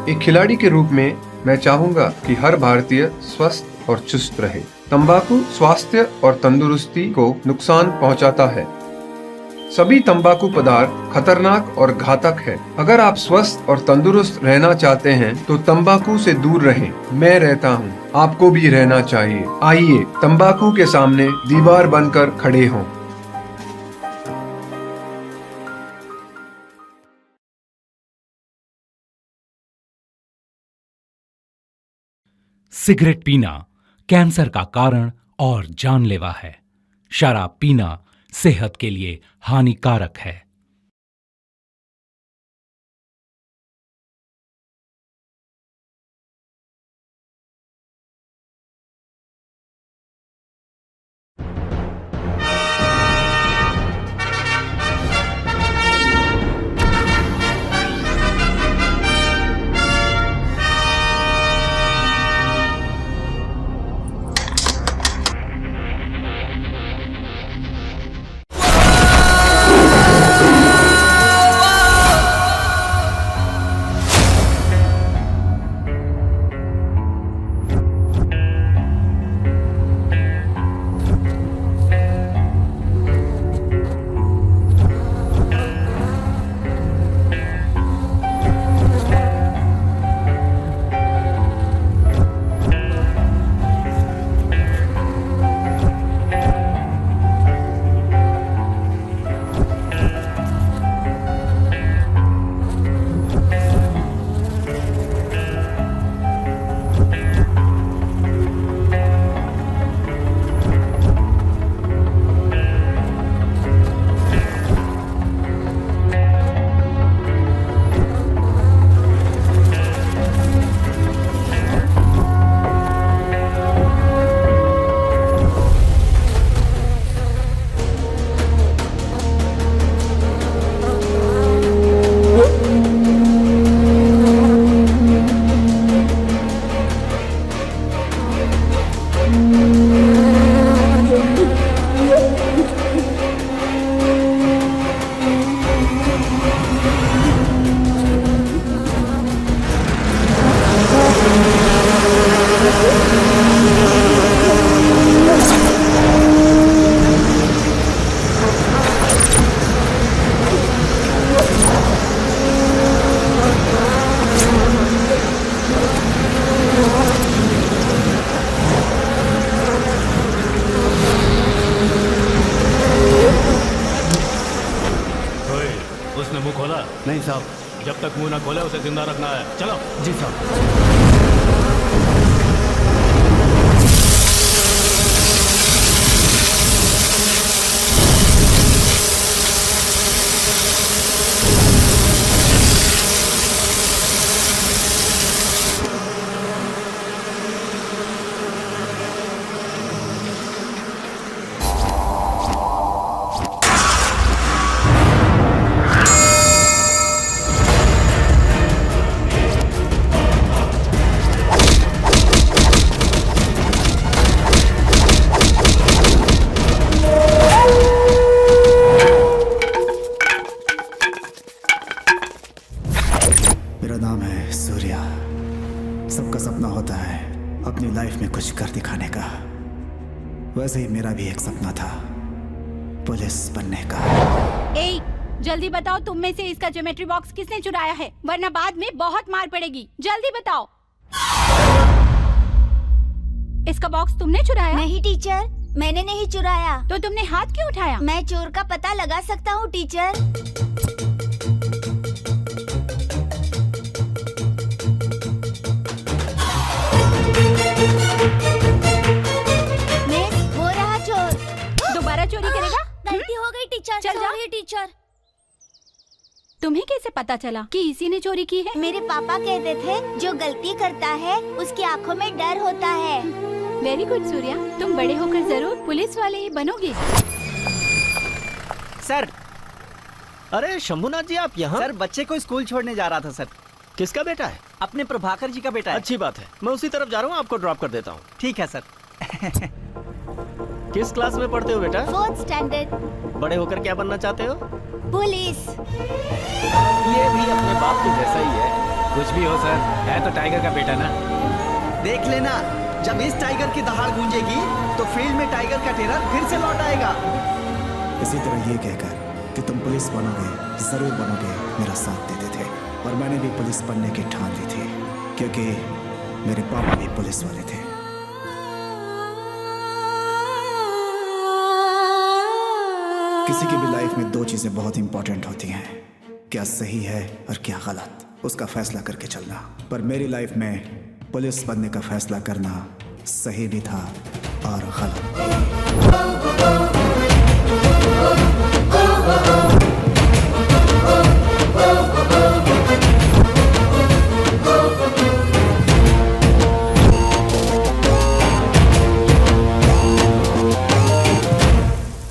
एक खिलाड़ी के रूप में मैं चाहूंगा कि हर भारतीय स्वस्थ और चुस्त रहे। तंबाकू स्वास्थ्य और तंदुरुस्ती को नुकसान पहुंचाता है। सभी तंबाकू पदार्थ खतरनाक और घातक है। अगर आप स्वस्थ और तंदुरुस्त रहना चाहते हैं तो तंबाकू से दूर रहें। मैं रहता हूँ, आपको भी रहना चाहिए। आइए तंबाकू के सामने दीवार बनकर खड़े हों। सिगरेट पीना कैंसर का कारण और जानलेवा है। शराब पीना सेहत के लिए हानिकारक है। नहीं साहब, जब तक मुंह ना खोले उसे जिंदा रखना है। चलो। जी साहब। मेरा नाम है सूर्या। सबका सपना होता है अपनी लाइफ में कुछ कर दिखाने का। वैसे ही मेरा भी एक सपना था, पुलिस बनने का। ए, जल्दी बताओ तुम में से इसका ज्योमेट्री बॉक्स किसने चुराया है, वरना बाद में बहुत मार पड़ेगी। जल्दी बताओ। इसका बॉक्स तुमने चुराया? नहीं टीचर, मैंने नहीं चुराया। तो तुमने हाथ क्यों उठाया? मैं चोर का पता लगा सकता हूँ टीचर। वो रहा चोर। दोबारा चोरी करेगा? गलती हो गई टीचर। चल जा। Sorry teacher. तुम्हें कैसे पता चला कि इसी ने चोरी की है? मेरे पापा कहते थे जो गलती करता है उसकी आंखों में डर होता है। वेरी गुड सूर्या, तुम बड़े होकर जरूर पुलिस वाले ही बनोगे। सर। अरे शंभुनाथ जी, आप यहाँ? सर, बच्चे को स्कूल छोड़ने जा रहा था सर। किसका बेटा है? अपने प्रभाकर जी का बेटा है। अच्छी बात है, मैं उसी तरफ जा रहा हूँ, आपको ड्रॉप कर देता हूँ। ठीक है सर। किस क्लास में पढ़ते हो बेटा? 4th standard. बड़े होकर क्या बनना चाहते हो? पुलिस। ये भी अपने बाप के जैसा ही है। कुछ भी हो सर, है तो टाइगर का बेटा ना। देख लेना, जब इस टाइगर की दहाड़ गूंजेगी तो फील्ड में टाइगर का टेरर फिर से लौट आएगा। इसी तरह ये कहकर कि तुम पुलिस बनोगे, जरूर बनोगे, मेरा साथ देते थे। और मैंने भी पुलिस बनने की ठान ली थी, क्योंकि मेरे पापा भी पुलिस वाले थे। किसी की भी लाइफ में दो चीजें बहुत इंपॉर्टेंट होती हैं, क्या सही है और क्या गलत, उसका फैसला करके चलना। पर मेरी लाइफ में पुलिस बनने का फैसला करना सही भी था और गलत।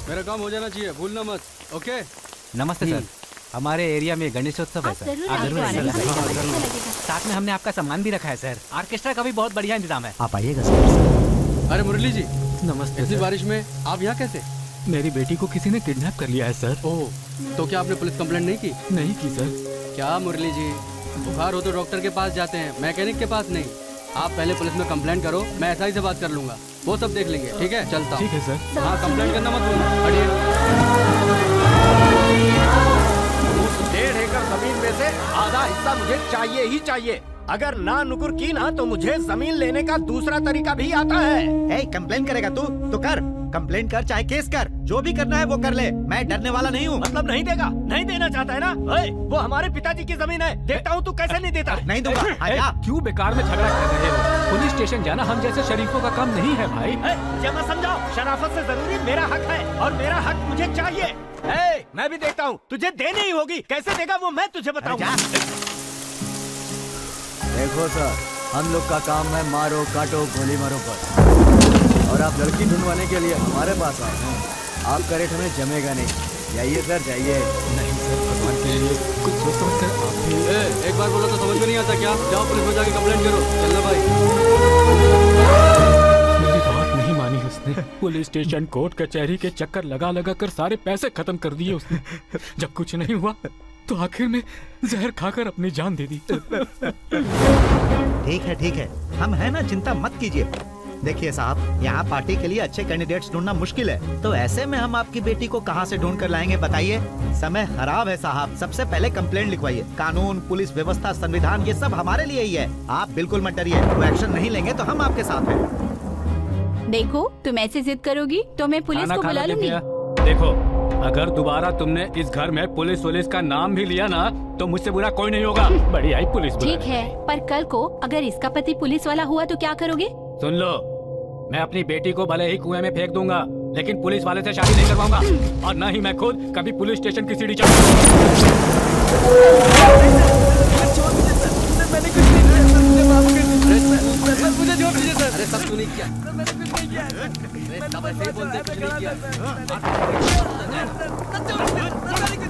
मेरा काम हो जाना चाहिए, भूलना मत। ओके। नमस्ते सर, हमारे एरिया में गणेशोत्सव है सर। आप जरूर आइएगा। साथ में हमने आपका सामान भी रखा है सर। ऑर्केस्ट्रा का भी बहुत बढ़िया इंतजाम है, आप आइएगा सर। अरे मुरली जी, नमस्ते। इतनी बारिश में आप यहाँ कैसे? मेरी बेटी को किसी ने किडनैप कर लिया है सर। ओह, तो क्या आपने पुलिस कंप्लेंट नहीं की? नहीं की सर। क्या मुरली जी, बुखार हो तो डॉक्टर के पास जाते हैं, मैकेनिक के पास नहीं। आप पहले पुलिस में कंप्लेंट करो, मैं SI से बात कर लूंगा, वो सब देख लेंगे। ठीक है, चलता हूँ। ठीक है सर। हाँ, कंप्लेंट करना मत भूलना। हटिए। उस 1.5 एकड़ जमीन में से आधा हिस्सा मुझे चाहिए ही चाहिए। अगर ना नुकुर की ना तो मुझे जमीन लेने का दूसरा तरीका भी आता है। कंप्लेन करेगा तू तो कर, कंप्लेन कर चाहे केस कर, जो भी करना है वो कर ले, मैं डरने वाला नहीं हूँ। मतलब नहीं देगा? नहीं देना चाहता है ना? वो हमारे पिताजी की जमीन है, देता हूँ, तू कैसे नहीं देता? नहीं दूंगा। आजा। क्यों बेकार में झगड़ा कर रहे हो? पुलिस स्टेशन जाना हम जैसे शरीफों का काम नहीं है भाई। मुझे मत समझाओ, शराफत से जरूरी मेरा हक है और मेरा हक मुझे चाहिए। मैं भी देखता हूँ, तुझे देनी ही होगी। कैसे देगा वो मैं तुझे बताऊंगा। देखो सर, हम लोग का काम है मारो काटो गोली मारो बस। और आप लड़की ढूंढवाने के लिए हमारे पास आए हैं, आपका रेट हमें जमेगा नहीं। जाइए सर, जाइए। नहीं सर, भगवान के लिए कुछ सोच समझ कर आप भी। एक बार बोलो तो समझ में नहीं आता क्या? जाओ पुलिस में जाके कंप्लेंट करो। चलना भाई। मेरी बात नहीं मानी उसने। पुलिस स्टेशन, कोर्ट कचहरी के चक्कर लगा लगा कर सारे पैसे खत्म कर दिए उसने। जब कुछ नहीं हुआ तो आखिर में जहर खाकर अपनी जान दे दी। ठीक है, हम है ना, चिंता मत कीजिए। देखिए साहब, यहाँ पार्टी के लिए अच्छे कैंडिडेट्स ढूंढना मुश्किल है, तो ऐसे में हम आपकी बेटी को कहाँ से ढूंढ कर लाएंगे बताइए? समय खराब है साहब, सबसे पहले कंप्लेंट लिखवाइए। कानून, पुलिस व्यवस्था, संविधान, ये सब हमारे लिए ही है। आप बिल्कुल मत डरिए, कोई एक्शन नहीं लेंगे तो हम आपके साथ हैं। देखो, तुम ऐसे जिद करोगी तो मैं पुलिस को बुला लूंगी। देखो, अगर दोबारा तुमने इस घर में पुलिस का नाम भी लिया ना तो मुझसे बुरा कोई नहीं होगा। बड़ी आई पुलिस। ठीक है, पर कल को अगर इसका पति पुलिस वाला हुआ तो क्या करोगे? सुन लो, मैं अपनी बेटी को भले ही कुएं में फेंक दूंगा, लेकिन पुलिस वाले से शादी नहीं करवाऊंगा। और न ही मैं खुद कभी पुलिस स्टेशन की सीढ़ी मुझे जोर दीजिए सर। अरे सब सुनी क्या?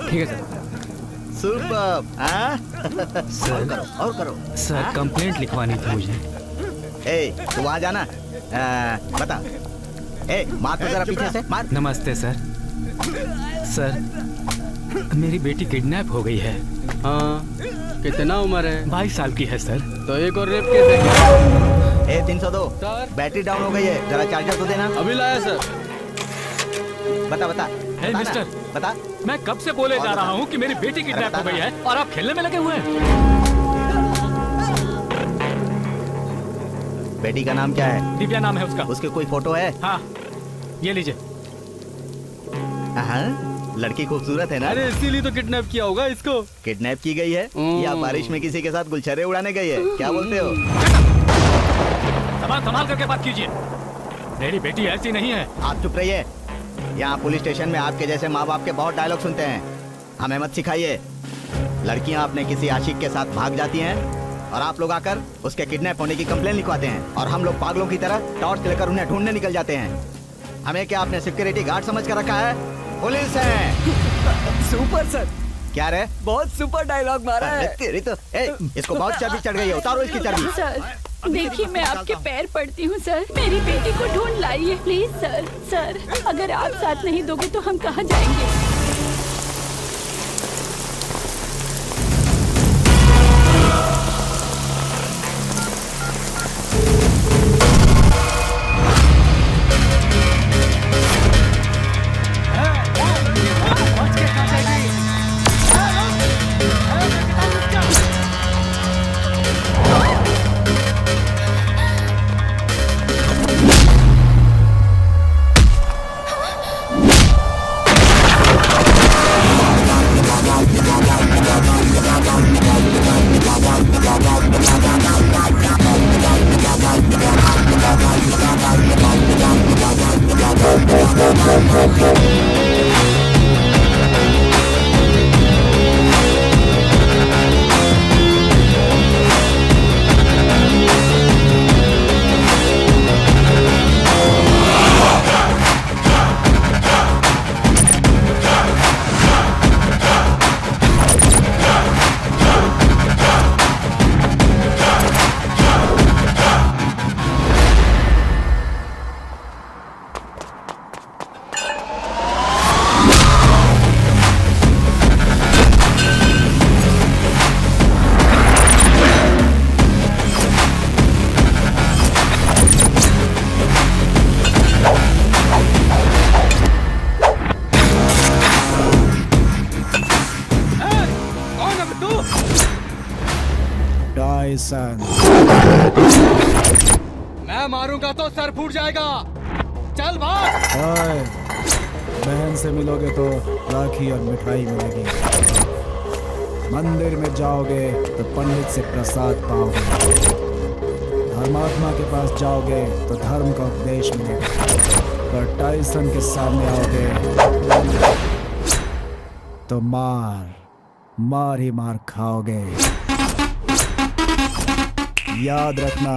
ठीक है सर। सुपर। सर और करो सर, कंप्लेंट लिखवानी थी मुझे। तू आ जाना। बता। मार तो जरा पीछे से मार। नमस्ते सर। सर, मेरी बेटी किडनैप हो गई है। हाँ, कितना उम्र है? 22 साल की है सर। तो एक और रेप केस है। 302 सर, बैटरी डाउन हो गई है, जरा चार्जर तो देना। अभी लाया सर। बता मिस्टर, बता। मैं कब से बोले जा रहा हूँ कि मेरी बेटी किडनैप हो गई है और आप खेलने में लगे हुए हैं। बेटी का नाम क्या है? दिव्या नाम है उसका। उसके कोई फोटो है? हाँ, ये लीजिए। लड़की खूबसूरत है ना? अरे इसीलिए तो किडनैप किया होगा इसको। किडनैप की गई है या बारिश में किसी के साथ गुलछरे उड़ाने गई है? क्या बोलते हो? संभाल करके बात कीजिए, मेरी बेटी ऐसी नहीं है। आप चुप रहिए। यहाँ पुलिस स्टेशन में आपके जैसे माँ बाप के बहुत डायलॉग सुनते हैं, हमें मत सिखाइए। लड़कियाँ अपने किसी आशिक के साथ भाग जाती हैं और आप लोग आकर उसके किडनैप होने की कंप्लेन लिखवाते हैं और हम लोग पागलों की तरह टॉर्च लेकर उन्हें ढूंढने निकल जाते हैं। हमें क्या आपने सिक्योरिटी गार्ड समझ कर रखा है? पुलिस है। Super sir. क्या रे? बहुत सुपर डायलॉग मारा है। तेरी तो इसको बहुत चर्बी चढ़ गई है, उतारो इसकी चर्बी। सर देखिए, मैं आपके पैर पड़ती हूँ सर, मेरी बेटी को ढूंढ लाइए प्लीज सर। सर, अगर आप साथ नहीं दोगे तो हम कहाँ जाएंगे? मारूंगा तो सर फूट जाएगा। चल भाग। ओए, बहन से मिलोगे तो राखी और मिठाई मिलेगी। मंदिर में जाओगे तो पंडित से प्रसाद पाओगे। धर्मात्मा के पास जाओगे तो धर्म का उपदेश मिलेगा। पर टाइसन के सामने आओगे तो मार ही मार खाओगे। याद रखना।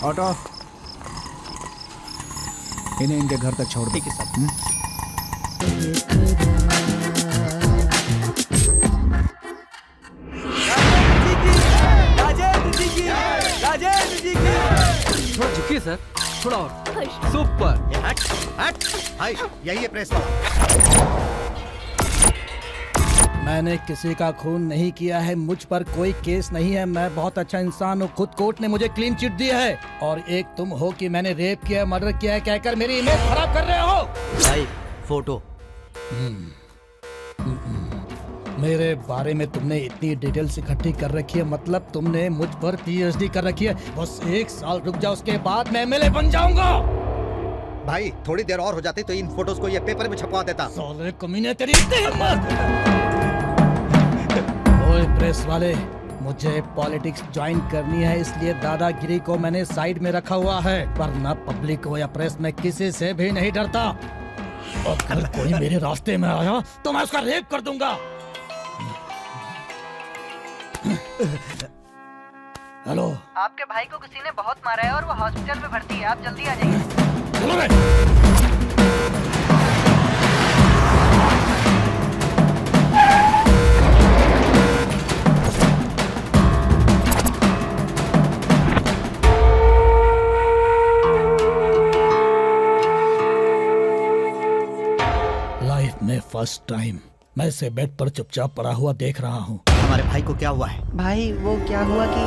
ऑटो, इन्हें इनके घर तक छोड़ दो। ठीक है सर। राजेंद्र जी की। थोड़ा झुकिए सर, थोड़ा और। सुपर। भाई यही है प्रेस वाला। मैंने किसी का खून नहीं किया है, मुझ पर कोई केस नहीं है, मैं बहुत अच्छा इंसान हूँ। खुद कोर्ट ने मुझे क्लीन चिट दी है। और एक तुम हो कि मैंने रेप किया है, मर्डर किया है कहकर मेरी इमेज खराब कर रहे हो। भाई फोटो। मेरे बारे में तुमने इतनी डिटेल्स इकट्ठी कर रखी है, मतलब तुमने मुझ पर PhD कर रखी है। बस 1 साल रुक जाओ, उसके बाद मैं MLA बन जाऊंगा। भाई थोड़ी देर और हो जाती तो इन फोटोज को ये पेपर में छपवा देता। साले कमीने, तेरी इतनी हिम्मत। ओए प्रेस वाले, मुझे पॉलिटिक्स ज्वाइन करनी है, इसलिए दादागिरी को मैंने साइड में रखा हुआ है। वरना पब्लिक हो या प्रेस में किसी से भी नहीं डरता। अगर कोई मेरे रास्ते में आया तो मैं उसका रेप कर दूंगा। हेलो, आपके भाई को किसी ने बहुत मारा है और वो हॉस्पिटल में भर्ती है, आप जल्दी आ जाइए। चलो रे। लाइफ में फर्स्ट टाइम मैं इसे बेड पर चुपचाप पड़ा हुआ देख रहा हूँ। हमारे भाई को क्या हुआ है? भाई वो क्या हुआ कि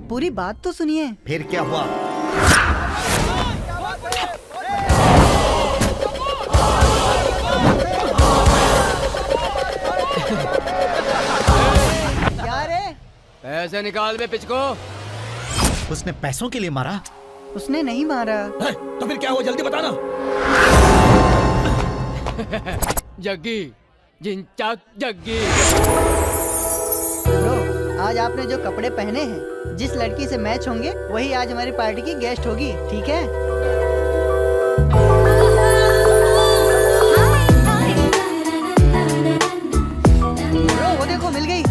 पूरी बात तो सुनिए। फिर क्या हुआ? क्या रे? पैसे निकाल बे पिचको। उसने पैसों के लिए मारा? उसने नहीं मारा। तो फिर क्या हुआ, जल्दी बताना। जग्गी, जिंचाक जग्गी। ब्रो, आज आपने जो कपड़े पहने हैं, जिस लड़की से मैच होंगे वही आज हमारी पार्टी की गेस्ट होगी, ठीक है? ब्रो, वो देखो मिल गई।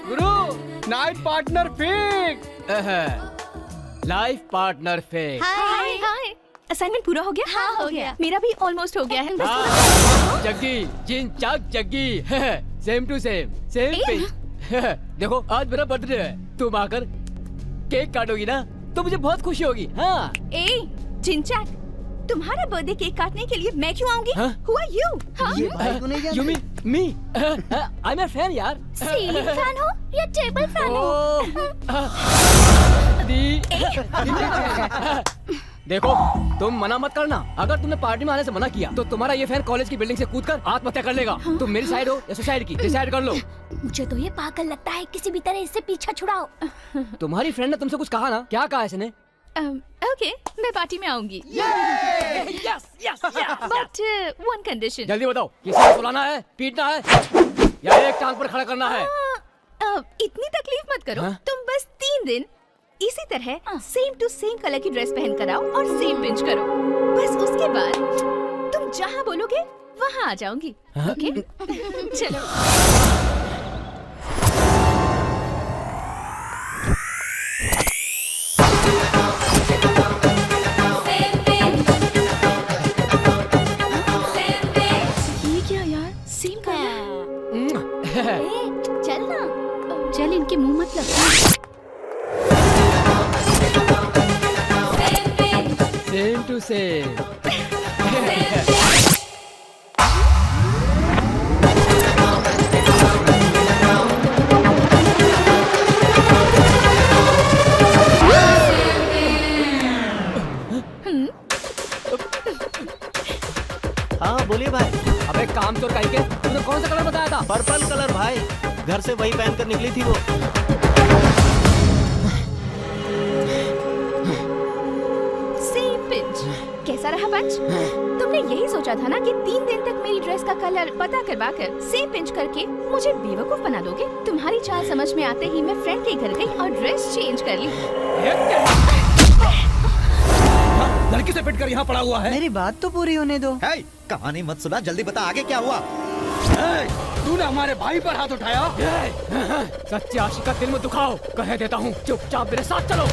गुरु, night partner fix. Life partner fix. Hi hi. Assignment पूरा हो गया? हाँ हो गया। मेरा भी ऑलमोस्ट हो गया है। Jaggi, Jinchak Jaggi. Same to same, same pitch. देखो आज मेरा बर्थडे है, तुम आकर केक काटोगी ना तो मुझे बहुत खुशी होगी। हाँ। ए जिंचाक, तुम्हारा बर्थडे केक काटने के लिए मैं क्यों आऊंगी? Who are you? ये भाई को नहीं जानते? You mean me? I'm a fan यार। सीलिंग फैन हो या टेबल फैन हो? देखो तुम मना मत करना। अगर तुमने पार्टी में आने से मना किया तो तुम्हारा ये फैन कॉलेज की बिल्डिंग से कूदकर आत्महत्या कर लेगा। तुम मेरी साइड हो या सुसाइड की, डिसाइड कर लो। मुझे तो ये पागल लगता है, किसी भी तरह इससे पीछा छुड़ाओ। तुम्हारी फ्रेंड ने तुमसे कुछ कहा ना? क्या कहा इसने? ओके, मैं पार्टी में आऊंगी। But one condition. जल्दी बताओ, किसी को बुलाना है, पीटना है या एक टांग पर खड़ा करना है? इतनी तकलीफ मत करो। तुम बस 3 दिन इसी तरह सेम टू सेम कलर की ड्रेस पहन कर आओ और सेम पिंच करो। बस उसके बाद तुम जहाँ बोलोगे वहाँ आ जाऊंगी। ओके? चलो। ये क्या यार, सेम कलर। चल ना, चल इनके मुंह मत लग। Same to same. हाँ बोलिए भाई। अबे काम तो करके तूने कौन सा कलर बताया था? पर्पल कलर भाई, घर से वही पहनकर निकली थी वो। कैसा रहा पंच? तुमने यही सोचा था ना कि 3 दिन तक मेरी ड्रेस का कलर पता करवा कर सेम पिंच करके मुझे बेवकूफ बना दोगे? तुम्हारी चाल समझ में आते ही मैं फ्रेंड के घर गई और ड्रेस चेंज कर ली। लड़की से पिट कर यहाँ पड़ा हुआ है। मेरी बात तो पूरी होने दो। कहानी मत सुना, जल्दी बता आगे क्या हुआ। तूने हमारे भाई पर हाथ उठाया। सच्चे आशिक का दिल में दुखाओ, कह देता हूँ चुपचाप मेरे साथ चलो।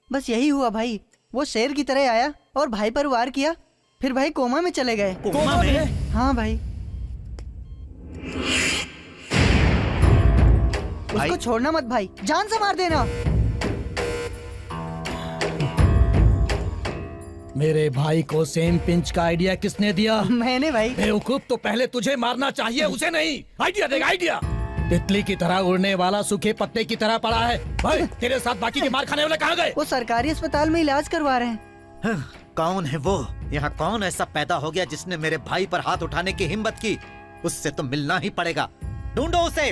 बस यही हुआ भाई। वो शेर की तरह आया और भाई पर वार किया, फिर भाई कोमा में चले गए। कोमा में? हाँ भाई। उसको छोड़ना मत भाई, जान से मार देना। मेरे भाई को सेम पिंच का आइडिया किसने दिया? मैंने भाई। बेवकूफ, तो पहले तुझे मारना चाहिए, उसे नहीं। आइडिया देगा आइडिया। तितली की तरह उड़ने वाला सूखे पत्ते की तरह पड़ा है। भाई तेरे साथ बाकी के मार खाने वाले कहाँ गए? वो सरकारी अस्पताल में इलाज करवा रहे हैं। कौन है वो? यहाँ कौन ऐसा पैदा हो गया जिसने मेरे भाई पर हाथ उठाने की हिम्मत की? उससे तो मिलना ही पड़ेगा। ढूंढो उसे।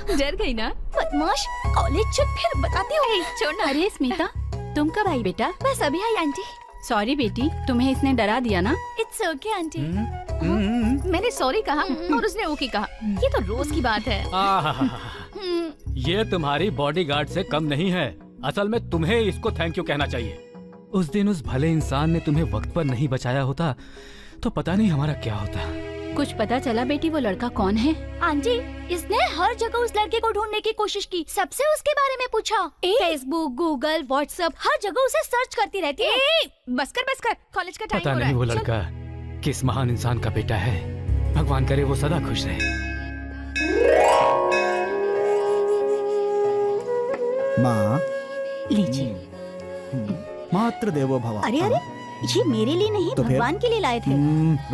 डर गई ना बदमाश? कॉलेज चल फिर बताती हूँ। छोड़ना। अरे स्मिता, तुम कब आई बेटा? बस अभी आई आंटी। सॉरी बेटी, तुम्हें इसने डरा दिया ना? It's okay aunty. मैंने सॉरी कहा और उसने ओके कहा। ये तो रोज की बात है। ये तुम्हारी बॉडीगार्ड से कम नहीं है। असल में तुम्हें इसको थैंक यू कहना चाहिए। उस दिन उस भले इंसान ने तुम्हें वक्त पर नहीं बचाया होता तो पता नहीं हमारा क्या होता। कुछ पता चला बेटी वो लड़का कौन है? आंटी, इसने हर जगह उस लड़के को ढूंढने की कोशिश की, सबसे उसके बारे में पूछा। फेसबुक, गूगल, व्हाट्सएप, हर जगह उसे सर्च करती रहती है। बस कर, कॉलेज का टाइम पता हो रहा नहीं है। वो लड़का किस महान इंसान का बेटा है। भगवान करे वो सदा खुश रहे। माँ, लीजिए। मातृ देवो भव। अरे अरे, ये मेरे लिए नहीं, तो फिर? भगवान के लिए लाए थे।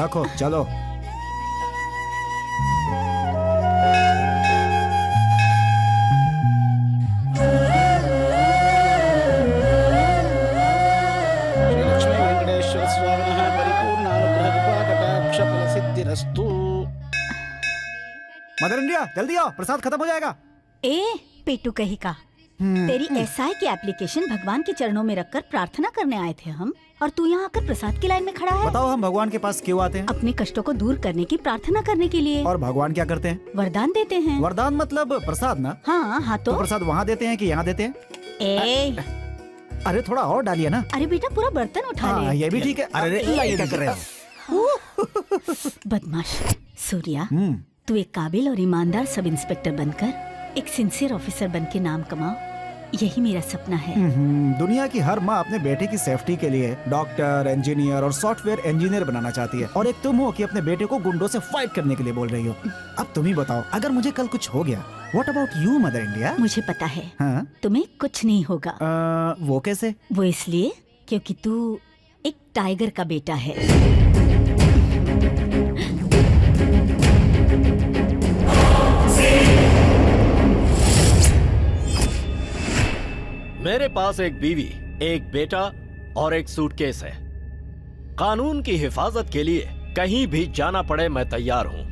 रखो, चलो। लक्ष्मी वेंकटेश्वर स्वामिनः परिपूर्ण अनुग्रह कृपा कटाक्ष फल सिद्धिरस्तु। मदर इंडिया जल्दी आओ, प्रसाद खत्म हो जाएगा। ए पेटू कही का, तेरी एसआई की एप्लीकेशन भगवान के चरणों में रखकर प्रार्थना करने आए थे हम, और तू यहाँ आकर प्रसाद की लाइन में खड़ा है। बताओ हम भगवान के पास क्यों आते हैं? अपने कष्टों को दूर करने की प्रार्थना करने के लिए। और भगवान क्या करते हैं? वरदान देते हैं। वरदान मतलब प्रसाद ना? हाँ तो प्रसाद वहाँ देते हैं कि यहाँ देते हैं? अरे थोड़ा और डालिए ना। अरे बेटा पूरा बर्तन उठा ले। ये भी ठीक है। अरे क्या कर रहे हो? बदमाश सूर्या, तू एक काबिल और ईमानदार सब इंस्पेक्टर बनकर एक सिंसियर ऑफिसर बन के नाम कमाओ, यही मेरा सपना है। दुनिया की हर माँ अपने बेटे की सेफ्टी के लिए डॉक्टर, इंजीनियर और सॉफ्टवेयर इंजीनियर बनाना चाहती है, और एक तुम हो कि अपने बेटे को गुंडों से फाइट करने के लिए बोल रही हो। अब तुम ही बताओ, अगर मुझे कल कुछ हो गया, what about you mother India? मुझे पता है। हाँ? तुम्हें कुछ नहीं होगा। वो कैसे? वो इसलिए क्योंकि तू एक टाइगर का बेटा है। मेरे पास एक बीवी, एक बेटा और एक सूटकेस है। कानून की हिफाजत के लिए कहीं भी जाना पड़े मैं तैयार हूं,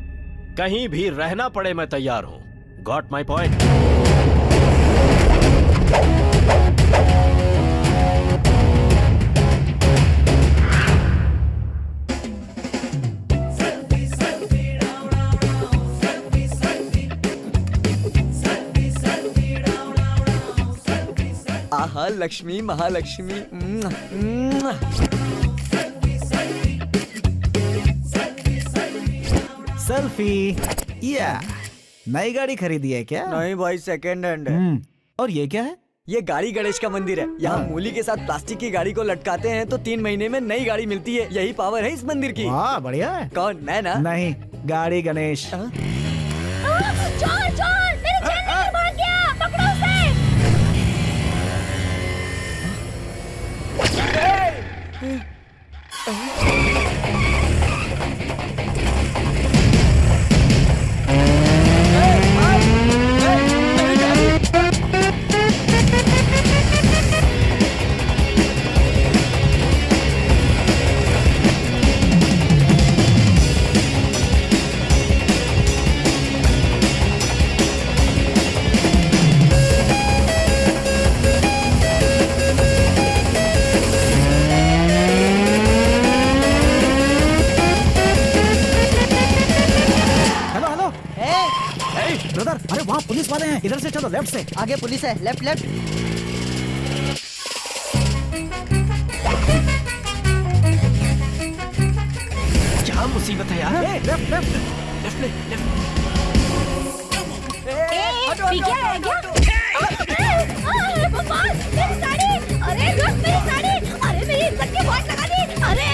कहीं भी रहना पड़े मैं तैयार हूं। Got my point? आहा लक्ष्मी महालक्ष्मी। सेल्फी। या नई गाड़ी खरीदी है क्या? नहीं भाई, सेकंड हैंड है। और ये क्या है? ये गाड़ी गणेश का मंदिर है। यहाँ मूली के साथ प्लास्टिक की गाड़ी को लटकाते हैं तो 3 महीने में नई गाड़ी मिलती है। यही पावर है इस मंदिर की। वाह बढ़िया है। कौन? मैं ना? नहीं, गाड़ी गणेश। चोर चोर, मेरे चैन लेकर भाग गया, पकड़ो उसे। ब्रदर, अरे वहाँ पुलिस वाले हैं, इधर से चलो, लेफ्ट से। आगे पुलिस है, लेफ्ट लेफ्ट। क्या मुसीबत है यार? Left left left left. मेरी साड़ी, अरे रुक, मेरी साड़ी, अरे मेरी इज्जत की वाट लगा दी, अरे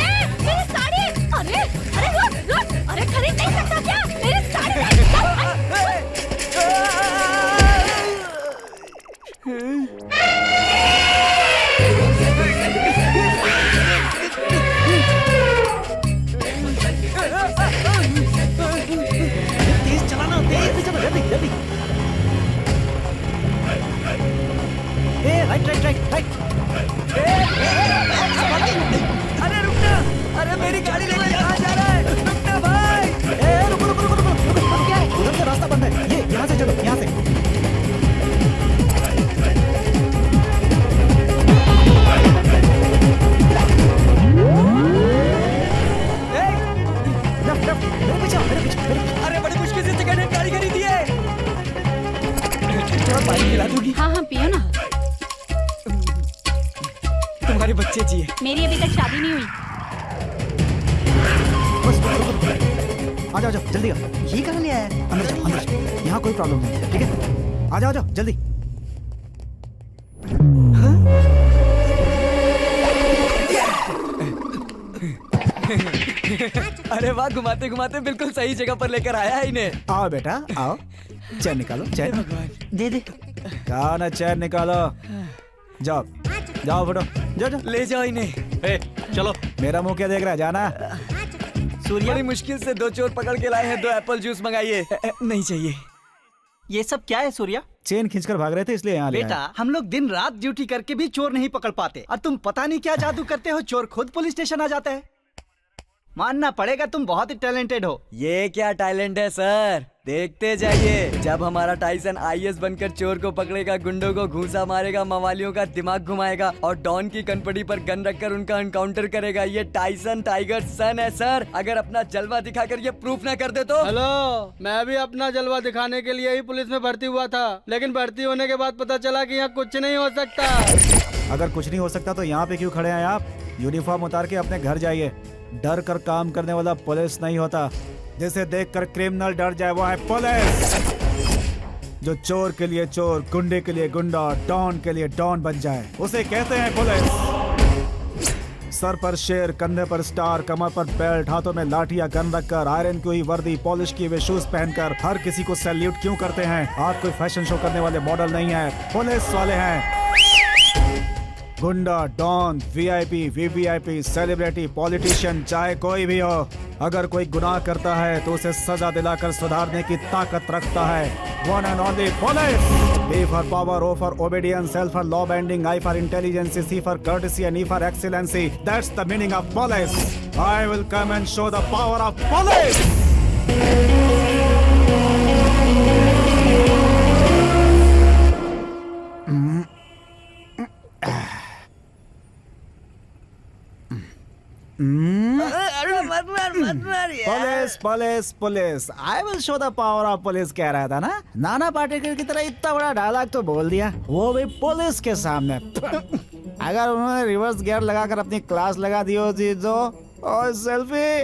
मेरी साड़ी, अरे अरे रुक रुक, अरे खरीद नहीं सकता क्या मेरी साड़ी? तेज चलाना, तेज चलो, जल्दी जल्दी। Right right right right. अरे रुकना, अरे मेरी गाड़ी लेके कहाँ जा रहा है? रुकना भाई। रुको रुको रुको रुको, क्या है? उधर से रास्ता बंद है, ये यहाँ से चलो, यहाँ से। अरे बड़ी मुश्किल से सेकंड हैंड गाड़ी खरीदी है। थोड़ा पानी पिला दूंगी? हाँ हाँ पियो ना। तुम्हारे बच्चे चाहिए। मेरी अभी तक शादी नहीं हुई। आ जाओ जल्दी आओ। ये कहाँ ले आया? अंदर जाओ, अंदर जाओ, यहाँ कोई प्रॉब्लम नहीं है, ठीक है? आ जाओ जल्दी। अरे वाह, घुमाते घुमाते बिल्कुल सही जगह पर लेकर आया है इन्हें। आओ बेटा आओ, चैन निकालो, चैन भगवान दे दे। कहा ना, चैन निकालो। जाओ जाओ फटो। जा जा। ले जाओ इन्हें। चलो। मेरा मुंह क्या देख रहा है, जाना। सूर्या बड़ी मुश्किल से 2 चोर पकड़ के लाए हैं, 2 एप्पल जूस मंगाइए। नहीं चाहिए। ये सब क्या है सूर्या? चेन खींचकर भाग रहे थे इसलिए यहाँ ले आए। बेटा हम लोग दिन रात ड्यूटी करके भी चोर नहीं पकड़ पाते और तुम पता नहीं क्या जादू करते हो, चोर खुद पुलिस स्टेशन आ जाता है। मानना पड़ेगा तुम बहुत ही टैलेंटेड हो। ये क्या टैलेंट है सर, देखते जाइए। जब हमारा टाइसन IAS बनकर चोर को पकड़ेगा, गुंडों को घूंसा मारेगा, मवालियों का दिमाग घुमाएगा और डॉन की कनपटी पर गन रखकर उनका एनकाउंटर करेगा। ये टाइसन टाइगर सन है सर। अगर अपना जलवा दिखाकर ये प्रूफ न कर दे तो। हेलो, मैं भी अपना जलवा दिखाने के लिए ही पुलिस में भर्ती हुआ था, लेकिन भर्ती होने के बाद पता चला कि यहाँ कुछ नहीं हो सकता। अगर कुछ नहीं हो सकता तो यहाँ पे क्यों खड़े हैं आप? यूनिफॉर्म उतार के अपने घर जाइए। डर कर काम करने वाला पुलिस नहीं होता, जिसे देखकर क्रिमिनल डर जाए वो है पुलिस। जो चोर के लिए चोर, गुंडे के लिए गुंडा, डॉन के लिए डॉन बन जाए, उसे कहते हैं पुलिस। सर पर शेर, कंधे पर स्टार, कमर पर बेल्ट, हाथों में लाठियां, गन रखकर, आयरन की हुई वर्दी, पॉलिश किए हुए शूज पहनकर हर किसी को सैल्यूट क्यों करते हैं? आप कोई फैशन शो करने वाले मॉडल नहीं है, पुलिस वाले हैं। गुंडा, don, VIP, VVIP, celebrity, politician, चाहे कोई भी हो, अगर कोई गुनाह करता है तो उसे सजा दिलाकर सुधारने की ताकत रखता है one and only police. B for power, O for obedience, L for law bending, I for intelligence, C for courtesy and E for excellency. That's the meaning of police. I will come and show the power of police. Police police police, I will show the power of police कह रहा था ना। नाना पाटेकर की तरह इतना बड़ा dialogue तो बोल दिया, वो भी पुलिस के सामने। अगर उन्होंने रिवर्स गियर लगाकर अपनी क्लास लगा दी होती तो, और सेल्फी,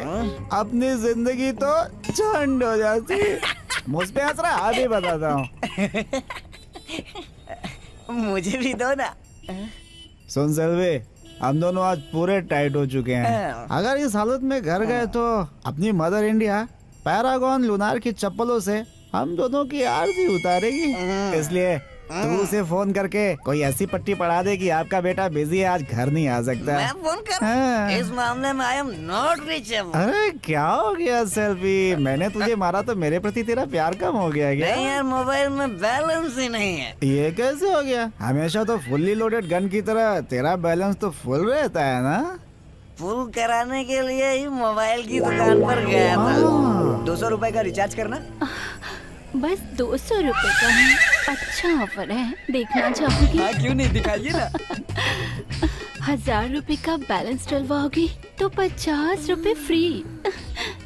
अपनी जिंदगी तो झंड हो जाती। मुझ पे हंस रहा, अभी बताता हूँ। मुझे भी दो ना। सुन सेल्फी, हम दोनों आज पूरे टाइट हो चुके हैं। अगर इस हालत में घर गए तो अपनी मदर इंडिया पैरागॉन लूनार की चप्पलों से हम दोनों की आरती उतारेगी। इसलिए तू उसे फोन करके कोई ऐसी पट्टी पढ़ा दे कि आपका बेटा बिजी है, आज घर नहीं आ सकता। मैं फोन कर? इस मामले में आई एम नॉट रीचेबल। अरे क्या हो गया सेल्फी, मैंने तुझे मारा तो मेरे प्रति तेरा प्यार कम हो गया क्या? नहीं यार, मोबाइल में बैलेंस ही नहीं है। ये कैसे हो गया? हमेशा तो फुल्ली लोडेड गन की तरह तेरा बैलेंस तो फुल रहता है ना। फुल कराने के लिए ही मोबाइल की दुकान पर गया था। 200 रुपए का रिचार्ज करना। बस 200 रुपए का है। अच्छा ऑफर है, देखना चाहोगी? हाँ, क्यों नहीं, दिखाइए ना। 1000 रुपए का बैलेंस डलवाओगी तो 50 रुपए फ्री।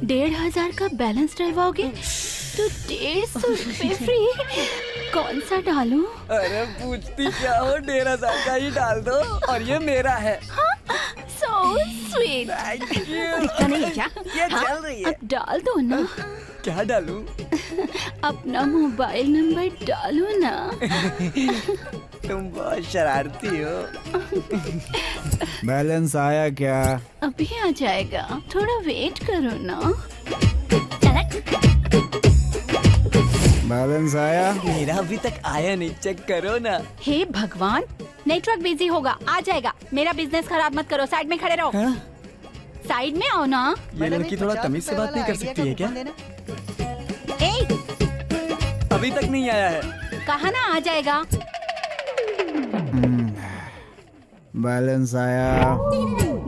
1500 का बैलेंस डलवाओगे तो 150 रुपए फ्री। कौन सा डालूं? अरे पूछती क्या हो, 1500 का ही डाल दो और ये मेरा है। So sweet। दिखता नहीं क्या? ये चल रही है। अब डाल दो ना। क्या डालूं? अपना मोबाइल नंबर डालो ना। तुम बहुत शरारती हो। बैलेंस आया क्या? अभी आ जाएगा, थोड़ा वेट करो ना। बैलेंस आया? मेरा अभी तक आया नहीं, चेक करो ना। हे भगवान, नेटवर्क बिजी होगा, आ जाएगा। मेरा बिजनेस खराब मत करो, साइड में खड़े रहो। साइड में आओ ना। ये लड़की थोड़ा तमीज से बात नहीं कर सकती है क्या? अभी तक नहीं आया है। कहा ना आ जाएगा। बैलेंस आया।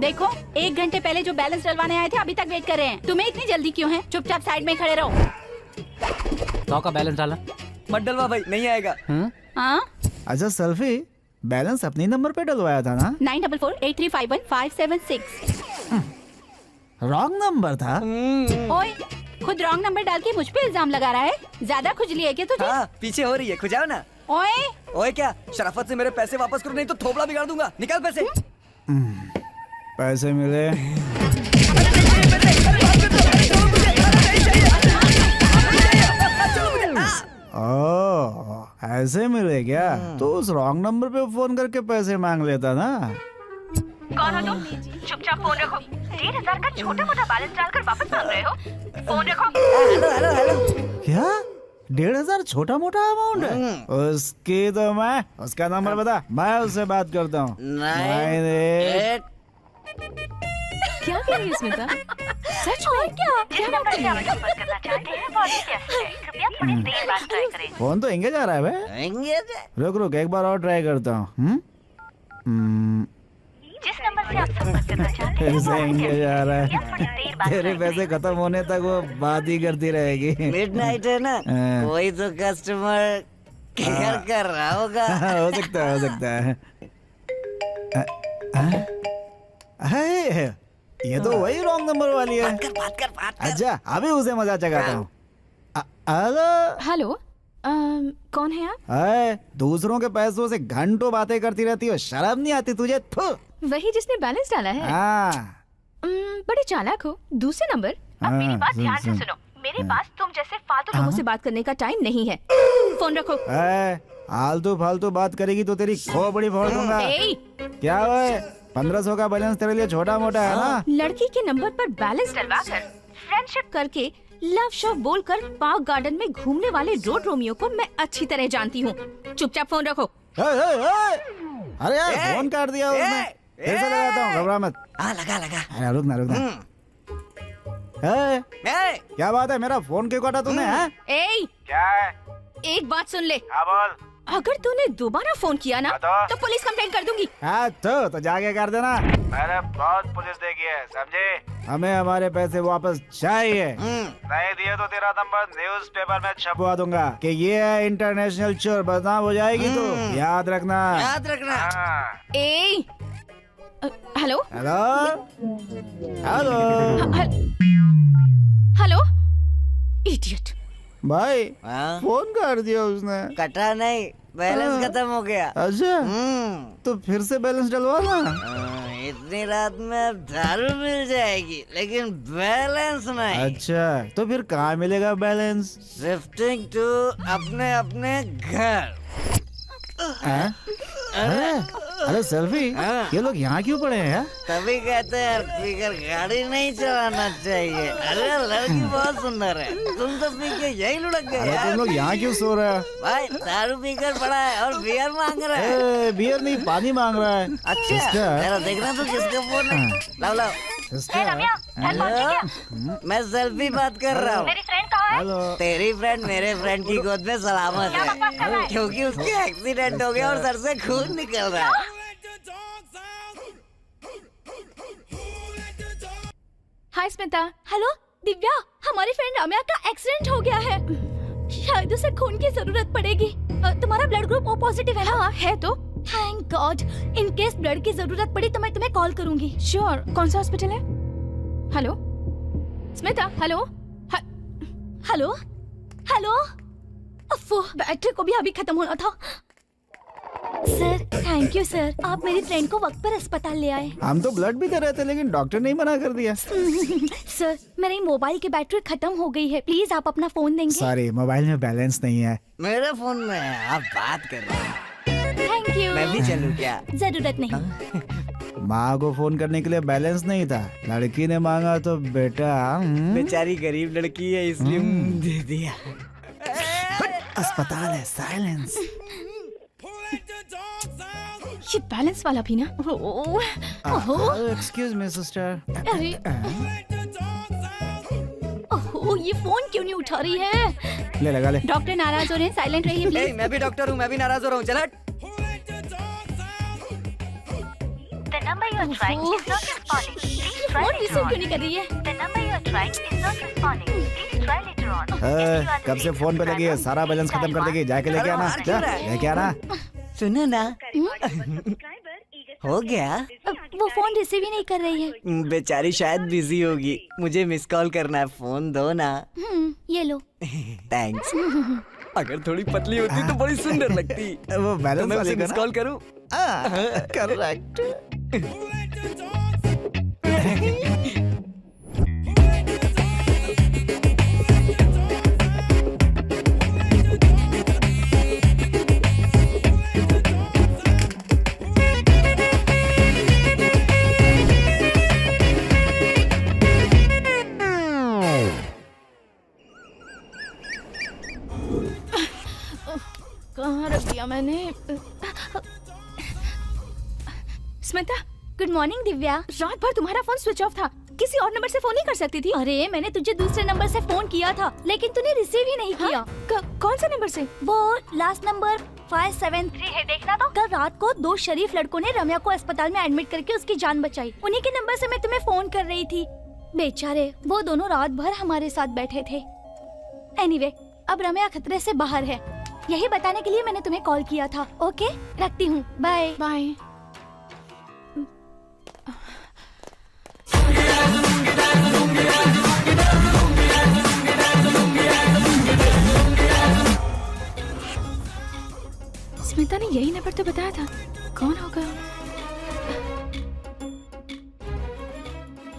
देखो, 1 घंटे पहले जो बैलेंस डलवाने आए थे अभी तक वेट कर रहे हैं। तुम्हें इतनी जल्दी क्यों है? चुपचाप साइड में खड़े रहो। 100 का बैलेंस डाला। मत डलवा भाई, नहीं आएगा। हाँ? अच्छा सेल्फी, बैलेंस अपने नंबर पे डलवाया था ना? 9448351576। रॉन्ग नंबर था। ओए, खुद रॉन्ग नंबर डाल के मुझ पे इल्जाम लगा रहा है। ज्यादा खुजली है क्या तुझे? हाँ, पीछे हो रही है, खुजाओ ना। ओए ओए, क्या शराफत से मेरे पैसे वापस करो, नहीं तो थोपड़ा बिगाड़ दूंगा। निकाल पैसे। पैसे मिले? ओह, ऐसे मिले क्या? तो उस रॉन्ग नंबर पे फोन करके पैसे मांग लेता ना। कौन हो तुम? चुपचाप फोन रखो। 1500 का छोटा मोटा बैलेंस डालकर वापस मांग रहे हो? फोन रखो। Hello hello hello. क्या? 1,500 छोटा मोटा अमाउंट है? उसकी तो मैं, उसका नंबर बता, मैं उससे बात करता हूँ। 9 क्या कह रही है स्मिता? सच में क्या बात कर रही है? फोन तो एंगेज आ रहा है बे। एंगेज? रुक एक बार और ट्राई करता हूँ। जिस नंबर से आप संपर्क करना चाहते हैं फिर से एंगेज आ रहा है। तेरे पैसे खत्म होने तक वो बात ही करती रहेगी। मिडनाइट है ना, कोई तो कस्टमर केयर कर रहा होगा। हो सकता है। ये तो वही रॉन्ग नंबर वाली है। बात कर। अच्छा, अभी उसे मजा चखाता हूँ। हेलो, कौन है आप? दूसरों के पैसों से घंटों बातें करती रहती हो, शर्म नहीं आती तुझे? वही जिसने बैलेंस डाला है। बड़े चालाक हो। दूसरे नंबर। अब मेरी बात ध्यान से सुनो, मेरे पास तुम जैसे फालतू लोगों से बात करने का टाइम नहीं है। फोन रखो। आलतू फालतू बात करेगी तो तेरी खोपड़ी फोड़ दूंगा। क्या है? 1500 का बैलेंस तेरे लिए छोटा मोटा है ना? लड़की के नंबर पर बैलेंस डलवा कर, फ्रेंडशिप करके, लव शव बोलकर पार्क गार्डन में घूमने वाले रोड रोमियो को मैं अच्छी तरह जानती हूँ। चुपचाप फोन रखो। अरे यार, फोन काट दिया उसने। फिर से लगाता हूँ, घबरा मत। लगा। अरे रुकना। क्या बात है, मेरा फोन क्यों काटा तूने? क्या है? एक बात सुन ले। बोल। अगर तूने दोबारा फोन किया ना तो पुलिस कंप्लेंट कर दूंगी। हाँ तो जाके कर देना। मैंने बहुत पुलिस देखी है, समझे? हमें हमारे पैसे वापस चाहिए। नहीं दिए तो तेरा नंबर न्यूज़पेपर में छपवा दूंगा कि ये है इंटरनेशनल चोर। बदनाम हो जाएगी तो याद रखना। हेलो इडियट भाई, फोन कर दिया उसने। कटा नहीं, बैलेंस खत्म हो गया। अच्छा, तो फिर से बैलेंस डलवा ना। इतनी रात में दारू मिल जाएगी लेकिन बैलेंस नहीं। अच्छा, तो फिर कहाँ मिलेगा बैलेंस? शिफ्टिंग टू अपने घर। अरे सेल्फी, ये लोग यहाँ क्यों पड़े हैं? तभी कहते हैं पीकर गाड़ी नहीं चलाना चाहिए। अरे लड़की बहुत सुंदर है, तुम तो पी के यही लुढ़क गए। तुम लोग यहाँ क्यों सो रहे हैं? भाई दारू पीकर पड़ा है और बियर मांग रहा है। बियर नहीं, पानी मांग रहा है। अच्छा, देखना तो किसका फोन है। लाओ। मैं सेल्फी बात कर रहा हूँ। मेरी फ्रेंड कहाँ है? हेलो। तेरी फ्रेंड मेरे फ्रेंड की गोद में सलामत है, क्योंकि उसके एक्सीडेंट हो गया और सर से खून निकल रहा है। हाय स्मिता। हेलो दिव्या, हमारी फ्रेंड रम्या का एक्सीडेंट हो गया है। शायद उसे खून की जरूरत पड़ेगी। तुम्हारा ब्लड ग्रुप ओ पॉजिटिव है ना? हाँ है तो thank God. In case blood की जरूरत पड़ी तो मैं तुम्हें कॉल करूंगी। श्योर। कौन सा हॉस्पिटल है? हेलो स्मिता। हेलो बैटरी को भी अभी खत्म होना था। सर थैंक यू सर, आप मेरी फ्रेंड को वक्त पर अस्पताल ले आए। हम तो ब्लड भी दे रहे थे लेकिन डॉक्टर ने मना कर दिया। सर मेरी मोबाइल की बैटरी खत्म हो गई है, प्लीज आप अपना फोन देंगे? सॉरी, मोबाइल में बैलेंस नहीं है। मेरे फोन में है, आप बात कर रहे हैं। Thank you. मैं भी चलूं क्या? जरूरत नहीं। माँ को फोन करने के लिए बैलेंस नहीं था, लड़की ने मांगा तो बेटा। बेचारी गरीब लड़की है इसलिए दे दिया। अस्पताल है, साइलेंस। ये बैलेंस वाला भी ना। Excuse me sister. अरे ओहो, ये फोन क्यों नहीं उठा रही है? ले लगा ले। डॉक्टर नाराज हो रहे हैं, साइलेंट रहिए प्लीज। मैं भी डॉक्टर हूँ, मैं भी नाराज हो रहा हूँ। चल हट। The number you are trying is not responding. Please try phone later receive on. क्यों नहीं कर रही है? The number you are trying is not responding. Please try later on. कब से फोन पे लगी है, सारा बैलेंस खत्म कर देगी। जाके लेके आना, लेके आना। सुनो ना, हो गया। वो फोन रिसीव ही नहीं कर रही है। बेचारी शायद बिजी होगी, मुझे मिस कॉल करना है, फोन दो ना। ये लो। थैंक्स। अगर थोड़ी पतली होती तो बड़ी सुंदर लगती। वो बैलेंस तो मैं उसे मिस कॉल करूं? करेक्ट। कहाँ रख दिया मैंने? Smita, good morning Divya. रात भर तुम्हारा फोन स्विच ऑफ था, किसी और नंबर से फोन नहीं कर सकती थी? अरे मैंने तुझे दूसरे नंबर से फोन किया था लेकिन तूने रिसीव ही नहीं किया। कौन सा नंबर से? वो लास्ट नंबर 573 है, देखना तो। कल रात को 2 शरीफ लड़कों ने रम्या को अस्पताल में एडमिट करके उसकी जान बचाई। उन्हीं के नंबर से मैं तुम्हें फोन कर रही थी। बेचारे, वो दोनों रात भर हमारे साथ बैठे थे। एनीवे, अब रम्या खतरे से बाहर है, यही बताने के लिए मैंने तुम्हें कॉल किया था। ओके, रखती हूँ, बाय बाय। स्मिता ने यही नंबर तो बताया था, कौन होगा?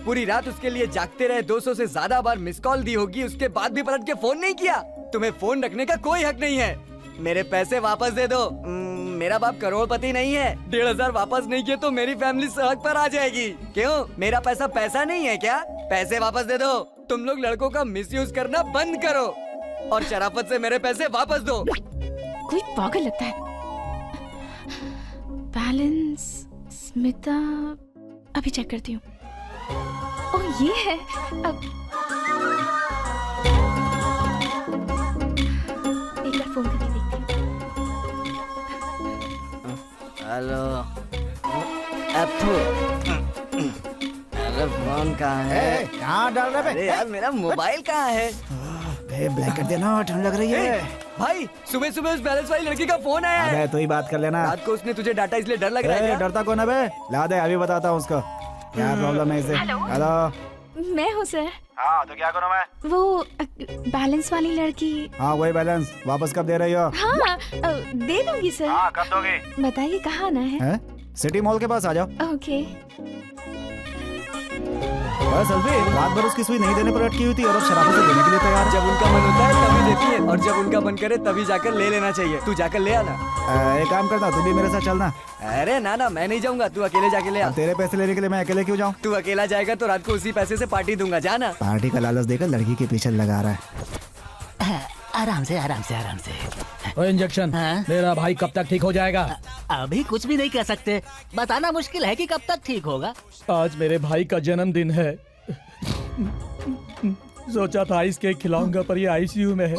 पूरी रात उसके लिए जागते रहे, 200 से ज्यादा बार मिस कॉल दी होगी, उसके बाद भी पलट के फोन नहीं किया। तुम्हें फोन रखने का कोई हक नहीं है। मेरे पैसे वापस दे दो। मेरा बाप करोड़पति नहीं है। 1500 वापस नहीं किए तो मेरी फैमिली सड़क पर आ जाएगी। क्यों? मेरा पैसा पैसा नहीं है क्या? पैसे वापस दे दो। तुम लोग लड़कों का मिसयूज करना बंद करो और शराफत से मेरे पैसे वापस दो। कोई पागल लगता है। बैलेंस, स्मिता, अभी चेक करती हूँ। ओह, ये है। अब एक बार फोन करके देखती हूँ। हेलो, अरे फोन कहाँ है? कहाँ डाल रहे? अरे यार, मेरा मोबाइल कहाँ है? ब्लैक कर देना, ठंड लग रही है। भाई, सुबह सुबह उस बैलेंस वाली लड़की का फोन आया है। तो ही बात कर लेना। रात को उसने तुझे डाटा इसलिए डर लग रहा है क्या? डरता कौन है बे? ला दे, अभी बताता हूँ उसको क्या प्रॉब्लम है इसे। हेलो, मैं हूँ सर। हाँ, तो क्या करूँ मैं? वो बैलेंस वाली लड़की। हाँ, वही बैलेंस वापस कब दे रही हो? हाँ, दे दूंगी सर। हाँ, कब दोगे? बताइए कहाँ आना है? सिटी मॉल के पास आ जाओ। ओके। सल्वी, रात भर उसकी सुई नहीं देने पर अटकी हुई थी और अब शराबों से देने के लिए तैयार। जब उनका मन होता है तभी देती है और जब उनका मन करे तभी जाकर ले लेना चाहिए। तू जाकर ले आना। एक काम करना, तू भी मेरे साथ चलना। अरे ना ना, मैं नहीं जाऊंगा, तू अकेले जाके ले आ। तेरे पैसे लेने के लिए मैं अकेले क्यों जाऊँ? तू अकेला जाएगा तो रात को उसी पैसे से पार्टी दूंगा, जाना। पार्टी का लालच देकर लड़की के पीछे लगा रहा है। आराम से आराम से आराम से। ओ इंजेक्शन, मेरा भाई कब तक ठीक हो जाएगा? अभी कुछ भी नहीं कह सकते, बताना मुश्किल है कि कब तक ठीक होगा। आज मेरे भाई का जन्मदिन है। सोचा था आइस केक खिलाऊंगा पर ये आईसीयू में है।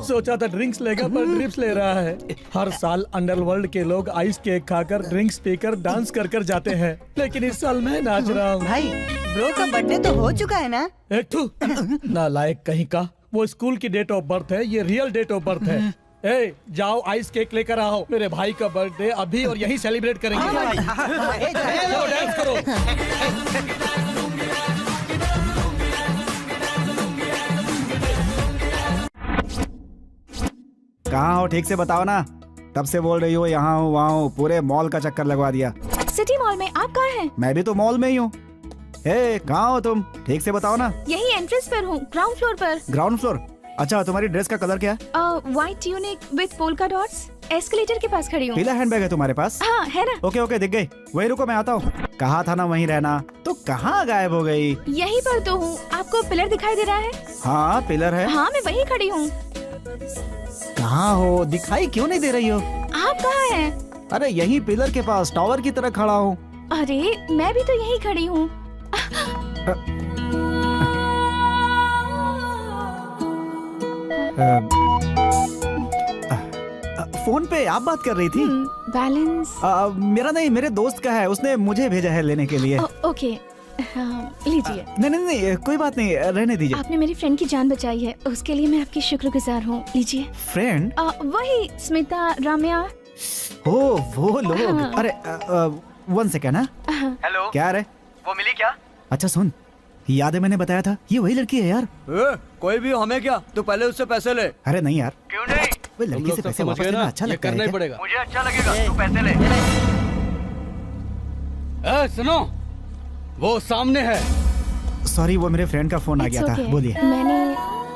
सोचा था ड्रिंक्स लेगा पर ड्रिप्स ले रहा है। हर साल अंडरवर्ल्ड के लोग आइस केक खाकर ड्रिंक्स पीकर डांस कर कर जाते हैं, लेकिन इस साल मैं नाच रहा हूँ। भाई, ब्रो का बर्थडे तो हो चुका है ना? नालायक कहीं का, वो स्कूल की डेट ऑफ बर्थ है, ये रियल डेट ऑफ बर्थ है। ए, जाओ आइस केक लेकर आओ, मेरे भाई का बर्थडे अभी और यही सेलिब्रेट करेंगे। चलो डांस करो। कहाँ हो, ठीक से बताओ ना। तब से बोल रही हो यहाँ हूँ वहाँ हूँ, पूरे मॉल का चक्कर लगवा दिया। सिटी मॉल में? आप कहाँ हैं? मैं भी तो मॉल में ही हूँ। कहाँ हो तुम, ठीक से बताओ ना। यही एंट्रेंस पर हूँ, ग्राउंड फ्लोर पर। Ground floor? अच्छा, तुम्हारी ड्रेस का कलर क्या है? White tunic with polka dots. Escalator के पास खड़ी हूँ। पीला हैंडबैग है तुम्हारे पास? हाँ, है ना। ओके ओके, दिख गई। वही रुको, मैं आता हूँ। कहा था ना वहीं रहना, तो कहाँ गायब हो गई? यहीं पर तो हूँ। आपको पिलर दिखाई दे रहा है? हाँ, पिलर है। हाँ, मैं वहीं खड़ी हूँ। कहाँ हो, दिखाई क्यों नहीं दे रही हो? आप कहाँ हैं? अरे यही पिलर के पास टावर की तरह खड़ा हूँ। अरे मैं भी तो यहीं खड़ी हूँ। फोन पे आप बात कर रही थी? बैलेंस मेरा नहीं, मेरे दोस्त का है, उसने मुझे भेजा है लेने के लिए। ओके, लीजिए। नहीं, कोई बात नहीं, रहने दीजिए। आपने मेरी फ्रेंड की जान बचाई है, उसके लिए मैं आपकी शुक्रगुजार हूँ। लीजिए। फ्रेंड? वही स्मिता, रम्या। ओ, वो लोग। अरे 1 सेकेंड। हेलो, क्या रे? वो मिली क्या? अच्छा सुन, याद है मैंने बताया था, ये वही लड़की है यार। कोई भी हमें क्या, तू पहले उससे पैसे ले। अरे नहीं यार, क्यों नहीं? वो लड़की से पैसे वापस लेना अच्छा लगता है। करना ही पड़ेगा। मुझे अच्छा लगेगा, तू पैसे ले। सुनो, वो सामने है। सॉरी, वो मेरे फ्रेंड का फोन आ गया था। बोलिए। मैंने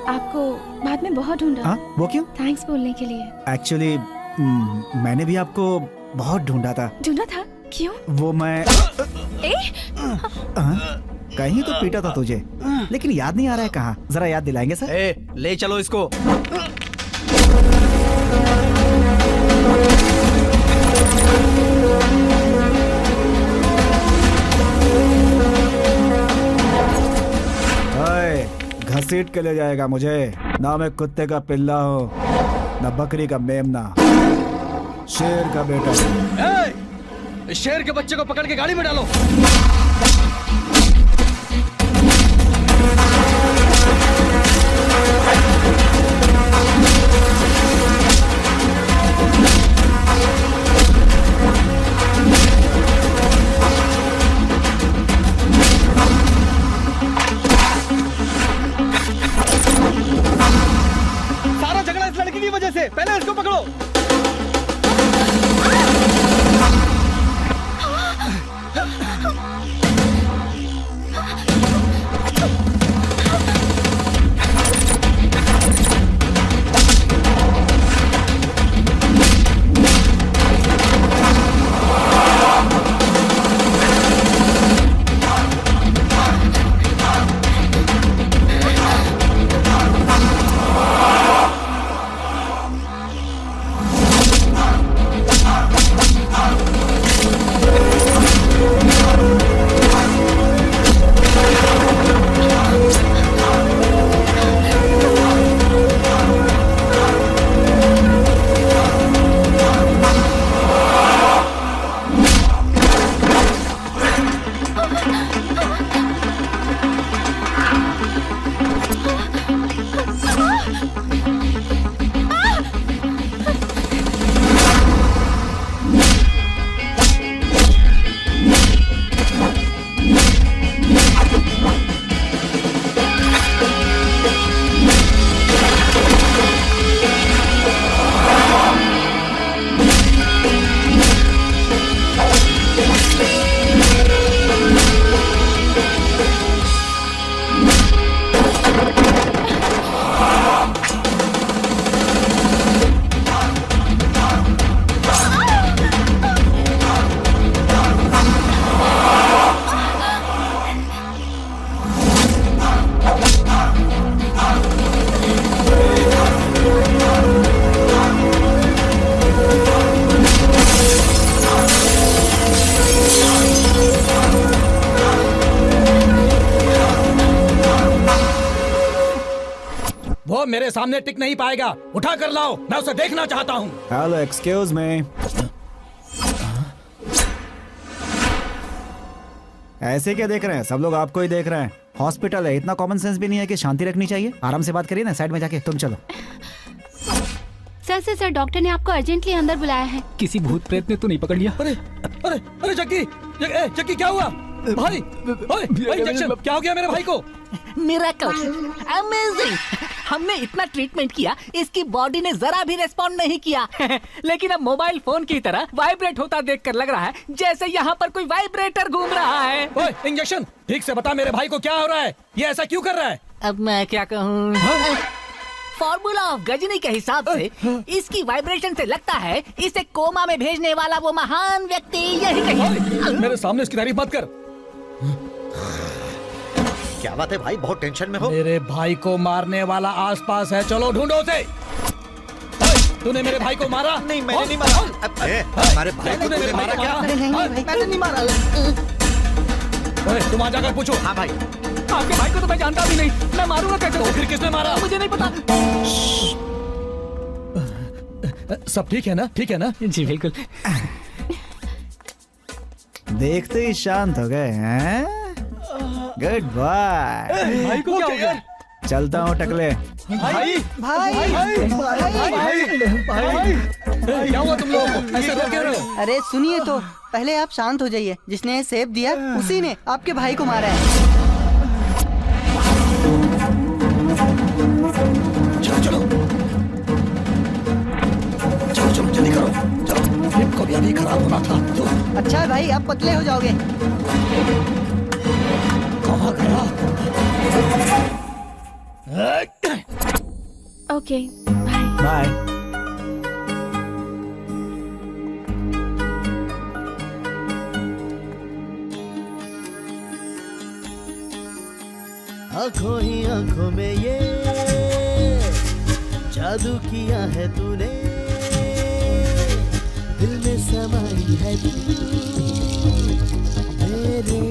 आपको बाद में बहुत ढूंढा। वो क्यों? थैंक्स बोलने के लिए। एक्चुअली मैंने भी आपको बहुत ढूंढा था। ढूंढा था? क्यों? वो मैं कहीं तो पीटा था तुझे, लेकिन याद नहीं आ रहा है कहाँ। जरा याद दिलाएंगे सर? ले चलो इसको। घसीट के ले जाएगा मुझे। ना मैं कुत्ते का पिल्ला हूँ, ना बकरी का मेमना, शेर का बेटा। इस शेर के बच्चे को पकड़ के गाड़ी में डालो। पहले इसको पकड़ो। मेरे सामने टिक नहीं पाएगा, उठा कर लाओ, मैं उसे देखना चाहता हूँ। Hello, excuse me. ऐसे क्या देख रहे हैं? सब लोग आपको ही देख रहे हैं। हॉस्पिटल है, इतना कॉमन सेंस भी नहीं है कि शांति रखनी चाहिए? आराम से बात करिए ना, साइड में जाके। तुम चलो। सर डॉक्टर ने आपको अर्जेंटली अंदर बुलाया है। किसी भूत प्रेत ने तो नहीं पकड़ लिया? अरे अरे अरे जक्की क्या हुआ भाई? इंजेक्शन क्या हो गया मेरे भाई को? Miracle, amazing. हमने इतना ट्रीटमेंट किया, इसकी बॉडी ने जरा भी रेस्पॉन्ड नहीं किया। लेकिन अब मोबाइल फोन की तरह वाइब्रेट होता देखकर लग रहा है जैसे यहाँ पर कोई वाइब्रेटर घूम रहा है। ओए, इंजेक्शन ठीक से बता, मेरे भाई को क्या हो रहा है? ये ऐसा क्यों कर रहा है? अब मैं क्या कहूँ? फॉर्मूला ऑफ गजनी के हिसाब से इसकी वाइब्रेशन से लगता है इसे कोमा में भेजने वाला वो महान व्यक्ति यही कहीं। मेरे सामने इसकी तारीफ मत कर। क्या बात है भाई, बहुत टेंशन में हो? मेरे भाई को मारने वाला आसपास है, चलो ढूंढो उसे। तूने मेरे भाई को मारा? नहीं, मैंने नहीं मारा। हमारे भाई को तूने मारा क्या? नहीं, मैंने नहीं मारा। तुम आ जाकर पूछो। हाँ भाई। आपके भाई को तो मैं जानता भी नहीं, मैं मारूंगा कैसे? तो फिर किसने मारा? मुझे नहीं पता। सब ठीक है ना? ठीक है ना? जी बिल्कुल। देखते ही शांत हो गए हैं? Good bye. भाई को क्या हो गया? चलता हूँ टकले। भाई क्या हुआ तुम लोगों को? ऐसे रो क्यों रहे हो? अरे सुनिए तो, पहले आप शांत हो जाइए। जिसने सेब दिया उसी ने आपके भाई को मारा है। चलो जल्दी करो, चलो। हिप को भी अभी खराब होना था तो। अच्छा है भाई, आप पतले हो जाओगे। कहाँ गया? Okay, bye. आंखों ही आंखों में ये जादू किया है तूने, दिल में समाई है तू मेरे।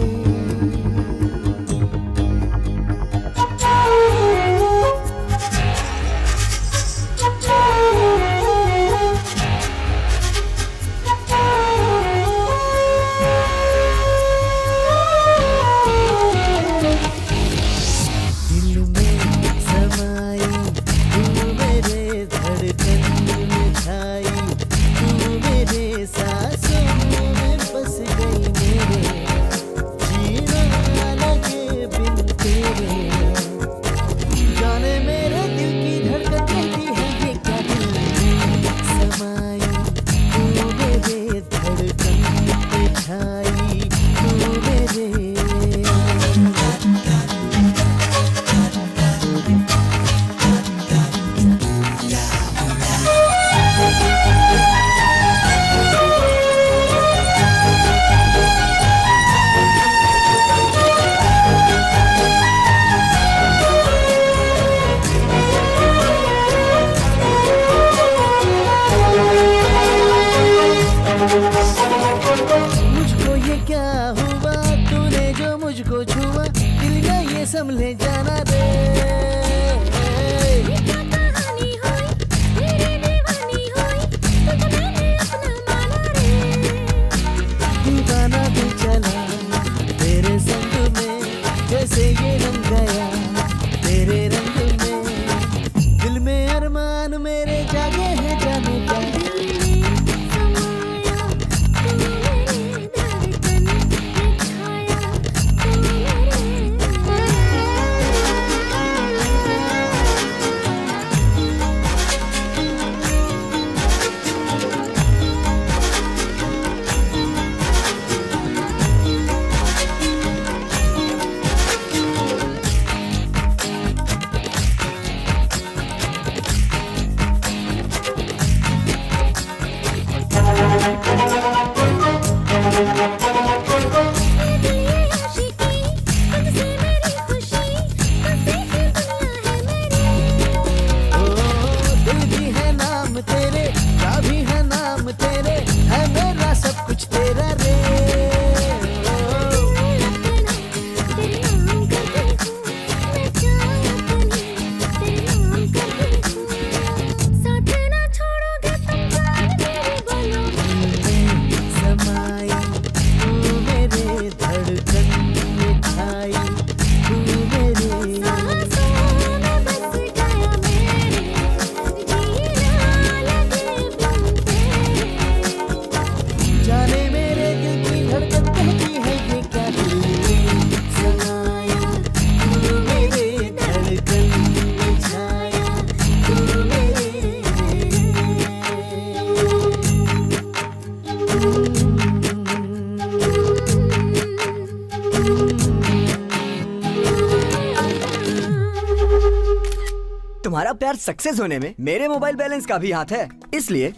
तुम्हारा प्यार सक्सेस होने में मेरे मोबाइल बैलेंस का भी हाथ है, इसलिए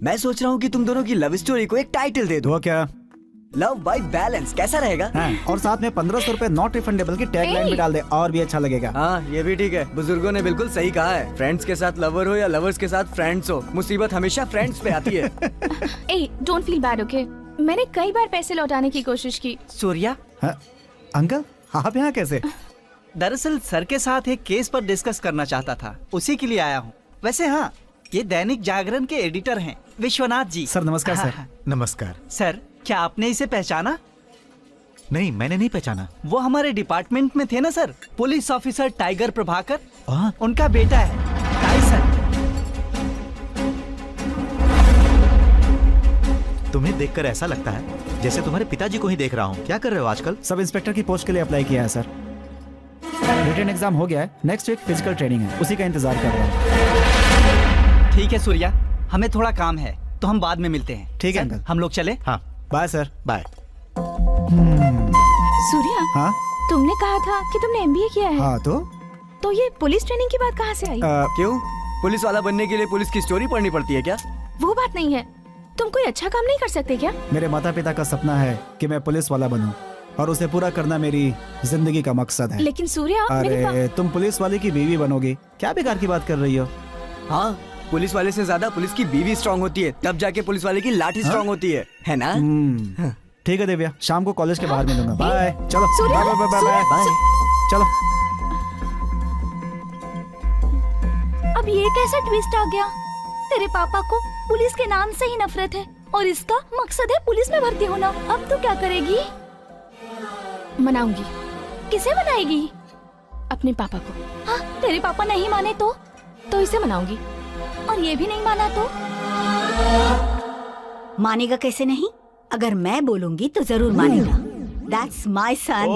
मैं सोच रहा हूँ कि तुम दोनों की लव स्टोरी को एक टाइटल दे दो। क्या? लव बाय बैलेंस कैसा रहेगा? हाँ, और साथ में 1500 रुपए नॉट रिफंडेबल की टैगलाइन भी डाल दे, और भी अच्छा लगेगा। हाँ, ये भी ठीक है। बुजुर्गों ने बिल्कुल सही कहा है, फ्रेंड्स के साथ लवर हो या लवर्स के साथ फ्रेंड्स हो, मुसीबत हमेशा फ्रेंड्स पे आती है। ए, डोंट फील बैड, ओके? मैंने कई बार पैसे लौटाने की कोशिश की। सूर्या, अंकल आप यहाँ कैसे? दरअसल सर के साथ एक केस पर डिस्कस करना चाहता था, उसी के लिए आया हूँ। वैसे हाँ, ये दैनिक जागरण के एडिटर हैं, विश्वनाथ जी। सर नमस्कार। हाँ, सर हाँ। नमस्कार सर, क्या आपने इसे पहचाना? नहीं, मैंने नहीं पहचाना। वो हमारे डिपार्टमेंट में थे ना sir, police officer tiger Prabhakar, उनका बेटा है टाइसन। तुम्हें देखकर ऐसा लगता है जैसे तुम्हारे पिताजी को ही देख रहा हूँ। क्या कर रहे हो आजकल? सब इंस्पेक्टर की पोस्ट के लिए अप्लाई किया है सर। रिटन एग्जाम हो गया है, नेक्स्ट वीक फिजिकल ट्रेनिंग है, उसी का इंतजार कर रहा हूँ। ठीक है सूर्या, हमें थोड़ा काम है तो हम बाद में मिलते हैं। ठीक है अंकल, हम लोग चले। हाँ, बाय सर। बाय। सूर्या, हाँ तुमने कहा था कि तुमने MBA किया है। हाँ, तो ये पुलिस ट्रेनिंग की बात कहाँ से आई? क्यों, पुलिस वाला बनने के लिए पुलिस की स्टोरी पढ़नी पड़ती है क्या? वो बात नहीं है, तुम कोई अच्छा काम नहीं कर सकते क्या? मेरे माता पिता का सपना है कि मैं पुलिस वाला बनूं, और उसे पूरा करना मेरी जिंदगी का मकसद है। लेकिन सूर्या, अरे तुम पुलिस वाले की बीवी बनोगी, क्या बेकार की बात कर रही हो? हाँ, पुलिस वाले से ज्यादा पुलिस की बीवी स्ट्रांग होती है, तब जाके पुलिस वाले की लाठी स्ट्रांग होती है ना? ठीक है दिव्या, शाम को कॉलेज के बाहर मिलूंगा। बाय। चलो bye bye bye bye bye. चलो। अब ये कैसा ट्विस्ट आ गया? तेरे पापा को पुलिस के नाम से ही नफरत है और इसका मकसद है पुलिस में भर्ती होना। अब तू क्या करेगी? मनाऊंगी। किसे मनाएगी? अपने पापा को। हाँ, तेरे पापा नहीं माने तो इसे मनाऊंगी। और ये भी नहीं माना तो? मानेगा कैसे नहीं? अगर मैं बोलूंगी तो जरूर मानेगा। That's my son.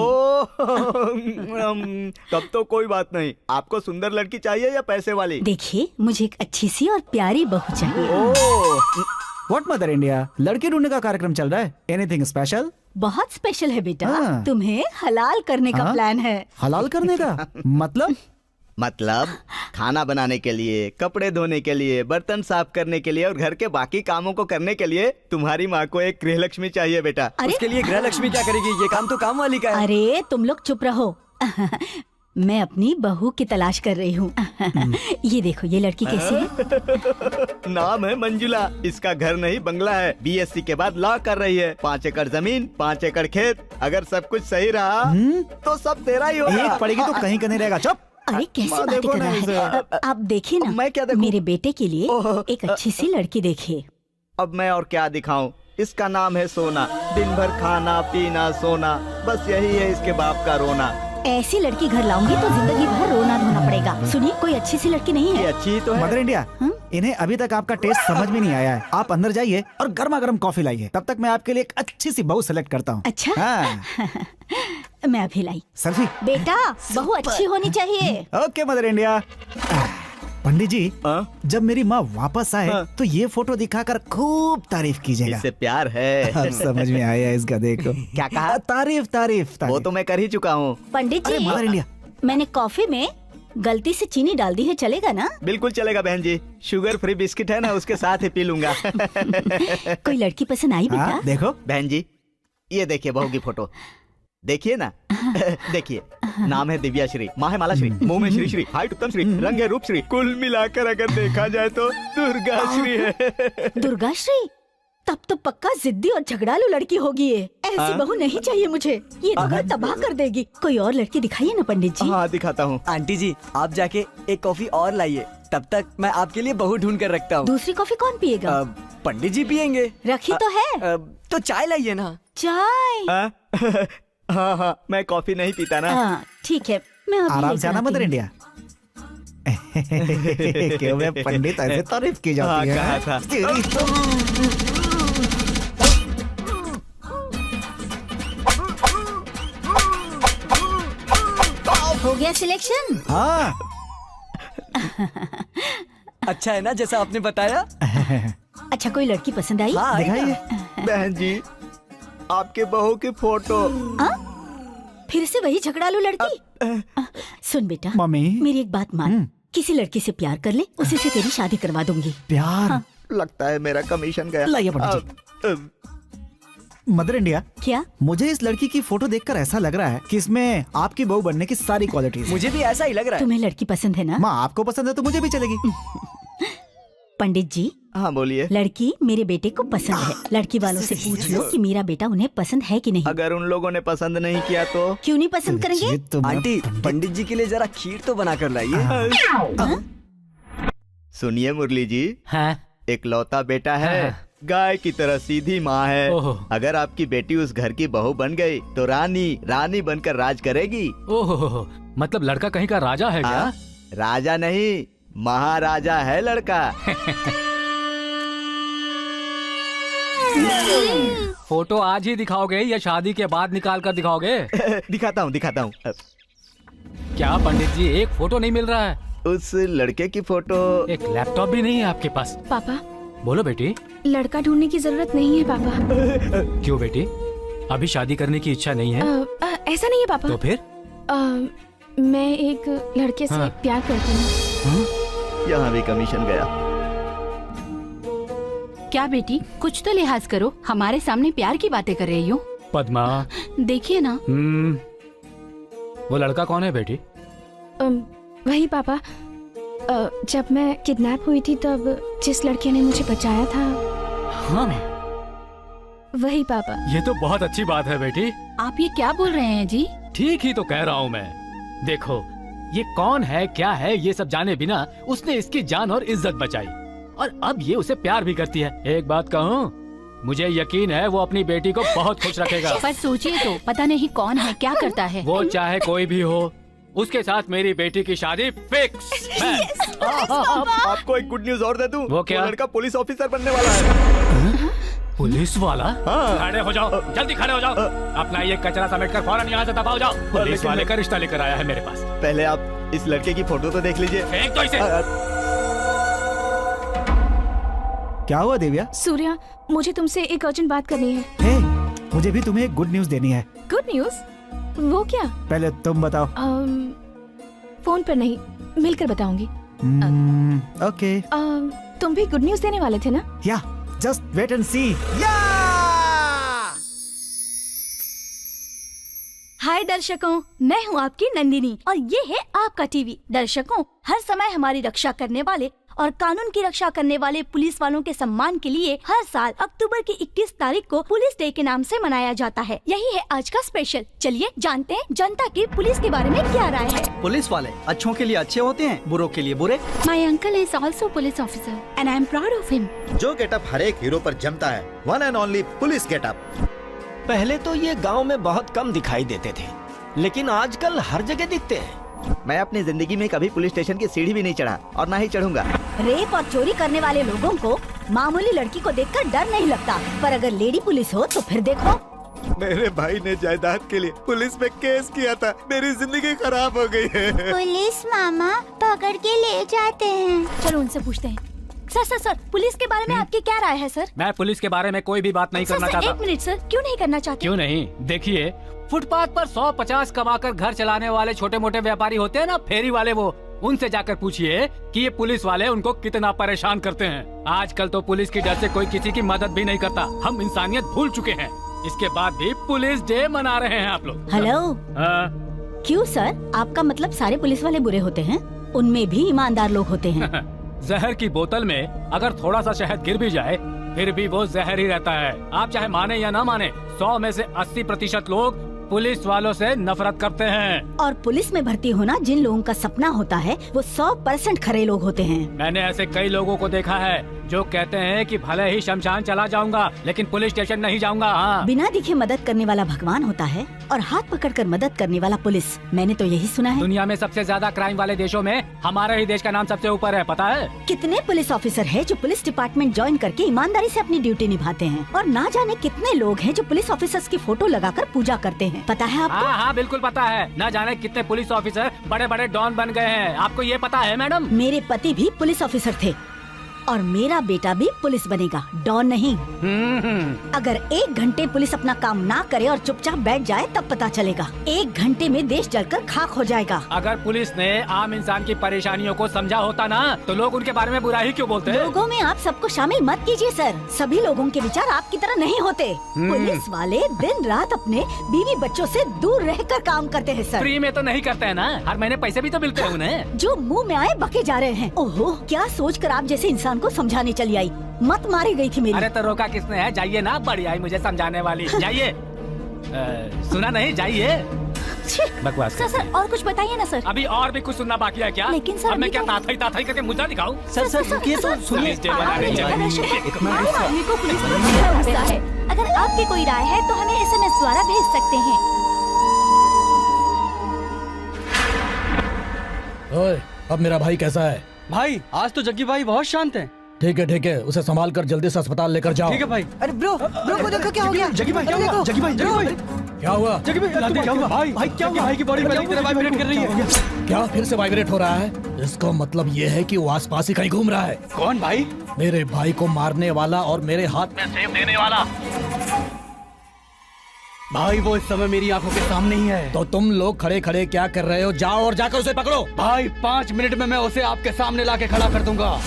तब तो कोई बात नहीं। आपको सुंदर लड़की चाहिए या पैसे वाली? देखिए, मुझे एक अच्छी सी और प्यारी बहू चाहिए। What मदर इंडिया, लड़की ढूंढने का कार्यक्रम चल रहा है? Anything special? बहुत स्पेशल है बेटा। तुम्हें हलाल करने का प्लान है। हलाल करने का मतलब खाना बनाने के लिए, कपड़े धोने के लिए, बर्तन साफ करने के लिए और घर के बाकी कामों को करने के लिए तुम्हारी माँ को एक गृहलक्ष्मी चाहिए बेटा। उसके लिए गृहलक्ष्मी क्या करेगी? ये काम तो काम वाली का है। अरे तुम लोग चुप रहो। मैं अपनी बहू की तलाश कर रही हूँ। ये देखो, ये लड़की कैसी है? नाम है मंजुला। इसका घर नहीं बंगला है। बीएससी के बाद लॉ कर रही है। 5 एकड़ जमीन, 5 एकड़ खेत। अगर सब कुछ सही रहा तो सब तेरा ही होगा। एक पड़ेगी तो कहीं का नहीं रहेगा। चुप। अरे कैसी बातें कर रहा है? आप देखिए ना, मैं क्या देखूं? मेरे बेटे के लिए एक अच्छी सी लड़की देखिए। अब मैं और क्या दिखाऊं? इसका नाम है सोना। दिन भर खाना पीना सोना, बस यही है इसके बाप का रोना। ऐसी लड़की घर लाऊंगी तो जिंदगी भर रोना धोना पड़ेगा। सुनिए, कोई अच्छी सी लड़की नहीं है? अच्छी तो है। मदर इंडिया, इन्हें अभी तक आपका टेस्ट समझ में नहीं आया है। आप अंदर जाइए और गर्मा गर्म कॉफी लाइए। तब तक मैं आपके लिए एक अच्छी सी बहू सेलेक्ट करता हूँ। अच्छा। हाँ। मैं अभी लाई। सेल्फी। बेटा, बहू अच्छी होनी चाहिए। Okay mother India. Pandit ji, जब मेरी माँ वापस आए तो ये फोटो दिखाकर खूब तारीफ कीजिएगा। इससे प्यार है। अब समझ में आया इसका। देखो क्या कहा? तारीफ तारीफ। वो तो मैं कर ही चुका हूँ। पंडित जी, मदर इंडिया, मैंने कॉफी में गलती से चीनी डाल दी है, चलेगा ना? बिल्कुल चलेगा बहन जी। शुगर फ्री बिस्किट है ना, उसके साथ ही पी लूंगा। कोई लड़की पसंद आई बेटा? देखो बहन जी, ये देखिए बहू की फोटो। देखिए ना। देखिए, नाम है दिव्या श्री, माँ है माला श्री, मुंह में श्री श्री, हाइट उत्तम श्री, रंग है रूप श्री। कुल मिलाकर अगर देखा जाए तो दुर्गा श्री है। दुर्गा श्री? तब तो पक्का जिद्दी और झगड़ालू लड़की होगी ये। ऐसी बहू नहीं चाहिए मुझे। ये तो घर तबाह कर देगी। कोई और लड़की दिखाइए ना पंडित जी। हाँ दिखाता हूँ। आंटी जी, आप जाके एक कॉफी और लाइए। तब तक मैं आपके लिए बहू ढूंढ कर रखता हूँ। दूसरी कॉफी कौन पिएगा? पंडित जी पियेंगे। रखी तो है। तो चाय लाइए ना। चाय? हाँ, मैं कॉफी नहीं पीता ना। ठीक है, मैं आराम से आना मदर इंडिया। क्यों मैं पंडित ऐसे तारीफ की जाती है? कहा था। हो गया सिलेक्शन? हाँ। अच्छा है ना जैसा आपने बताया? अच्छा, कोई लड़की पसंद आई? हाँ, दिखाइए। बहन जी, आपके बहू की फोटो। फिर से वही झगड़ालू लड़की? सुन बेटा, मम्मी, मेरी एक बात मान। किसी लड़की से प्यार कर ले, उसी से तेरी शादी करवा दूंगी। प्यार? हाँ। लगता है मेरा कमीशन गया। लाइए पंडित जी। मदर इंडिया, क्या? मुझे इस लड़की की फोटो देखकर ऐसा लग रहा है कि इसमें आपकी बहू बनने की सारी क्वालिटीज। मुझे भी ऐसा ही लग रहा है। तुम्हें लड़की पसंद है ना? माँ, आपको पसंद है तो मुझे भी चलेगी। पंडित जी। हाँ बोलिए। लड़की मेरे बेटे को पसंद है। लड़की वालों से पूछ लो कि मेरा बेटा उन्हें पसंद है कि नहीं। अगर उन लोगों ने पसंद नहीं किया तो? क्यों नहीं पसंद करेंगे? आंटी, पंडित जी के लिए जरा खीर तो बना कर लाइए। सुनिए मुरली जी। हाँ? एक लौता बेटा है, गाय की तरह सीधी माँ है। अगर आपकी बेटी उस घर की बहू बन गई तो रानी बनकर राज करेगी। ओहो, मतलब लड़का कहीं का राजा है क्या? राजा नहीं, महाराजा है लड़का। फोटो आज ही दिखाओगे या शादी के बाद निकाल कर दिखाओगे? दिखाता हूँ। क्या पंडित जी, एक फोटो नहीं मिल रहा है? उस लड़के की फोटो। एक लैपटॉप भी नहीं है आपके पास? पापा, बोलो बेटी। लड़का ढूंढने की जरूरत नहीं है पापा। क्यों बेटी, अभी शादी करने की इच्छा नहीं है? ऐसा नहीं है पापा। तो फिर? मैं एक लड़के से प्यार करती हूँ। यहाँ भी कमीशन गया। क्या बेटी, कुछ तो लिहाज करो। हमारे सामने प्यार की बातें कर रही हो। पद्मा, देखिए ना। वो लड़का कौन है बेटी? वही पापा, जब मैं किडनैप हुई थी तब जिस लड़के ने मुझे बचाया था। हाँ वही पापा। ये तो बहुत अच्छी बात है बेटी। आप ये क्या बोल रहे हैं जी? ठीक ही तो कह रहा हूँ मैं। देखो ये कौन है क्या है ये सब जाने बिना उसने इसकी जान और इज्जत बचाई और अब ये उसे प्यार भी करती है। एक बात कहूँ, मुझे यकीन है वो अपनी बेटी को बहुत खुश रखेगा। पर सोचिए तो, पता नहीं कौन है क्या करता है। वो चाहे कोई भी हो, उसके साथ मेरी बेटी की शादी फिक्स। आपको एक गुड न्यूज और दे दूं? वो क्या? लड़का पुलिस ऑफिसर बनने वाला है। पुलिस वाला? खड़े हो जाओ, जल्दी खड़े हो जाओ। अपना ये कचरा समेटकर फौरन यहाँ से दबाओ जाओ। पुलिस वाले का रिश्ता लेकर आया है मेरे पास। पहले आप इस लड़के की फोटो तो देख लीजिए। फेंक दो इसे। क्या हुआ दिव्या? सूर्या, मुझे तुमसे एक अर्जेंट बात करनी है। हे, मुझे भी तुम्हें एक गुड न्यूज देनी है। Good news? वो क्या? पहले तुम बताओ। फोन पर नहीं, मिलकर बताऊंगी। ओके। तुम भी गुड न्यूज देने वाले थे ना? या, जस्ट वेट एंड सी। हाय दर्शकों, मैं हूँ आपकी नंदिनी और ये है आपका टीवी। दर्शकों, हर समय हमारी रक्षा करने वाले और कानून की रक्षा करने वाले पुलिस वालों के सम्मान के लिए हर साल अक्टूबर की 21 तारीख को पुलिस डे के नाम से मनाया जाता है। यही है आज का स्पेशल। चलिए जानते हैं जनता की पुलिस के बारे में क्या राय है। पुलिस वाले अच्छों के लिए अच्छे होते हैं, बुरों के लिए बुरे। My uncle is also police officer and I am proud of him. जो गेटअप हर एक हीरो पर जमता है, one and only police getup. पहले तो ये गांव में बहुत कम दिखाई देते थे, लेकिन आजकल हर जगह दिखते हैं। मैं अपनी जिंदगी में कभी पुलिस स्टेशन की सीढ़ी भी नहीं चढ़ा और ना ही चढ़ूंगा। रेप और चोरी करने वाले लोगों को मामूली लड़की को देखकर डर नहीं लगता, पर अगर लेडी पुलिस हो तो फिर देखो। मेरे भाई ने जायदाद के लिए पुलिस में केस किया था, मेरी जिंदगी खराब हो गई है। पुलिस मामा पकड़ के ले जाते हैं। चलो उनसे पूछते हैं। सर, पुलिस के बारे में आपकी क्या राय है सर? मैं पुलिस के बारे में कोई भी बात नहीं करना चाहता। एक मिनट सर, क्यों नहीं करना चाहते? क्यों नहीं? देखिए, फुटपाथ पर 100-50 कमाकर घर चलाने वाले छोटे मोटे व्यापारी होते हैं ना, फेरी वाले, वो उनसे जाकर पूछिए कि ये पुलिस वाले उनको कितना परेशान करते हैं। आजकल तो पुलिस की डर से कोई किसी की मदद भी नहीं करता। हम इंसानियत भूल चुके हैं। इसके बाद भी पुलिस डे मना रहे हैं आप लोग। हेलो। क्यों सर, आपका मतलब सारे पुलिस वाले बुरे होते हैं? उनमें भी ईमानदार लोग होते हैं। जहर की बोतल में अगर थोड़ा सा शहद गिर भी जाए फिर भी वो जहर ही रहता है। आप चाहे माने या ना माने, 100 में से 80% लोग पुलिस वालों से नफरत करते हैं। और पुलिस में भर्ती होना जिन लोगों का सपना होता है वो 100% खरे लोग होते हैं। मैंने ऐसे कई लोगों को देखा है जो कहते हैं कि भले ही शमशान चला जाऊंगा लेकिन पुलिस स्टेशन नहीं जाऊंगा। हाँ। बिना दिखे मदद करने वाला भगवान होता है और हाथ पकड़कर मदद करने वाला पुलिस। मैंने तो यही सुना है। दुनिया में सबसे ज्यादा क्राइम वाले देशों में हमारे ही देश का नाम सबसे ऊपर है, पता है? कितने पुलिस ऑफिसर है जो पुलिस डिपार्टमेंट ज्वाइन करके ईमानदारी से अपनी ड्यूटी निभाते हैं, और ना जाने कितने लोग हैं जो पुलिस ऑफिसर्स की फोटो लगाकर पूजा करते हैं। पता है आपको? हाँ, बिल्कुल पता है। ना जाने कितने पुलिस ऑफिसर बड़े बड़े डॉन बन गए हैं। आपको ये पता है मैडम? मेरे पति भी पुलिस ऑफिसर थे और मेरा बेटा भी पुलिस बनेगा, डॉन नहीं। अगर 1 घंटे पुलिस अपना काम ना करे और चुपचाप बैठ जाए तब पता चलेगा। 1 घंटे में देश जलकर खाक हो जाएगा। अगर पुलिस ने आम इंसान की परेशानियों को समझा होता ना तो लोग उनके बारे में बुरा ही क्यों बोलते हैं? लोगों में आप सबको शामिल मत कीजिए सर। सभी लोगों के विचार आपकी तरह नहीं होते। पुलिस वाले दिन रात अपने बीवी बच्चों से दूर रहकर काम करते हैं सर। फ्री में तो नहीं करते हैं ना, हर महीने पैसे भी तो मिलते हैं उन्हें। जो मुँह में आए बके जा रहे हैं। ओहो, क्या सोचकर आप जैसे इंसान को समझाने चली आई? मत मारी गई थी मेरी। अरे तो रोका किसने है? जाइए ना, बड़ी आई मुझे समझाने वाली। जाइए। सुना नहीं? जाइए। बकवास। सर और कुछ बताइए ना सर। अभी और भी कुछ सुनना बाकी है क्या? लेकिन सर अब मैं क्या ताथाई करके मुद्दा दिखाऊं? सर रुकिए तो सुनिए। अगर आपकी कोई राय है तो हमें SMS द्वारा भेज सकते हैं। ओए, अब मेरा भाई कैसा है? भाई आज तो जग्गी भाई बहुत शांत हैं। ठीक है, उसे संभाल कर जल्दी से अस्पताल लेकर जाओ। ठीक है भाई। अरे ब्रो को देखो क्या हो गया। जग्गी भाई क्या हुआ? जग्गी भाई क्या हुआ? जग्गी भाई क्या हुआ? भाई क्या हुआ? भाई की बॉडी पहले की तरह वाइब्रेट कर रही है। क्या फिर से वाइब्रेट हो रहा है? इसका मतलब ये है कि वो आसपास ही कहीं घूम रहा है। कौन भाई? मेरे भाई को मारने वाला और मेरे हाथ में सेब देने वाला। भाई वो इस समय मेरी आंखों के सामने ही है। तो तुम लोग खड़े खड़े क्या कर रहे हो? जाओ और जाकर उसे पकड़ो। भाई 5 मिनट में मैं उसे आपके सामने लाके खड़ा कर दूंगा।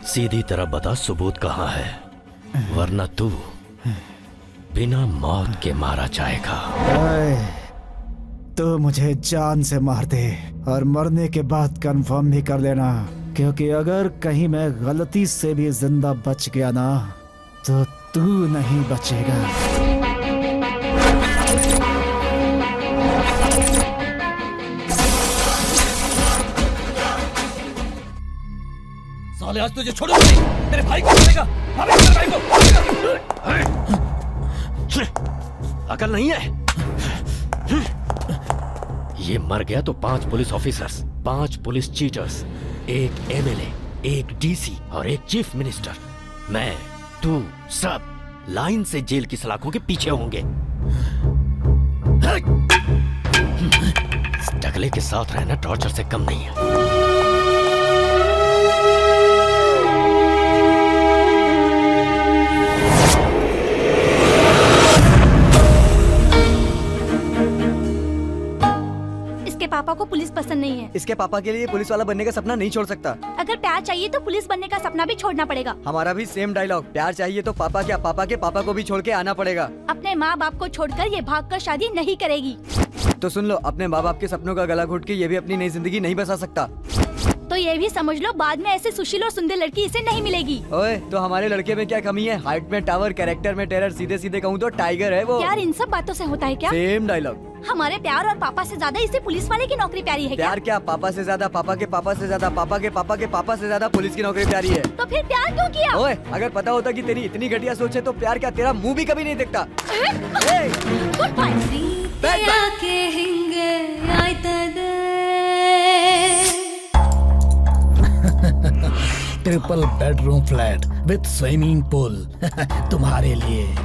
सीधी तरह बता सबूत कहाँ है, वरना तू बिना मौत के मारा जाएगा। तो मुझे जान से मार दे और मरने के बाद कंफर्म भी कर लेना, क्योंकि अगर कहीं मैं गलती से भी जिंदा बच गया ना तो तू नहीं बचेगा। साले आज तुझे छोड़ूंगा नहीं, तेरे भाई को छोड़ेगा। अकल नहीं है? ये मर गया तो 5 police officers, 5 police cheaters, 1 MLA, 1 DC और 1 चीफ मिनिस्टर, मैं, तू, सब लाइन से जेल की सलाखों के पीछे होंगे। इस टकले के साथ रहना टॉर्चर से कम नहीं है। पापा को पुलिस पसंद नहीं है। इसके पापा के लिए पुलिस वाला बनने का सपना नहीं छोड़ सकता। अगर प्यार चाहिए तो पुलिस बनने का सपना भी छोड़ना पड़ेगा। हमारा भी सेम डायलॉग, प्यार चाहिए तो पापा क्या, पापा के पापा को भी छोड़ के आना पड़ेगा। अपने माँ बाप को छोड़कर ये भागकर शादी नहीं करेगी। तो सुन लो, अपने माँ बाप के सपनों का गला घोट के ये भी अपनी नई जिंदगी नहीं बसा सकता। तो ये भी समझ लो, बाद में ऐसे सुशील और सुंदर लड़की इसे नहीं मिलेगी। ओए, तो हमारे लड़के में क्या कमी है? हाइट में टावर, कैरेक्टर में टेरर, सीधे सीधे कहूँ तो टाइगर है वो। यार इन सब बातों से होता है क्या? Same dialogue. हमारे प्यार और पापा से ज्यादा इसे पुलिस वाले की नौकरी प्यारी है। प्यार क्या? पापा से ज्यादा, पापा के पापा से ज्यादा, पापा के पापा के पापा से ज्यादा पुलिस की नौकरी प्यारी है। तो फिर प्यार क्यों किया? ओए, अगर पता होता कि तेरी इतनी घटिया सोच है तो प्यार क्या, तेरा मुंह भी कभी नहीं देखता। Triple bedroom flat with swimming pool तुम्हारे लिए।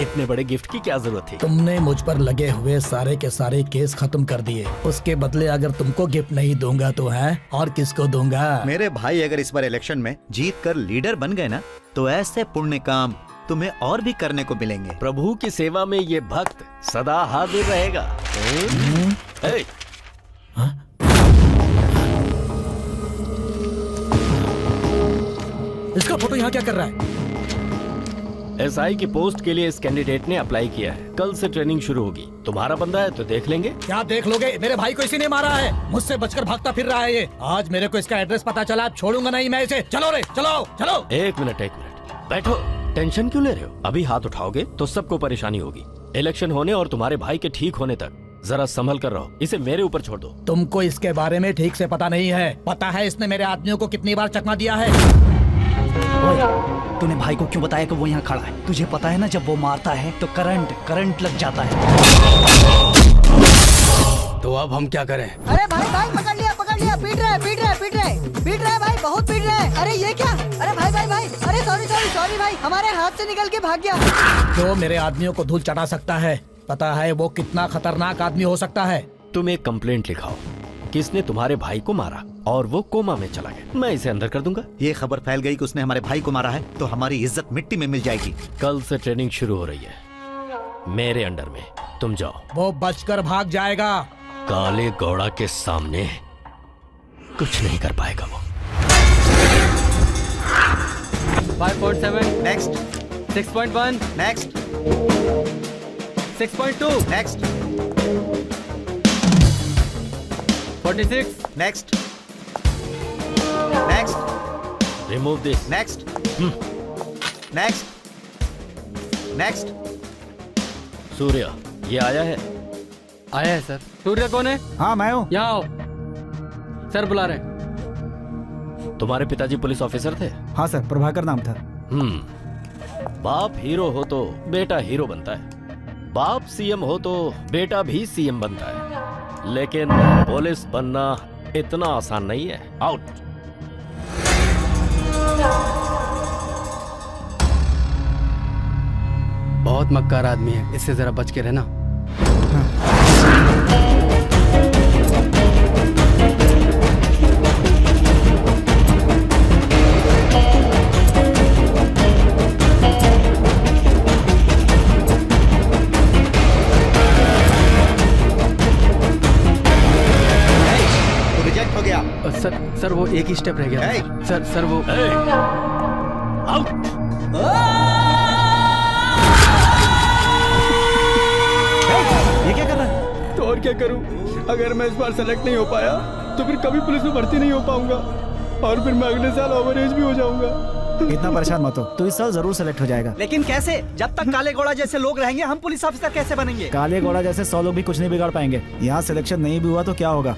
इतने बड़े गिफ्ट की क्या जरूरत थी? तुमने मुझ पर लगे हुए सारे के सारे केस खत्म कर दिए। उसके बदले अगर तुमको गिफ्ट नहीं दूंगा तो है और किसको दूंगा? मेरे भाई अगर इस बार इलेक्शन में जीत कर लीडर बन गए ना तो ऐसे पुण्य काम तुम्हें और भी करने को मिलेंगे। प्रभु की सेवा में ये भक्त सदा हाजिर रहेगा। इसका फोटो यहाँ क्या कर रहा है? एसआई की पोस्ट के लिए इस कैंडिडेट ने अप्लाई किया है। कल से ट्रेनिंग शुरू होगी। तुम्हारा बंदा है तो देख लेंगे। क्या देख लोगे? मेरे भाई को इसी ने मारा है। मुझसे बचकर भागता फिर रहा है ये। आज मेरे को इसका एड्रेस पता चला, छोड़ूंगा नहीं मैं इसे। चलो रे, चलो चलो। एक मिनट बैठो। टेंशन क्यों ले रहे हो? अभी हाथ उठाओगे तो सबको परेशानी होगी। इलेक्शन होने और तुम्हारे भाई के ठीक होने तक जरा संभल कर रहो। इसे मेरे ऊपर छोड़ दो। तुमको इसके बारे में ठीक से पता नहीं है। पता है इसने मेरे आदमियों को कितनी बार चकमा दिया है। तूने भाई को क्यों बताया कि वो यहाँ खड़ा है? तुझे पता है ना, जब वो मारता है तो करंट लग जाता है। तो अब हम क्या करें? अरे भाई पकड़ लिया, पीट रहे भाई, बहुत पीट रहे हैं। अरे ये क्या? अरे भाई, अरे सॉरी भाई, हमारे हाथ से निकल के भाग गया। जो मेरे आदमियों को धूल चटा सकता है, पता है वो कितना खतरनाक आदमी हो सकता है। तुम एक कंप्लेंट लिखाओ, किसने तुम्हारे भाई को मारा और वो कोमा में चला गया। मैं इसे अंदर कर दूंगा। ये खबर फैल गई कि उसने हमारे भाई को मारा है तो हमारी इज्जत मिट्टी में मिल जाएगी। कल से ट्रेनिंग शुरू हो रही है मेरे अंडर में। तुम जाओ। वो बचकर भाग जाएगा। काले गौड़ा के सामने कुछ नहीं कर पाएगा वो। 5.7 next, 6.1 next, 6.2 next, 46 next, next, remove this. Next, next, next. Surya ये आया है? आया है सर। सूर्य कौन है? हाँ मैं हूँ। यहाँ आओ, सर बुला रहे। तुम्हारे पिताजी पुलिस ऑफिसर थे? हाँ सर, प्रभाकर नाम था। बाप हीरो हो तो बेटा हीरो बनता है, बाप सीएम हो तो बेटा भी सीएम बनता है, लेकिन पुलिस बनना इतना आसान नहीं है। आउट। बहुत मक्कार आदमी है, इससे जरा बच के रहना। सर वो एक ही स्टेप रह गया था। सर वो ये क्या कर रहा है? तो और क्या करूं? अगर मैं इस बार सेलेक्ट नहीं हो पाया तो फिर कभी पुलिस में भर्ती नहीं हो पाऊंगा और फिर मैं अगले साल ओवर एज भी हो जाऊंगा। इतना परेशान मत हो, तो इस साल जरूर सेलेक्ट हो जाएगा। लेकिन कैसे? जब तक काले घोड़ा जैसे लोग रहेंगे हम पुलिस ऑफिसर कैसे बनेंगे? काले घोड़ा जैसे 100 लोग भी कुछ नहीं बिगाड़ पाएंगे। यहाँ सिलेक्शन नहीं भी हुआ तो क्या होगा,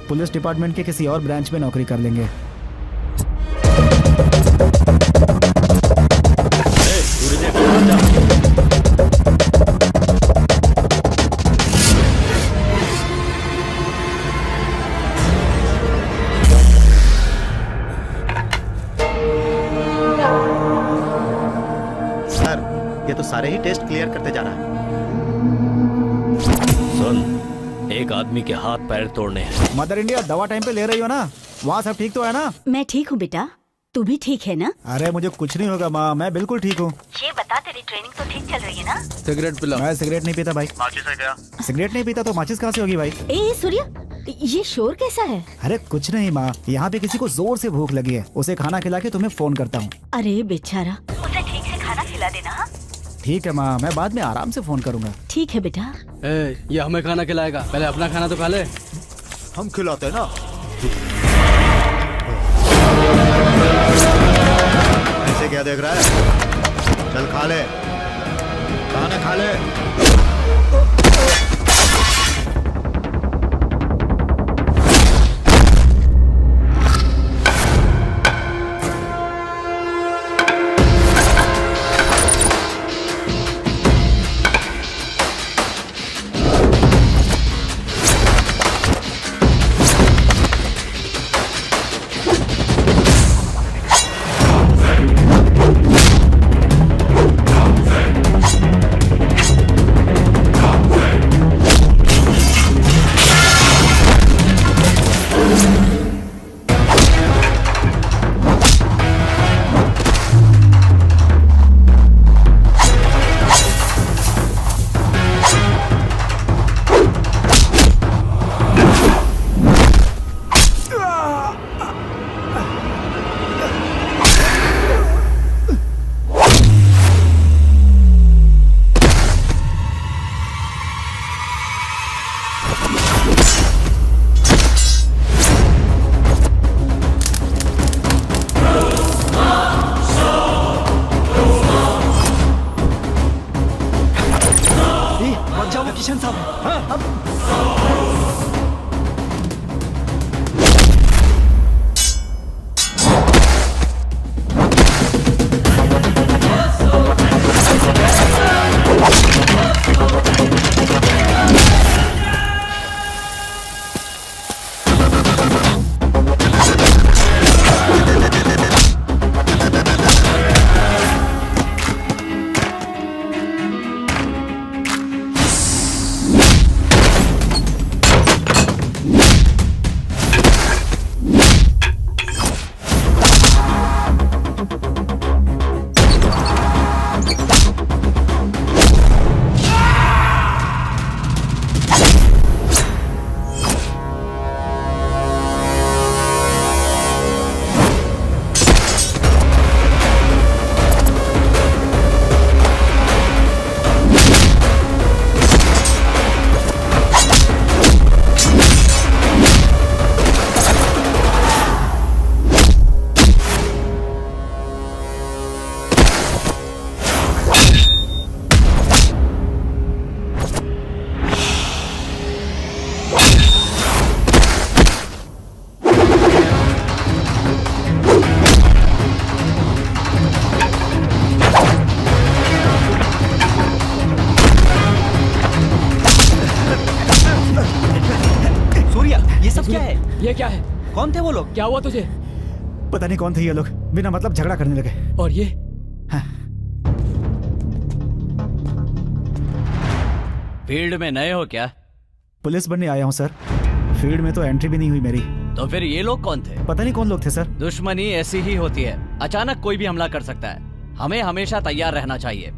पुलिस डिपार्टमेंट के किसी और ब्रांच में नौकरी कर लेंगे। ये तो सारे ही टेस्ट क्लियर करते जा रहा है। सुन, एक आदमी के हाथ पैर तोड़ने हैं। मदर इंडिया, दवा टाइम पे ले रही हो ना? वहाँ सब ठीक तो है ना? मैं ठीक हूँ बेटा, तू भी ठीक है ना? अरे मुझे कुछ नहीं होगा माँ, मैं बिल्कुल ठीक हूँ। ये बता, तेरी ट्रेनिंग तो ठीक चल रही है ना? सिगरेट पिला। मैं सिगरेट नहीं पीता भाई। माचिस है क्या? सिगरेट नहीं पीता तो माचिस कहाँ से होगी भाई? ए सूर्या, ये शोर कैसा है? अरे कुछ नहीं माँ, यहाँ पे किसी को जोर से भूख लगी है, उसे खाना खिला के तुम्हें फोन करता हूँ। अरे बेचारा, उसे ठीक से खाना खिला देना। ठीक है माँ, मैं बाद में आराम से फोन करूँगा। ठीक है बेटा। ये हमें खाना खिलाएगा, पहले अपना खाना तो खा ले। हम खिलाते हैं ना। ऐसे क्या देख रहा है? चल खा ले, खाना खा ले। किशन साहब। ये क्या है? कौन थे वो लोग? क्या हुआ तुझे? पता नहीं कौन थे ये लोग, बिना मतलब झगड़ा करने लगे। और ये? हाँ। फील्ड में नए हो क्या? पुलिस बनने आया हूँ सर। फील्ड में तो एंट्री भी नहीं हुई मेरी। तो फिर ये लोग कौन थे? पता नहीं कौन लोग थे सर। दुश्मनी ऐसी ही होती है, अचानक कोई भी हमला कर सकता है। हमें हमेशा तैयार रहना चाहिए,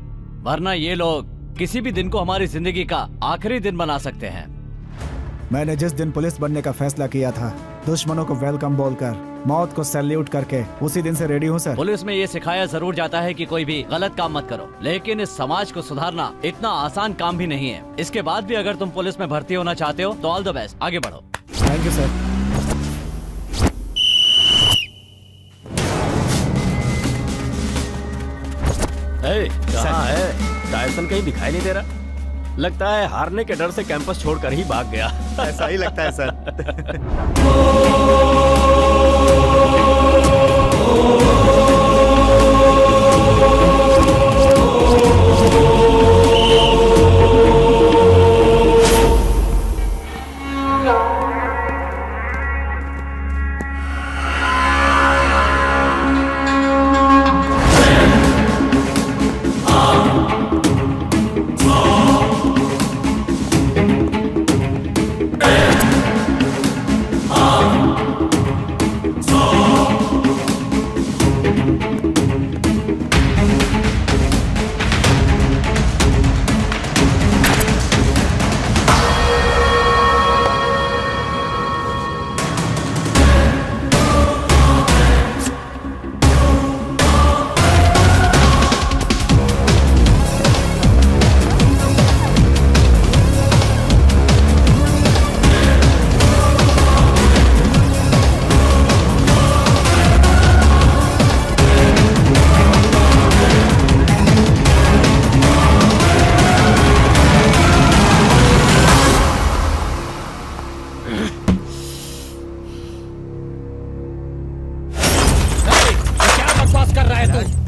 वरना ये लोग किसी भी दिन को हमारी जिंदगी का आखिरी दिन बना सकते हैं। मैंने जिस दिन पुलिस बनने का फैसला किया था दुश्मनों को वेलकम बोलकर, मौत को सैल्यूट करके उसी दिन से रेडी हूँ सर। पुलिस में ये सिखाया जरूर जाता है कि कोई भी गलत काम मत करो, लेकिन इस समाज को सुधारना इतना आसान काम भी नहीं है। इसके बाद भी अगर तुम पुलिस में भर्ती होना चाहते हो तो ऑल द बेस्ट, आगे बढ़ो। Thank you sir. कहाँ है? टायसन कहीं दिखाई नहीं दे रहा। लगता है हारने के डर से कैंपस छोड़कर ही भाग गया। ऐसा ही लगता है सर।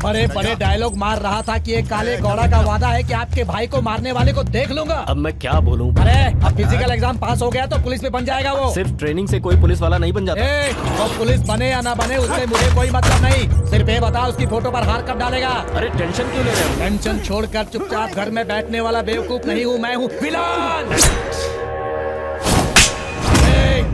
बड़े बड़े डायलॉग मार रहा था कि एक काले गौड़ा का वादा है कि आपके भाई को मारने वाले को देख लूंगा। अब मैं क्या बोलूं? अरे अब फिजिकल एग्जाम पास हो गया तो पुलिस में बन जाएगा वो। सिर्फ ट्रेनिंग से कोई पुलिस वाला नहीं बन जाता। वो पुलिस बने या ना बने उससे मुझे कोई मतलब नहीं। सिर्फ ये बता उसकी फोटो पर हार कब डालेगा? अरे टेंशन क्यों ले रहे हो? टेंशन छोड़कर चुपचाप घर में बैठने वाला बेवकूफ नहीं हूँ, मैं हूँ विलन।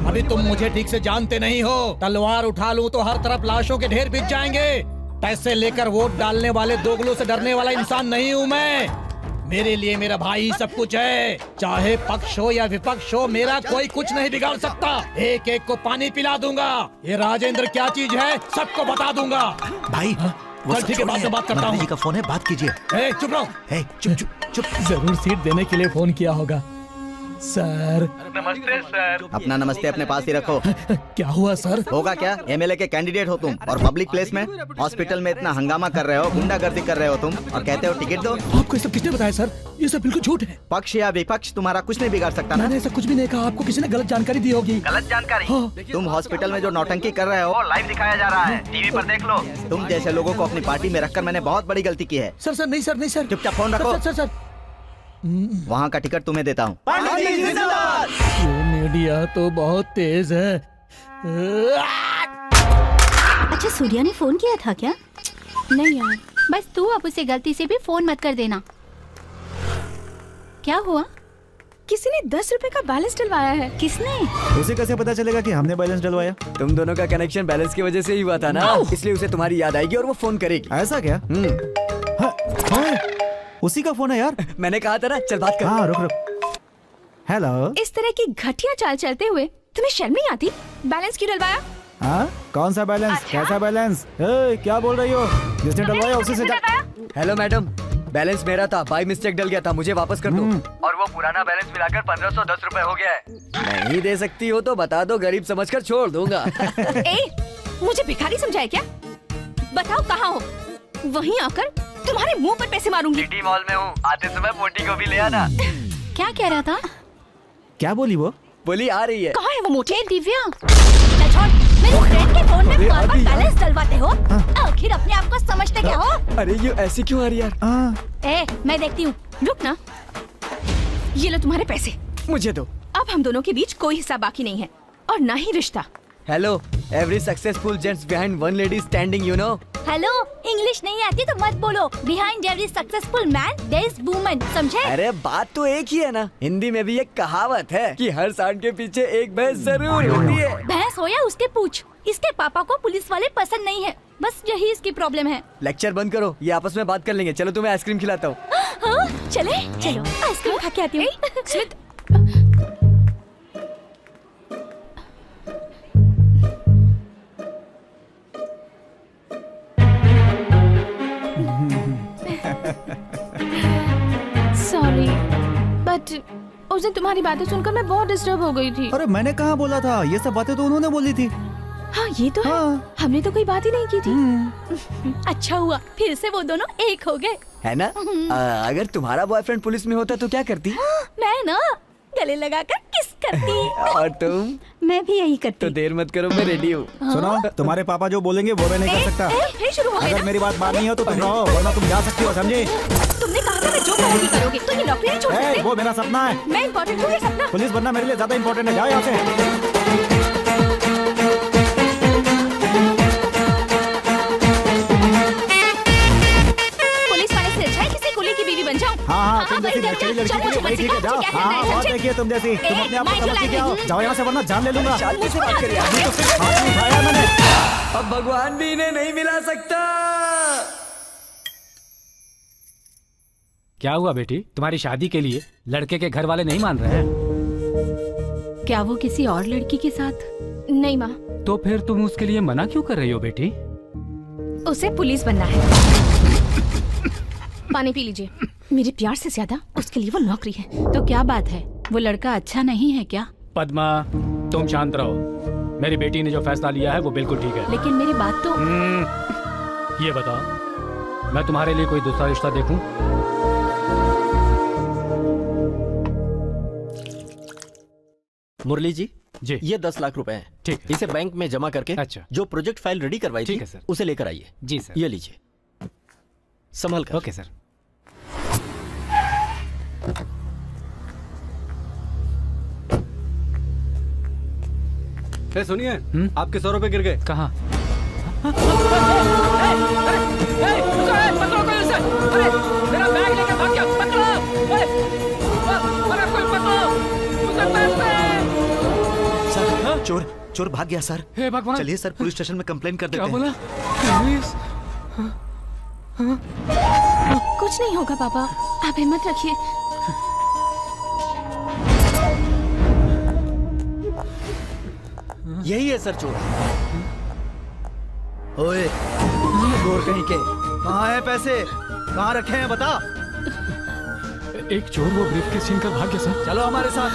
अभी तुम मुझे ठीक से जानते नहीं हो। तलवार उठा लूं तो हर तरफ लाशों के ढेर बिछ जाएंगे। पैसे लेकर वोट डालने वाले दोगलों से डरने वाला इंसान नहीं हूँ मैं। मेरे लिए मेरा भाई ही सब कुछ है। चाहे पक्ष हो या विपक्ष हो, मेरा कोई कुछ नहीं बिगाड़ सकता। एक एक को पानी पिला दूंगा। ये राजेंद्र क्या चीज है सबको बता दूंगा। भाई चल ठीक है, बाद में बात करता हूँ। जी का फोन है, बात कीजिए। चुप रहो। चुप चुप चुप। जरूर सीट देने के लिए फोन किया होगा। सर नमस्ते सर। अपना नमस्ते अपने पास ही रखो। क्या हुआ सर? होगा क्या, एमएलए के कैंडिडेट हो तुम और पब्लिक प्लेस में हॉस्पिटल में इतना हंगामा कर रहे हो, गुंडागर्दी कर रहे हो तुम और कहते हो टिकट दो। आपको ये सब किसने बताया सर? ये सब बिल्कुल झूठ है। पक्ष या विपक्ष तुम्हारा कुछ नहीं बिगाड़ सकता ना। मैंने ऐसा कुछ भी नहीं कहा। आपको किसी ने गलत जानकारी दी होगी। गलत जानकारी? हाँ। तुम हॉस्पिटल में जो नौटंकी कर रहे हो लाइव दिखाया जा रहा है, टीवी पर देख लो। तुम जैसे लोगों को अपनी पार्टी में रखकर मैंने बहुत बड़ी गलती की है। सर सर नहीं सर, नहीं सर। चुपचाप फोन रखो। सर सर वहाँ का टिकट तुम्हें देता हूँ। ये मीडिया तो बहुत तेज है। अच्छा सूर्या ने फोन किया था क्या? नहीं यार, बस तू अब उसे गलती से भी फोन मत कर देना। क्या हुआ? किसी ने 10 रुपए का बैलेंस डलवाया है। किसने? उसे कैसे पता चलेगा कि हमने बैलेंस डलवाया? तुम दोनों का कनेक्शन बैलेंस की वजह से ही हुआ था ना, इसलिए उसे तुम्हारी याद आएगी और वो फोन करेगी। ऐसा क्या? उसी का फोन है यार। मैंने कहा था ना, चल बात कर। हाँ रुक रुक। हेलो। इस तरह की घटिया चाल चलते हुए तुम्हें शर्म नहीं आती? बैलेंस क्यों डलवाया? हाँ कौन सा बैलेंस? अच्छा? कैसा बैलेंस? क्या बोल रही हो? जिसने डलवाया उसी से। हेलो मैडम, बैलेंस मेरा था, बाय मिस्टेक डल गया था, मुझे वापस कर दो। और वो पुराना बैलेंस मिलाकर 1510 रुपए हो गया है। नहीं दे सकती हो तो बता दो, गरीब समझकर छोड़ दूंगा। मुझे भिखारी समझाए क्या? बताओ कहाँ हो? वहीं आकर तुम्हारे मुंह पर पैसे मारूंगी। सिटी मॉल में हूँ, आते समय मोटी को भी ले आना। क्या कह रहा था? क्या बोली वो? बोली आ रही है। कहाँ है वो मोटी? दिव्या मेरे फ्रेंड के फोन में बार-बार बैलेंस डलवाते हो। आखिर अपने आप को समझते क्या हो? अरे ये ऐसी क्यों आ रही है? मैं देखती हूँ, रुक ना। ये लो तुम्हारे पैसे। मुझे दो। अब हम दोनों के बीच कोई हिस्सा बाकी नहीं है और ना ही रिश्ता। Hello, every successful gents behind one lady standing, you know. Hello, English नहीं आती तो मत बोलो। Behind every successful man there is woman, समझे? अरे बात तो एक ही है ना। हिंदी में भी एक कहावत है कि हर सांड के पीछे एक भैंस जरूर होती है। भैंस हो या उसके पूछ, इसके पापा को पुलिस वाले पसंद नहीं है, बस यही इसकी प्रॉब्लम है। लेक्चर बंद करो, ये आपस में बात कर लेंगे। चलो तुम्हें आइसक्रीम खिलाता हूँ। चले चलो आइसक्रीम खा के आती हूँ। उस दिन तुम्हारी बातें सुनकर मैं बहुत डिस्टर्ब हो गई थी। अरे मैंने कहाँ बोला था, ये सब बातें तो उन्होंने बोली थी। हाँ ये तो है, हमने तो कोई बात ही नहीं की थी। अच्छा हुआ फिर से वो दोनों एक हो गए, है ना? अगर तुम्हारा बॉयफ्रेंड पुलिस में होता तो क्या करती? मैं ना गले लगाकर किस करती। और तुम? मैं भी यही करती। तो देर मत करो, मैं रेडी हूँ। सुनो, तुम्हारे पापा जो बोलेंगे वो मैं नहीं कर सकता। फिर शुरू हो गया अगर ना? मेरी बात माननी हो तो तुम रहो, वरना तुम जा सकती हो, समझी? तुमने कहा था मैं जो करोगी करोगी, तो ये नौकरी नहीं छोड़ सकते। वो मेरा सपना है। मैं इम्पोर्टेंट हूँ, ये सपना। पुलिस बनना मेरे लिए ज्यादा इम्पोर्टेंट है, जाओ यहाँ से। हाँ, तुम जैसी लड़की वही ठीक है, जाओ। हाँ, बहुत देखिए तुम जैसी, तुम अपने आप को समझ के आओ, जाओ यहाँ से वरना जान ले लूंगा। मुझसे बात करिए। अभी तो सिर्फ हाथ नहीं उठाया मैंने। अब भगवान भी इन्हें नहीं मिला सकता। क्या हुआ बेटी, तुम्हारी शादी के लिए लड़के के घर वाले नहीं मान रहे हैं? क्या वो किसी और लड़की के साथ? नहीं माँ। तो फिर तुम उसके लिए मना क्यों कर रही हो बेटी? उसे पुलिस बनना है। पानी पी लीजिए। मेरे प्यार से ज्यादा उसके लिए वो नौकरी है। तो क्या बात है, वो लड़का अच्छा नहीं है क्या? पद्मा, तुम शांत रहो। मेरी बेटी ने जो फैसला लिया है वो बिल्कुल ठीक है। लेकिन मेरी बात तो। ये बताओ, मैं तुम्हारे लिए कोई दूसरा रिश्ता देखूं? मुरली जी, ये 10 लाख रुपए हैं। ठीक है। इसे बैंक में जमा करके अच्छा, जो प्रोजेक्ट फाइल रेडी करवाई थी, ठीक है सर, उसे लेकर आइए। जी सर। ये लीजिए, संभल कर। Okay sir. सुनिए, आपके 100 रुपए गिर गए। कहाँ? मेरा बैग लेकर भाग गया, पकड़ो! सर, चोर भाग गया सर। हे भगवान! चलिए सर, पुलिस स्टेशन में कंप्लेन कर देते हैं। क्या बोला? कुछ नहीं होगा पापा, आप हिम्मत रखिए। यही है सर चोर। ओए, चोर कहीं के, कहाँ है पैसे? कहाँ रखे हैं बता। एक चोर वो ब्रीफकेस छीन कर भाग गया सर। चलो हमारे साथ।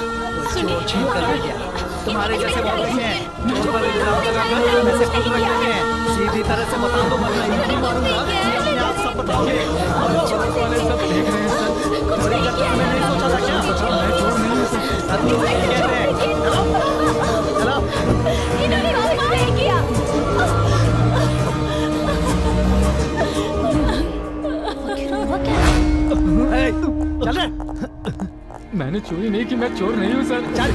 चोर छीन कर भाग गया। तुम्हारे जैसे बहुत हैं, चोर पर इल्जाम लगाकर ऐसे खुद रख देते हैं। सीधी तरह से बता दो, वरना नहीं मारूंगा। आप सब बताओगे। पुलिस वाले सब देख रहे हैं सर। चोरी का तो मैंने नहीं सोचा था क्या? मैं चोर नहीं हूँ सर। अब लोग नहीं कहते हैं। चलो, चलो। इन्होंने हमें नहीं किया। चल रे। मैंने चोरी नहीं की, मैं चोर नहीं हूँ सर। चल।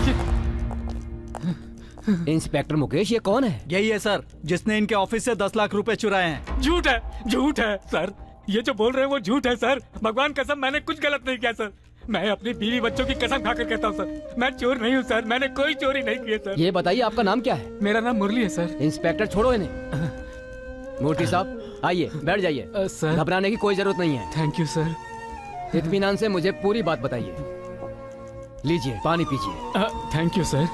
इंस्पेक्टर मुकेश, ये कौन है? यही है सर, जिसने इनके ऑफिस से 10 लाख रुपए चुराए हैं। झूठ है, झूठ है सर। ये जो बोल रहे हैं वो झूठ है सर। भगवान कसम, मैंने कुछ गलत नहीं किया सर। मैं अपनी बीवी बच्चों की कसम खाकर कहता हूँ सर, मैं चोर नहीं हूँ सर। मैंने कोई चोरी नहीं की है सर। ये बताइए आपका नाम क्या है? मेरा नाम मुरली है सर। इंस्पेक्टर छोड़ो इन्हें। मूर्ति साहब आइए, बैठ जाइए। सर, घबराने की कोई जरूरत नहीं है। Thank you sir. इत्मीनान से मुझे पूरी बात बताइए। लीजिए, पानी पीजिए। Thank you sir.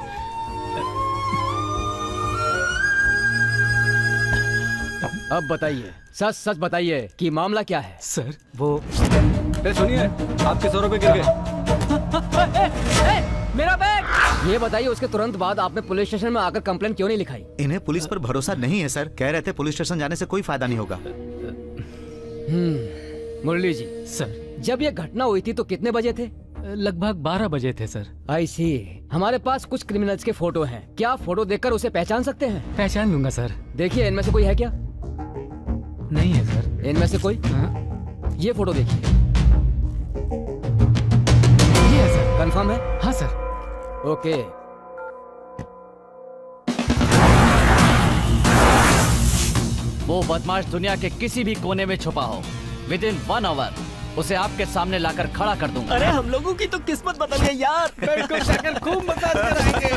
अब बताइए, सच सच बताइए कि मामला क्या है? सर वो सुनिए, आपके 100 रुपए गिर गए। मेरा बैग! ये बताइए, उसके तुरंत बाद आपने पुलिस स्टेशन में आकर कंप्लेंट क्यों नहीं लिखाई? इन्हें पुलिस पर भरोसा नहीं है सर। कह रहे थे पुलिस स्टेशन जाने से कोई फायदा नहीं होगा। मुरली जी सर, जब ये घटना हुई थी तो कितने बजे थे? लगभग 12 बजे थे सर। आई सी। हमारे पास कुछ क्रिमिनल्स के फोटो हैं। क्या फोटो देखकर उसे पहचान सकते हैं? पहचान लूंगा सर। देखिए, इनमें से कोई है क्या? नहीं है सर। इनमें से कोई? ये फोटो देखिए। ये है सर। कंफर्म है? हाँ सर। ओके। वो बदमाश दुनिया के किसी भी कोने में छुपा हो, विदिन 1 आवर उसे आपके सामने लाकर खड़ा कर दूंगा। अरे हम लोगों की तो किस्मत बदल गई यार। बिल्कुल शक्ल खूब मसाज कराएंगे।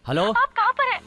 हेलो, आप कहाँ पर हैं?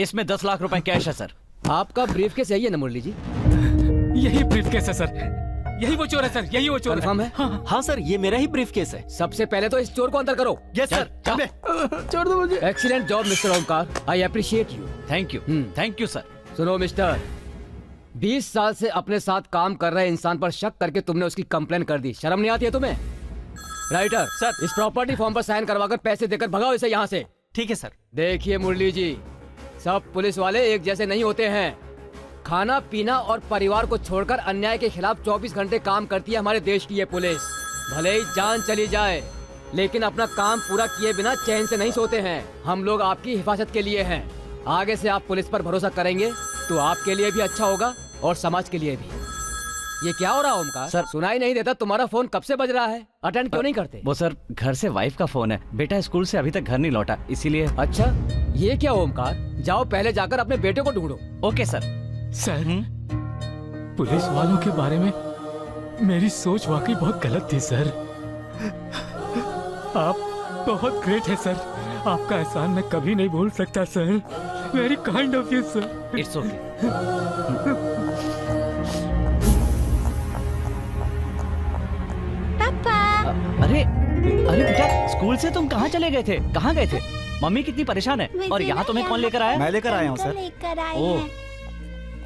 इसमें 10 लाख रुपए कैश है सर। आपका ब्रीफकेस यही है ना मुरली जी? यही ब्रीफकेस है सर। यही वो चोर है सर, यही वो चोर कंफर्म है? हाँ सर, ये मेरा ही ब्रीफकेस है। सबसे पहले तो इस चोर को अंदर करो। Yes sir. छोड़ दो मुझे। Excellent job mister Omkar, I appreciate you. Thank you sir. सुनो मिस्टर, 20 साल से अपने साथ काम कर रहे इंसान पर शक करके तुमने उसकी कंप्लेन कर दी। शर्म नहीं आती है तुम्हें? राइटर सर, इस प्रॉपर्टी फॉर्म पर साइन करवाकर पैसे देकर भगाओ इसे यहाँ से। ठीक है सर। देखिए मुरली जी, सब पुलिस वाले एक जैसे नहीं होते हैं। खाना पीना और परिवार को छोड़कर अन्याय के खिलाफ 24 घंटे काम करती है हमारे देश की ये पुलिस। भले ही जान चली जाए, लेकिन अपना काम पूरा किए बिना चैन से नहीं सोते हैं। हम लोग आपकी हिफाजत के लिए हैं। आगे से आप पुलिस पर भरोसा करेंगे तो आपके लिए भी अच्छा होगा और समाज के लिए भी। ये क्या हो रहा है ओमकार? सर सुनाई नहीं देता? तुम्हारा फोन कब से बज रहा है? अटेंड क्यों नहीं करते? वो सर घर से वाइफ का फोन है। बेटा स्कूल से अभी तक घर नहीं लौटा, इसीलिए। अच्छा ये क्या ओमकार? जाओ पहले जाकर अपने बेटे को ढूंढो। Okay sir. सर पुलिस वालों के बारे में मेरी सोच वाकई बहुत गलत थी सर। आप बहुत ग्रेट है सर। आपका एहसान मैं कभी नहीं भूल सकता sir. Very kind of you sir. It's okay. अरे अरे बेटा, स्कूल से तुम कहाँ चले गए थे? कहाँ गए थे? मम्मी कितनी परेशान है। और यहाँ तुम्हें कौन लेकर आया? मैं लेकर आया हूँ सर। ओह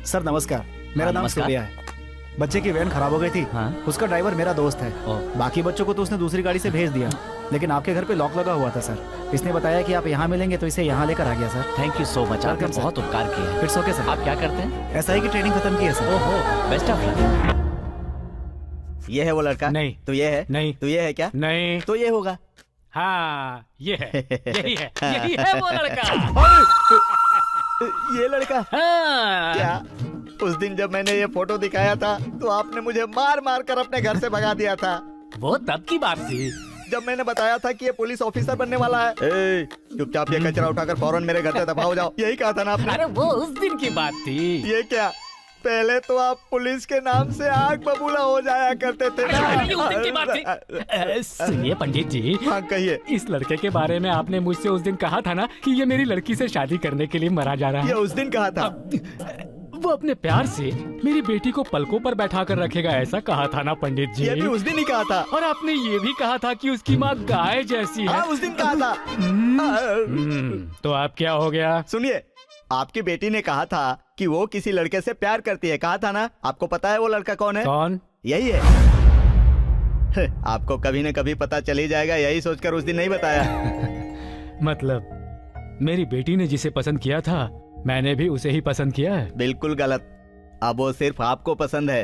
सर नमस्कार, मेरा नाम सूर्या है। बच्चे की वैन खराब हो गई थी। उसका ड्राइवर मेरा दोस्त है। बाकी बच्चों को तो उसने दूसरी गाड़ी से भेज दिया, लेकिन आपके घर पे लॉक लगा हुआ था सर। इसने बताया कि आप यहाँ मिलेंगे तो इसे यहाँ लेकर आ गया sir. Thank you so much, आपने बहुत उपकार किया। It's okay sir. आप क्या करते हैं? SI की ट्रेनिंग खत्म की है सर। ओहो, बेस्ट ऑफ लक। ये है वो लड़का? नहीं। तो ये है? नहीं। तो ये है क्या? नहीं। तो ये होगा? हाँ ये है, यही है, यही है वो लड़का। ये लड़का? हाँ। क्या उस दिन जब मैंने ये फोटो दिखाया था तो आपने मुझे मार मार कर अपने घर से भगा दिया था? वो तब की बात थी जब मैंने बताया था कि ये पुलिस ऑफिसर बनने वाला है। चुपचाप ये कचरा उठाकर फौरन मेरे घर से दबा हो जाओ। यही कहा था ना आपने? अरे वो उस दिन की बात थी। ये क्या? पहले तो आप पुलिस के नाम से आग बबूला हो जाया करते थे ना। ये उस दिन की बात थी। सुनिए पंडित जी। हाँ कहिए। इस लड़के के बारे में आपने मुझसे उस दिन कहा था ना कि ये मेरी लड़की से शादी करने के लिए मरा जा रहा है। ये उस दिन कहा था? वो अपने प्यार से मेरी बेटी को पलकों पर बैठा कर रखेगा, ऐसा कहा था ना पंडित जी? ये भी उस दिन ही कहा था। और आपने ये भी कहा था कि उसकी माँ गाय जैसी है। उस दिन कहा था। तो आप क्या हो गया? सुनिए, आपकी बेटी ने कहा था कि वो किसी लड़के से प्यार करती है, कहा था ना? आपको पता है वो लड़का कौन है? कौन? यही है। आपको कभी न कभी पता चल ही जाएगा, यही सोचकर उस दिन नहीं बताया। मतलब मेरी बेटी ने जिसे पसंद किया था मैंने भी उसे ही पसंद किया है? बिल्कुल गलत। अब वो सिर्फ आपको पसंद है।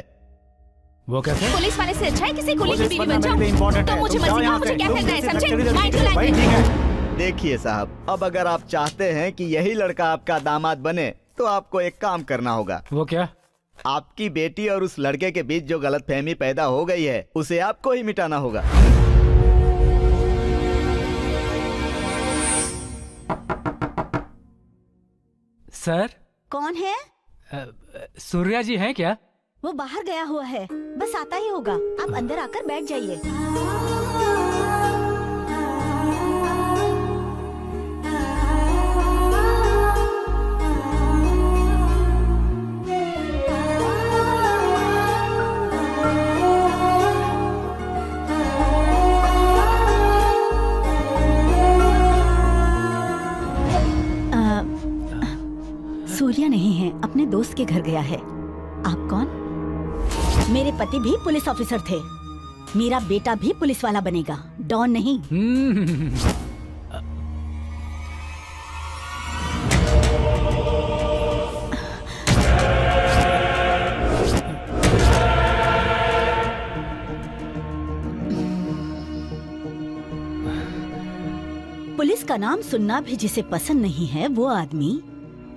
वो कैसे? पुलिस वाले से अच्छा है किसी कुली की बीवी बन जाऊं। तो मुझे मत सिखाओ, मुझे क्या करना है, समझे? Mind to language. देखिए साहब, अब अगर आप चाहते हैं कि यही लड़का आपका दामाद बने तो आपको एक काम करना होगा। वो क्या? आपकी बेटी और उस लड़के के बीच जो गलतफहमी पैदा हो गई है उसे आपको ही मिटाना होगा। सर? कौन है? सूर्या जी हैं क्या? वो बाहर गया हुआ है, बस आता ही होगा। आप अंदर आकर बैठ जाइए। सूर्या नहीं है, अपने दोस्त के घर गया है। आप कौन? मेरे पति भी पुलिस ऑफिसर थे, मेरा बेटा भी पुलिस वाला बनेगा, डॉन नहीं। पुलिस का नाम सुनना भी जिसे पसंद नहीं है वो आदमी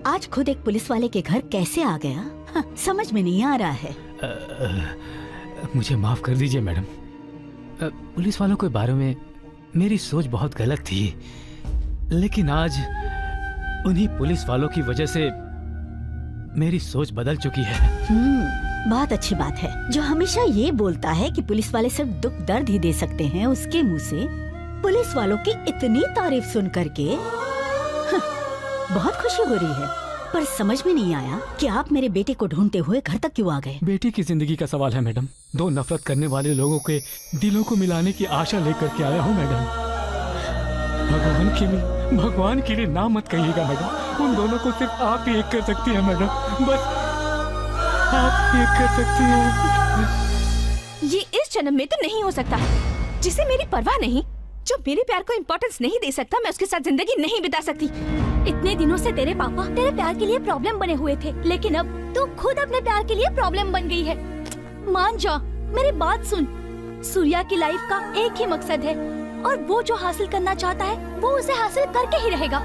आज खुद एक पुलिस वाले के घर कैसे आ गया? हाँ, समझ में नहीं आ रहा है। मुझे माफ कर दीजिए मैडम, पुलिस वालों के बारे में मेरी सोच बहुत गलत थी, लेकिन आज उन्हीं पुलिस वालों की वजह से मेरी सोच बदल चुकी है। बहुत अच्छी बात है। जो हमेशा ये बोलता है कि पुलिस वाले सिर्फ दुख दर्द ही दे सकते हैं, उसके मुंह से पुलिस वालों की इतनी तारीफ सुन करके बहुत खुशी हो रही है। पर समझ में नहीं आया कि आप मेरे बेटे को ढूंढते हुए घर तक क्यों आ गए। बेटी की जिंदगी का सवाल है मैडम। दो नफरत करने वाले लोगों के दिलों को मिलाने की आशा लेकर के आया हूँ मैडम। भगवान के लिए ना मत कहिएगा मैडम। उन दोनों को सिर्फ आप ही एक कर सकती है मैडम, बस आप ही एक कर सकती हैं। ये इस जन्म में तो नहीं हो सकता। जिसे मेरी परवाह नहीं, जो मेरे प्यार को इम्पोर्टेंस नहीं दे सकता, मैं उसके साथ जिंदगी नहीं बिता सकती। इतने दिनों से तेरे पापा तेरे प्यार के लिए प्रॉब्लम बने हुए थे, लेकिन अब तू खुद अपने प्यार के लिए प्रॉब्लम बन गई है। मान जा, मेरी बात सुन। सूर्या की लाइफ का एक ही मकसद है और वो जो हासिल करना चाहता है वो उसे हासिल करके ही रहेगा।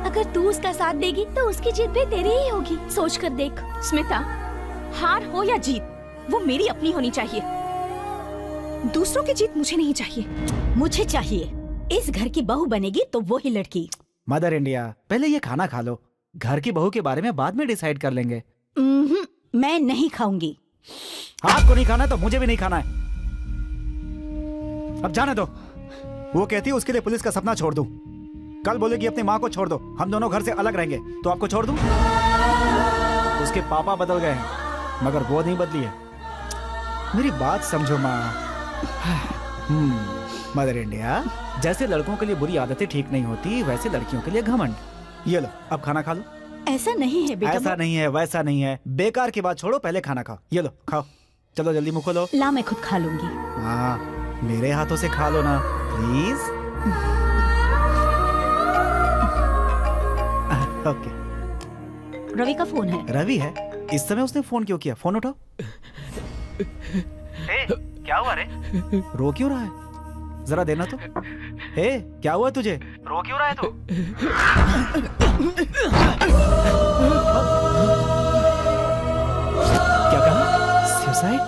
अगर तू उसका साथ देगी तो उसकी जीत भी तेरी ही होगी। सोच कर देख स्मिता, हार हो या जीत वो मेरी अपनी होनी चाहिए। दूसरों की जीत मुझे नहीं चाहिए। मुझे चाहिए। इस घर की बहू बनेगी तो वो ही लड़की। मदर इंडिया, पहले ये खाना खा लो। घर की बहू के बारे में बाद में डिसाइड कर लेंगे। मैं नहीं खाऊंगी। आपको नहीं खाना तो मुझे भी नहीं खाना है। अब जाने दो। वो कहती है उसके लिए पुलिस का सपना छोड़ दूं। कल बोलेगी अपनी माँ को छोड़ दो, हम दोनों घर से अलग रहेंगे, तो आपको छोड़ दूं? उसके पापा बदल गए हैं मगर वो नहीं बदली है। मेरी बात समझो माँ। मदर इंडिया, जैसे लड़कों के लिए बुरी आदतें ठीक नहीं होती, वैसे लड़कियों के लिए घमंड। ये लो, अब खाना खा लो। ऐसा नहीं है बेटा। ऐसा नहीं है, वैसा नहीं है। बेकार की बात छोड़ो, पहले खाना खाओ। ये लो, खाओ। चलो जल्दी मुंह खोलो। ला, मैं खुद खा लूंगी। हाँ, मेरे हाथों से खा लो ना प्लीज। ओके। रवि का फोन है। रवि है? इस समय उसने फोन क्यों किया? फोन उठाओ। क्या हुआ रे? रो क्यों रहा है? जरा देना तो। हे, क्या हुआ तुझे? रो क्यों रहा है तू? क्या कहा? सुसाइड?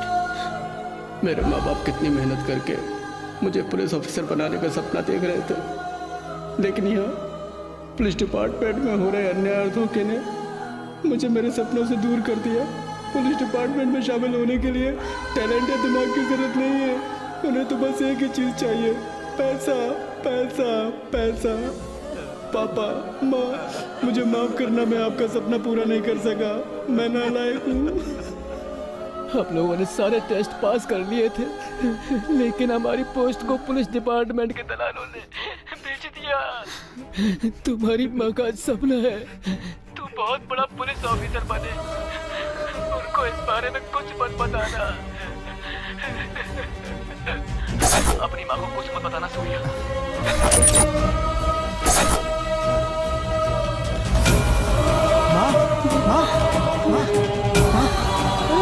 मेरे माँ बाप कितनी मेहनत करके मुझे पुलिस ऑफिसर बनाने का सपना देख रहे थे, लेकिन यहाँ पुलिस डिपार्टमेंट में हो रहे अन्याय और धोखे ने मुझे मेरे सपनों से दूर कर दिया। पुलिस डिपार्टमेंट में शामिल होने के लिए टैलेंट या दिमाग की जरूरत नहीं है, उन्हें तो बस एक ही चीज चाहिए, पैसा पैसा पैसा। पापा, माँ, मुझे माफ करना, मैं आपका सपना पूरा नहीं कर सका, मैं नालायक हूँ। आप लोगों ने सारे टेस्ट पास कर लिए थे, लेकिन हमारी पोस्ट को पुलिस डिपार्टमेंट के दलालों ने बेच दिया। तुम्हारी माँ का सपना है तू बहुत बड़ा पुलिस ऑफिसर बने, उनको इस बारे में कुछ मत बताना। अपनी माँ को कुछ मत बताना सूर्या। माँ, माँ, माँ, माँ,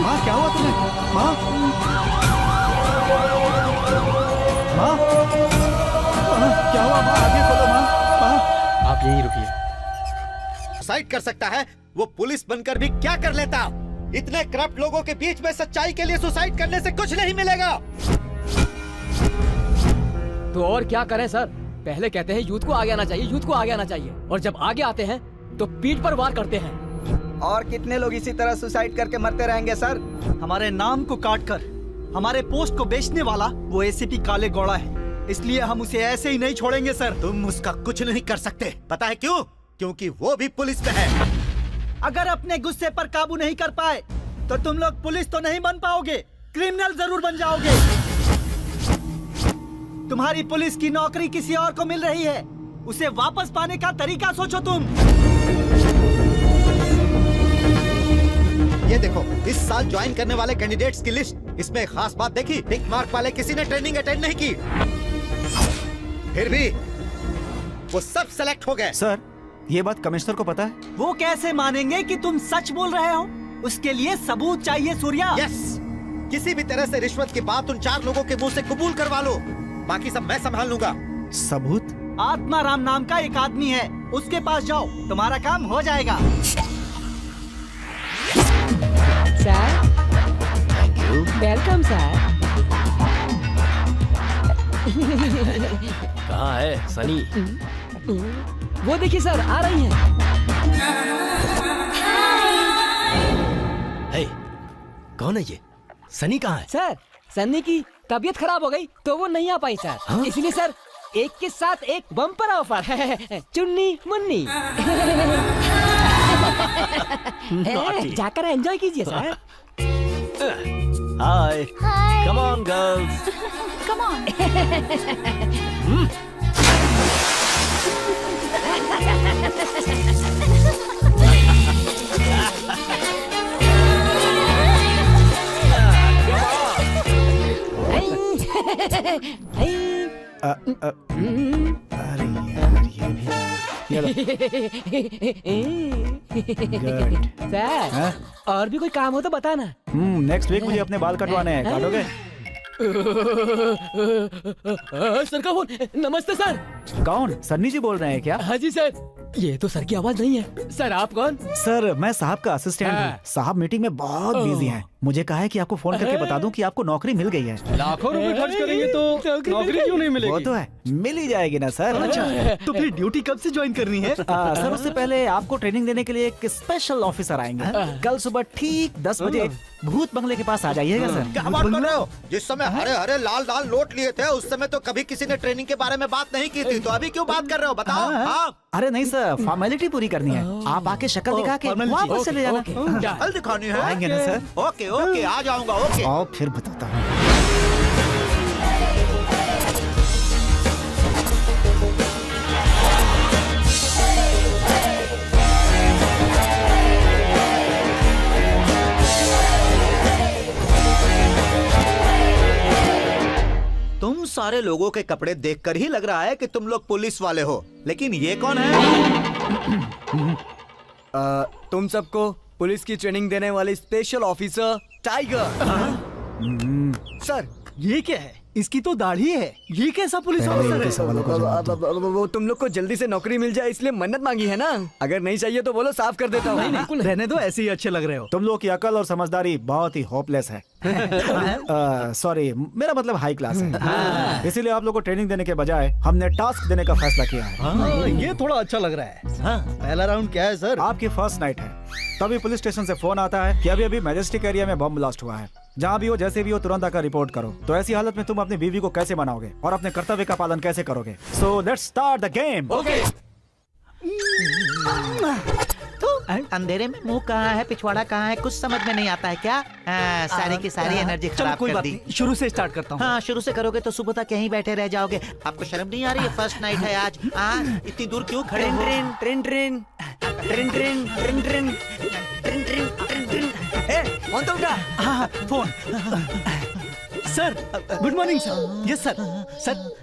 माँ, क्या हुआ तुम्हें? माँ, माँ, क्या हुआ? माँ, आगे खोलो माँ। माँ, आप यहीं रुकिए। सुसाइड कर सकता है, वो पुलिस बनकर भी क्या कर लेता? इतने करप्ट लोगों के बीच में सच्चाई के लिए सुसाइड करने से कुछ नहीं मिलेगा। तो और क्या करें सर? पहले कहते हैं यूथ को आगे आना चाहिए, यूथ को आगे आना चाहिए, और जब आगे आते हैं तो पीठ पर वार करते हैं। और कितने लोग इसी तरह सुसाइड करके मरते रहेंगे सर? हमारे नाम को काटकर हमारे पोस्ट को बेचने वाला वो एसीपी काले गौड़ा है, इसलिए हम उसे ऐसे ही नहीं छोड़ेंगे सर। तुम उसका कुछ नहीं कर सकते, पता है क्यों? क्योंकि वो भी पुलिस में है। अगर अपने गुस्से पर काबू नहीं कर पाए तो तुम लोग पुलिस तो नहीं बन पाओगे, क्रिमिनल जरूर बन जाओगे। तुम्हारी पुलिस की नौकरी किसी और को मिल रही है, उसे वापस पाने का तरीका सोचो तुम। ये देखो, इस साल ज्वाइन करने वाले कैंडिडेट्स की लिस्ट, इसमें एक खास बात देखी, टिक मार्क वाले किसी ने ट्रेनिंग अटेंड नहीं की, फिर भी वो सब सेलेक्ट हो गए। सर, ये बात कमिश्नर को पता है? वो कैसे मानेंगे कि तुम सच बोल रहे हो? उसके लिए सबूत चाहिए सूर्या। यस, किसी भी तरह से रिश्वत की बात उन 4 लोगों के मुंह से कबूल करवा लो, बाकी सब मैं संभाल लूंगा। सबूत? आत्माराम नाम का एक आदमी है, उसके पास जाओ, तुम्हारा काम हो जाएगा। Sir, welcome sir. कहाँ है सनी? वो देखिए सर, आ रही हैं। हे, कौन है ये? सनी कहाँ है? सर, सनी की तबीयत खराब हो गई तो वो नहीं आ पाई सर। हाँ? इसलिए सर, एक के साथ एक बम्पर ऑफर है, चुन्नी मुन्नी। Naughty. जाकर एंजॉय कीजिए sir. Hi Hi. Come on girls. Come on. अरे यार ये भी गुड। सर और भी कोई काम हो तो बताना। नेक्स्ट वीक मुझे अपने बाल कटवाने हैं, काटोगे? सर का फोन। नमस्ते सर। कौन? सन्नी जी बोल रहे हैं क्या? हाँ जी सर। ये तो सर की आवाज नहीं है। सर आप कौन? सर मैं साहब का असिस्टेंट हूँ। साहब मीटिंग में बहुत बिजी हैं। मुझे कहा है कि आपको फोन करके बता दूं कि आपको नौकरी मिल गई है। लाखों रुपए खर्च करेंगे तो नौकरी क्यों नहीं मिलेगी? वो तो है, मिल ही जाएगी ना सर। अच्छा, तो फिर ड्यूटी कब से ज्वाइन करनी है? सर उससे पहले आपको ट्रेनिंग देने के लिए एक स्पेशल ऑफिसर आएंगे। कल सुबह ठीक 10 बजे भूत बंगले के पास आ जाइएगा सर। क्या बात कर रहे हो? जिस समय हरे हरे लाल लाल नोट लिए थे उस समय तो कभी किसी ने ट्रेनिंग के बारे में बात नहीं की थी, तो अभी क्यों बात कर रहे हो बताओ? हाँ। अरे नहीं सर, फॉर्मेलिटी पूरी करनी है। आप आके शक्ल दिखा के वापस चले जाना। शक्ल दिखानी है? आएंगे ना सर? ओके ओके आ जाऊंगा। ओके आओ फिर बताता हूँ। तुम सारे लोगों के कपड़े देखकर ही लग रहा है कि तुम लोग पुलिस वाले हो, लेकिन ये कौन है? तुम सबको पुलिस की ट्रेनिंग देने वाली स्पेशल ऑफिसर टाइगर। सर ये क्या है? इसकी तो दाढ़ी है, ये कैसा पुलिस ऑफिसर है? वो तुम लोग को जल्दी से नौकरी मिल जाए इसलिए मन्नत मांगी है ना। अगर नहीं चाहिए तो बोलो, साफ कर देता हूँ। बिल्कुल रहने दो, ऐसे ही अच्छे लग रहे हो। तुम लोग की अकल और समझदारी बहुत ही होपलेस है। सॉरी, मेरा मतलब हाई क्लास है। इसीलिए आप लोगों को ट्रेनिंग देने के बजाय हमने टास्क देने का फैसला किया है। ये थोड़ा अच्छा लग रहा है। पहला राउंड क्या है सर? आपकी फर्स्ट नाइट है। तभी पुलिस स्टेशन से फोन आता है कि अभी अभी मैजेस्टिक एरिया में बम ब्लास्ट हुआ है। जहाँ भी हो, जैसे भी हो, तुरंत आकर रिपोर्ट करो। तो ऐसी हालत में तुम अपनी बीवी को कैसे मनाओगे और अपने कर्तव्य का पालन कैसे करोगे? So let's start the game. तो अंधेरे में मुंह कहाँ है, पिछवाड़ा कहाँ है, कुछ समझ में नहीं आता है क्या? सारी की सारी एनर्जी खराब कर दी। शुरू से स्टार्ट करता हूँ। हाँ, शुरू से करोगे तो सुबह तक यहीं बैठे रह जाओगे। आपको शर्म नहीं आ रही है? फर्स्ट नाइट है आज। इतनी दूर क्यों खड़े हो? फोन तो उठा। हाँ phone. Sir good morning sir. Yes sir.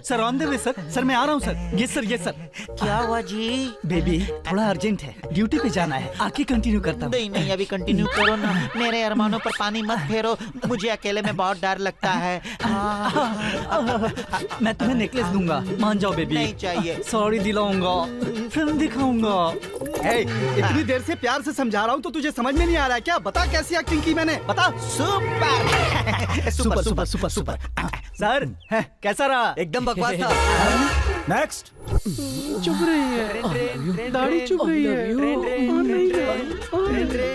Sir on the way sir. Sir मैं आ रहा हूँ सर। Yes sir. क्या हुआ जी? बेबी थोड़ा अर्जेंट है, ड्यूटी पे जाना है। आके कंटिन्यू करता हूँ। नहीं अभी कंटिन्यू करो ना। मेरे अरमानों पर पानी मत फेरो, मुझे अकेले में बहुत डर लगता है। मैं तुम्हें नेकलेस दूंगा, मान जाओ बेबी। नहीं चाहिए। सॉरी दिलाऊंगा, फिल्म दिखाऊंगा। इतनी देर से प्यार से समझा रहा हूँ तो तुझे समझ में नहीं आ रहा है क्या? बता कैसी एक्टिंग की मैंने, बता। सुपर। सर कैसा रहा? एकदम बकवास था। नेक्स्ट। चुप रही है, दाढ़ी चुप रही है।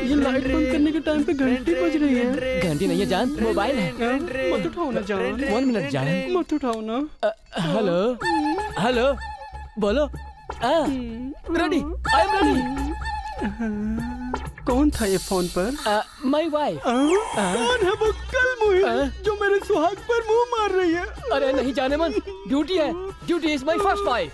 ये लाइट बंद करने के टाइम पे घंटी बज रही है। घंटी नहीं है जान, मोबाइल है। मत उठाओ ना जान। 1 मिनट जान। मत उठाओ ना। हेलो बोलो। Ready, I am ready. कौन था ये फोन पर? My wife. कौन है वो कलमुही जो मेरे सुहाग पर मुंह मार रही है? अरे नहीं जाने मन, ड्यूटी है। Duty is my first wife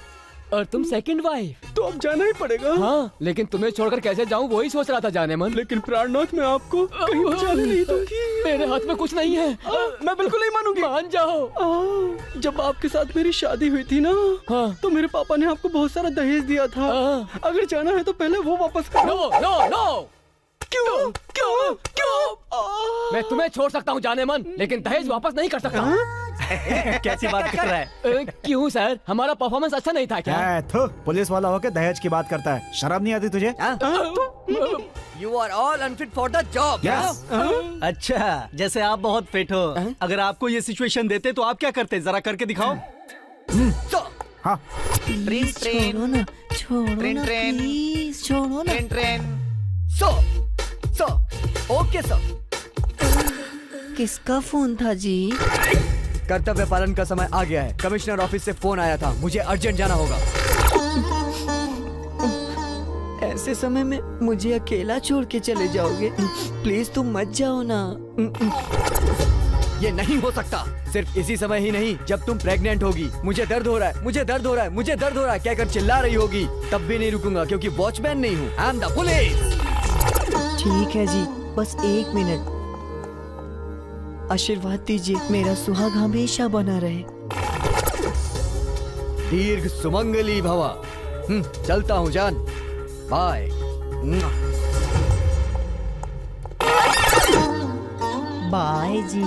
और तुम सेकंड वाइफ। तो अब जाना ही पड़ेगा। हाँ, लेकिन तुम्हें छोड़कर कैसे जाऊँ वही सोच रहा था जाने मन। लेकिन प्राणनाथ मैं आपको कहीं जाने नहीं दूंगी। मेरे हाथ में कुछ नहीं है। मैं बिल्कुल नहीं मानूंगी। मान जाओ। जब आपके साथ मेरी शादी हुई थी ना, तो मेरे पापा ने आपको बहुत सारा दहेज दिया था। अगर जाना है तो पहले वो वापस करो। नो। क्यों? मैं तुम्हें छोड़ सकता हूँ जाने मन, लेकिन दहेज वापस नहीं कर सकता। कैसी बात कर रहा है? क्यों सर, हमारा परफॉर्मेंस अच्छा नहीं था क्या? पुलिस वाला होके दहेज की बात करता है, शर्म नहीं आती तुझे? You are all unfit for the job. अच्छा, जैसे आप बहुत फिट हो। अगर आपको ये सिचुएशन देते तो आप क्या करते? जरा करके दिखाओ। हाँ। ट्रेन। Okay sir. किसका फोन था जी? कर्तव्य पालन का समय आ गया है। कमिश्नर ऑफिस से फोन आया था, मुझे अर्जेंट जाना होगा। ऐसे समय में मुझे अकेला छोड़ के चले जाओगे? प्लीज तुम मत जाओ ना। ये नहीं हो सकता। सिर्फ इसी समय ही नहीं, जब तुम प्रेग्नेंट होगी। मुझे दर्द हो रहा है, मुझे दर्द हो रहा है, मुझे दर्द हो रहा है कहकर चिल्ला रही होगी, तब भी नहीं रुकूंगा क्योंकि वॉचमैन नहीं हूँ। I am the police. ठीक है जी, बस 1 मिनट। आशीर्वाद दीजिए, मेरा सुहाग हमेशा बना रहे। दीर्घ सुमंगली भवा। चलता हूँ जान, बाय। बाय जी।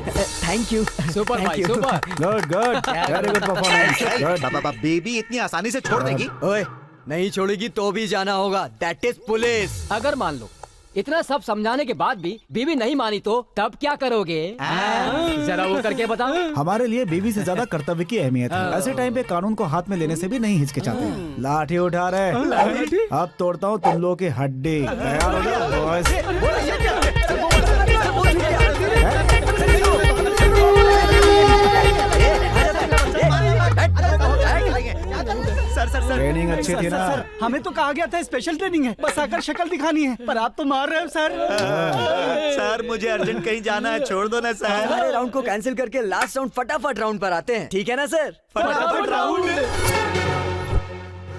Thank you. सुपर भाई, super. Good good, very good performance. Baby इतनी आसानी से छोड़ देगी? ओए, नहीं छोड़ेगी तो भी जाना होगा। That is police. अगर मान लो इतना सब समझाने के बाद भी बीवी नहीं मानी तो तब क्या करोगे? जरा वो करके बताओ। हमारे लिए बीवी से ज्यादा कर्तव्य की अहमियत है। ऐसे टाइम पे कानून को हाथ में लेने से भी नहीं हिचकिचाते। लाठी उठा रहे, अब तोड़ता हूँ तुम लोगों की हड्डी। तैयार हो जाओ बॉयज। सर ट्रेनिंग अच्छी थी ना? हमें तो कहा गया था स्पेशल ट्रेनिंग है, बस आकर शक्ल दिखानी है, पर आप तो मार रहे हो सर। सर मुझे अर्जेंट कहीं जाना है, छोड़ दो ना सर। सारे राउंड को कैंसिल करके लास्ट राउंड फटाफट राउंड पर आते हैं, ठीक है ना सर? फटाफट round.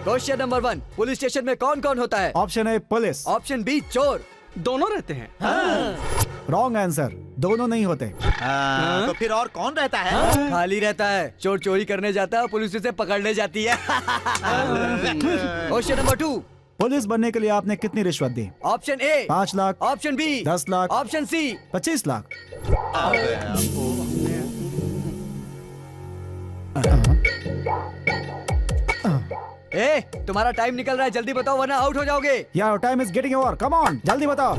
Question number 1, police station में कौन कौन होता है? Option A police, option B चोर। दोनों रहते हैं। रॉन्ग आंसर, दोनों नहीं होते। तो फिर और कौन रहता है? खाली रहता है। चोर चोरी करने जाता है, पुलिस उसे पकड़ने जाती है। क्वेश्चन नंबर 2, पुलिस बनने के लिए आपने कितनी रिश्वत दी? Option A 5 lakh, option B 10 lakh, option C 25 lakh. ए, तुम्हारा टाइम निकल रहा है, जल्दी बताओ वरना आउट हो जाओगे। यार time is getting over, come on, जल्दी बताओ।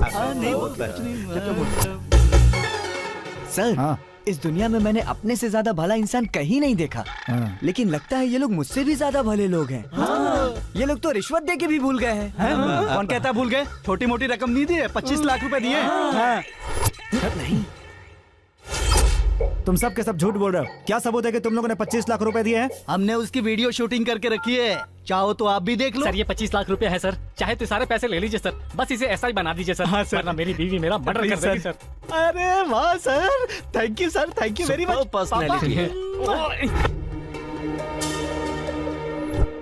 सर, इस दुनिया में मैंने अपने से ज्यादा भला इंसान कहीं नहीं देखा। लेकिन लगता है ये लोग मुझसे भी ज्यादा भले लोग हैं। ये लोग तो रिश्वत दे के भी भूल गए हैं। कौन कहता है भूल गए? छोटी मोटी रकम नहीं दी है, 25 लाख रुपए दिए। नहीं, तुम सब के सब झूठ बोल रहे हो। क्या सबूत है कि तुम लोगों ने 25 लाख रुपए दिए हैं? हमने उसकी वीडियो शूटिंग करके रखी है, चाहो तो आप भी देख लो। सर ये 25 लाख रुपए है सर, चाहे तो सारे पैसे ले लीजिए सर, बस इसे ऐसा ही बना दीजिए सर। हाँ, वरना मेरी बीवी मेरा मर्डर कर देगी सर। अरे वाह sir, thank you sir, thank you very much. Personality है।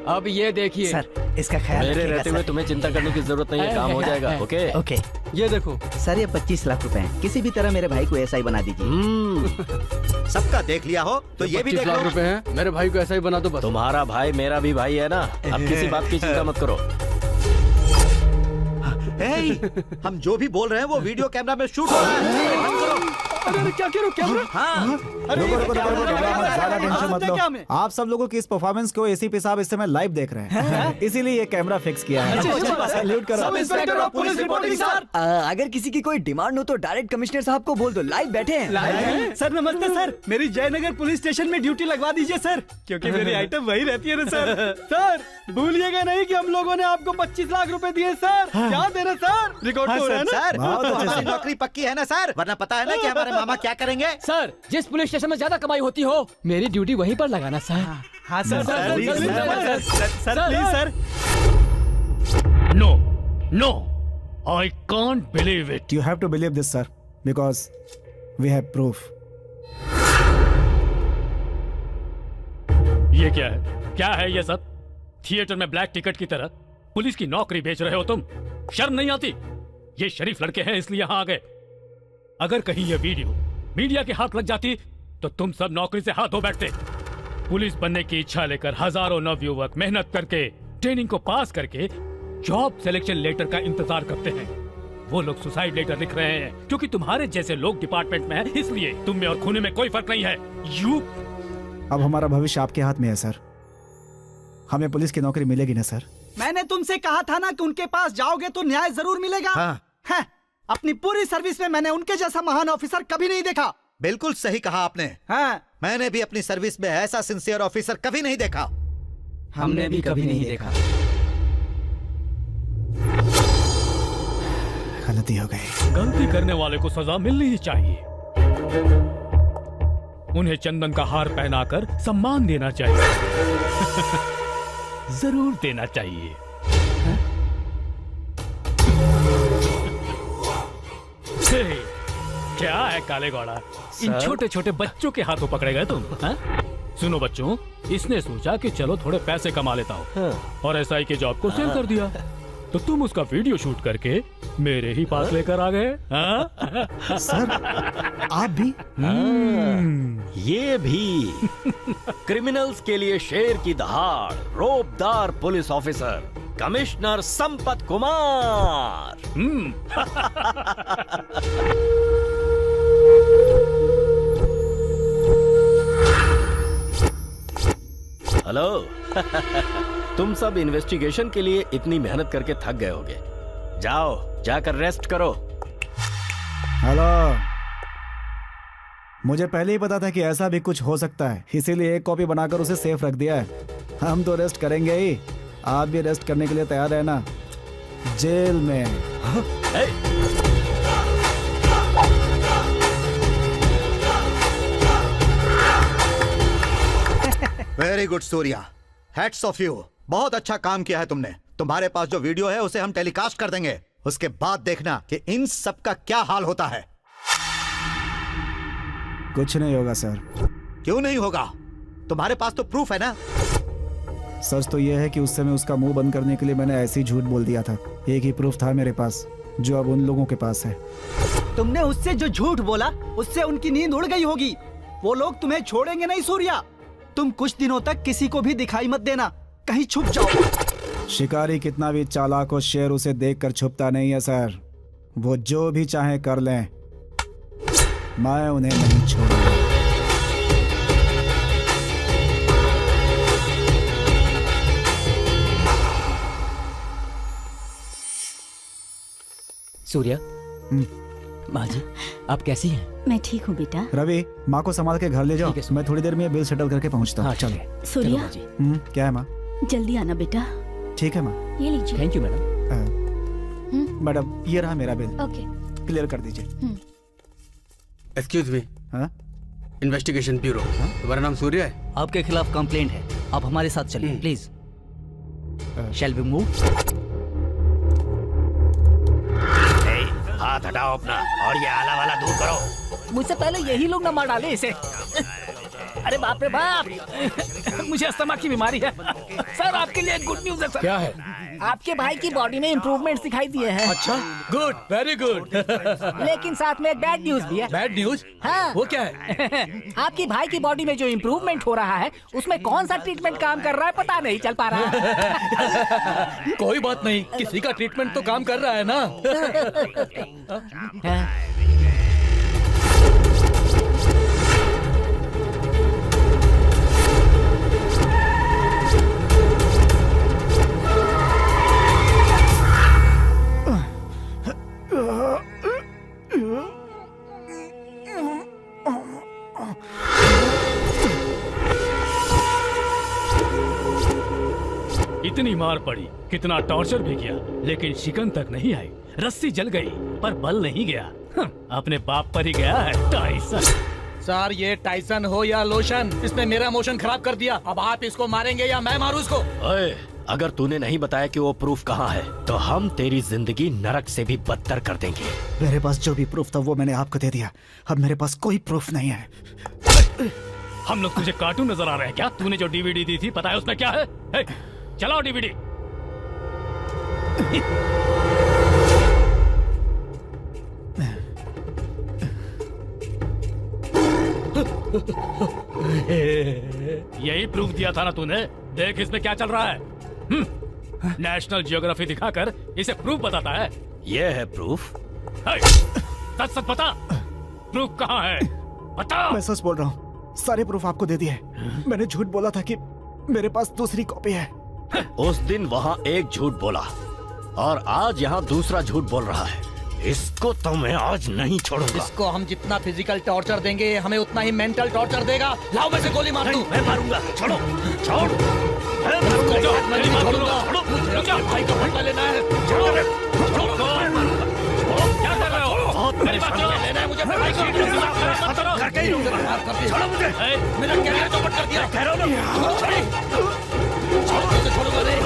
अब ये देखिए सर, इसका ख्याल मेरे रखिएगा रहते हुए तुम्हें चिंता करने की जरूरत नहीं है, काम हो जाएगा। Okay okay. ये देखो सर, ये 25 लाख रुपए हैं, किसी भी तरह मेरे भाई को ऐसा ही बना दीजिए। सबका देख लिया हो तो ये भी देख 25 लाख लो। रुपए हैं, मेरे भाई को ऐसा ही बना दो बस। तुम्हारा भाई मेरा भी भाई है ना, अब किसी बात की चिंता मत करो। हम जो भी बोल रहे हैं वो वीडियो कैमरा में शूट हो रहा है। अरे क्या करो कैमरा? रुको, ज्यादा टेंशन मत लो। आप सब लोगों की इस परफॉर्मेंस को एसीपी साहब इस समय लाइव देख रहे हैं, इसीलिए ये कैमरा फिक्स किया है। सैल्यूट करो। Police reporting sir. अगर किसी की कोई डिमांड हो तो डायरेक्ट कमिश्नर साहब को बोल दो, लाइव बैठे हैं। सर नमस्ते सर, मेरी जयनगर पुलिस स्टेशन में ड्यूटी लगवा दीजिए सर, क्योंकि मेरी आइटम वही रहती है ना सर। सर भूलिएगा नहीं कि हम लोगों ने आपको 25 लाख रुपए दिए सर, याद है ना सर? रिकॉर्ड हो रहा है ना सर? हमारी नौकरी पक्की है ना सर? वरना पता है ना कि हमारे मामा क्या करेंगे? सर, जिस पुलिस स्टेशन में ज्यादा कमाई होती हो, मेरी ड्यूटी वहीं पर लगाना सर। हाँ sir, sir please sir. No no, I can't believe it. You have to believe this, sir, because we have proof. ये क्या है? क्या है ये सब? थिएटर में ब्लैक टिकट की तरह पुलिस की नौकरी बेच रहे हो तुम? शर्म नहीं आती? ये शरीफ लड़के हैं इसलिए यहाँ आ गए। अगर कहीं ये वीडियो मीडिया के हाथ लग जाती तो तुम सब नौकरी से हाथ धो बैठते। पुलिस बनने की इच्छा लेकर हजारों नवयुवक मेहनत करके ट्रेनिंग को पास करके जॉब सिलेक्शन लेटर का इंतजार करते हैं। वो लोग सुसाइड लेटर लिख रहे हैं क्योंकि तुम्हारे जैसे लोग डिपार्टमेंट में हैं, इसलिए तुम में और खूने में कोई फर्क नहीं है। यू अब हमारा भविष्य आपके हाथ में है सर, हमें पुलिस की नौकरी मिलेगी ना सर? मैंने तुमसे कहा था ना कि उनके पास जाओगे तो न्याय जरूर मिलेगा। हाँ। अपनी पूरी सर्विस में मैंने उनके जैसा महान ऑफिसर कभी नहीं देखा। बिल्कुल सही कहा आपने। हाँ। मैंने भी अपनी सर्विस में ऐसा सिंसियर ऑफिसर कभी नहीं देखा। हमने भी कभी नहीं देखा। गलती हो गई। गलती करने वाले को सजा मिलनी ही चाहिए। उन्हें चंदन का हार पहनाकर सम्मान देना चाहिए। जरूर देना चाहिए। क्या है काले घोड़ा, इन सर? छोटे छोटे बच्चों के हाथों पकड़े गए तुम? हाँ? सुनो बच्चों, इसने सोचा कि चलो थोड़े पैसे कमा लेता हूँ और एसआई के जॉब को सेल कर दिया, तो तुम उसका वीडियो शूट करके मेरे ही पास लेकर आ गए। हाँ? सर आप भी? ये भी क्रिमिनल्स के लिए शेर की दहाड़, रौबदार police officer commissioner Sampat Kumar. Hello. तुम सब इन्वेस्टिगेशन के लिए इतनी मेहनत करके थक गए होगे, जाओ जाकर रेस्ट करो। हेलो, मुझे पहले ही पता था कि ऐसा भी कुछ हो सकता है, इसीलिए एक कॉपी बनाकर उसे सेफ रख दिया है। हम तो रेस्ट करेंगे ही, आप भी रेस्ट करने के लिए तैयार है ना? जेल में। Very good Surya, hats off you. बहुत अच्छा काम किया है तुमने। तुम्हारे पास जो वीडियो है उसे हम टेलीकास्ट कर देंगे, उसके बाद देखना कि इन सब का क्या हाल होता है। कुछ नहीं होगा सर। क्यों नहीं होगा? तुम्हारे पास तो प्रूफ है ना। सच तो यह है कि उस समय उसका मुंह बंद करने के लिए मैंने ऐसे ही झूठ बोल दिया था। एक ही प्रूफ था मेरे पास, जो अब उन लोगों के पास है। तुमने उससे जो झूठ बोला उससे उनकी नींद उड़ गई होगी। वो लोग तुम्हें छोड़ेंगे नहीं सूर्या। तुम कुछ दिनों तक किसी को भी दिखाई मत देना, कहीं छुप जाओ। शिकारी कितना भी चालाक हो, शेर उसे देखकर छुपता नहीं है सर। वो जो भी चाहे कर लें, मैं उन्हें नहीं छोड़ूंगा। सूर्या, माँ जी आप कैसी हैं? मैं ठीक हूँ बेटा। रवि, माँ को संभाल के घर ले जाओ, मैं थोड़ी देर में बिल सेटल करके पहुँचता हूँ। हाँ, चलो। सूर्या, क्या है माँ? जल्दी आना बेटा। ठीक है माँ। ये लीजिए। Thank you madam. मैडम ये रहा मेरा बिल, ओके। क्लियर कर दीजिए। Excuse me. हाँ? Investigation bureau. तुम्हारा नाम सूर्य है? आपके खिलाफ कंप्लेंट है, आप हमारे साथ चलिए प्लीज। Shall we move? हाथ हटाओ अपना और ये आला वाला दूर करो। मुझसे पहले यही लोग न मार डाले इसे। अरे बाप रे बाप, मुझे अस्थमा की बीमारी है। सर आपके लिए गुड न्यूज है सर। क्या है? आपके भाई की बॉडी में इम्प्रूवमेंट दिखाई दिए हैं। अच्छा, गुड, वेरी गुड। लेकिन साथ में एक बैड न्यूज भी है। Bad news? हाँ। वो क्या है? आपकी भाई की बॉडी में जो इम्प्रूवमेंट हो रहा है उसमें कौन सा ट्रीटमेंट काम कर रहा है पता नहीं चल पा रहा है। कोई बात नहीं, किसी का ट्रीटमेंट तो काम कर रहा है ना। इतनी मार पड़ी, कितना टॉर्चर भी किया, लेकिन शिकन तक नहीं आई। रस्सी जल गई पर बल नहीं गया। अपने बाप पर ही गया है टाइसन। सर ये टाइसन हो या लोशन, इसने मेरा मोशन खराब कर दिया। अब आप इसको मारेंगे या मैं मारूं इसको? ओए, अगर तूने नहीं बताया कि वो प्रूफ कहाँ है तो हम तेरी जिंदगी नरक से भी बदतर कर देंगे। मेरे पास जो भी प्रूफ था वो मैंने आपको दे दिया, अब मेरे पास कोई प्रूफ नहीं है। हम लोग तुझे कार्टून नजर आ रहे हैं क्या? तूने जो डीवीडी दी थी पता है उसमें क्या है? हे, चलाओ डीवीडी। यही प्रूफ दिया था ना तूने? देख इसमें क्या चल रहा है। नेशनल जियोग्राफी दिखाकर इसे प्रूफ बताता है। ये है प्रूफ। सच सच बता, प्रूफ कहाँ है? बता। मैं सच बोल रहा हूँ, सारे प्रूफ आपको दे दिए। मैंने झूठ बोला था कि मेरे पास दूसरी कॉपी है। उस दिन वहाँ एक झूठ बोला और आज यहाँ दूसरा झूठ बोल रहा है। इसको तो मैं आज नहीं छोड़ूंगा। इसको हम जितना फिजिकल टॉर्चर देंगे हमें उतना ही मेंटल टॉर्चर देगा। लाओ मैं से गोली मार दूं। मैं मारूंगा। छोड़ो, छोड़। मैं नहीं छोड़ूंगा। मुझे भाई का बदला लेना है। छोड़ो, क्या कर रहे हो? मेरी बात लेना है मुझे। भाई का करके ही छोड़ो मुझे। मेरा कैरियर चौपट कर दिया। कह रहा हूं छोड़ूंगा नहीं।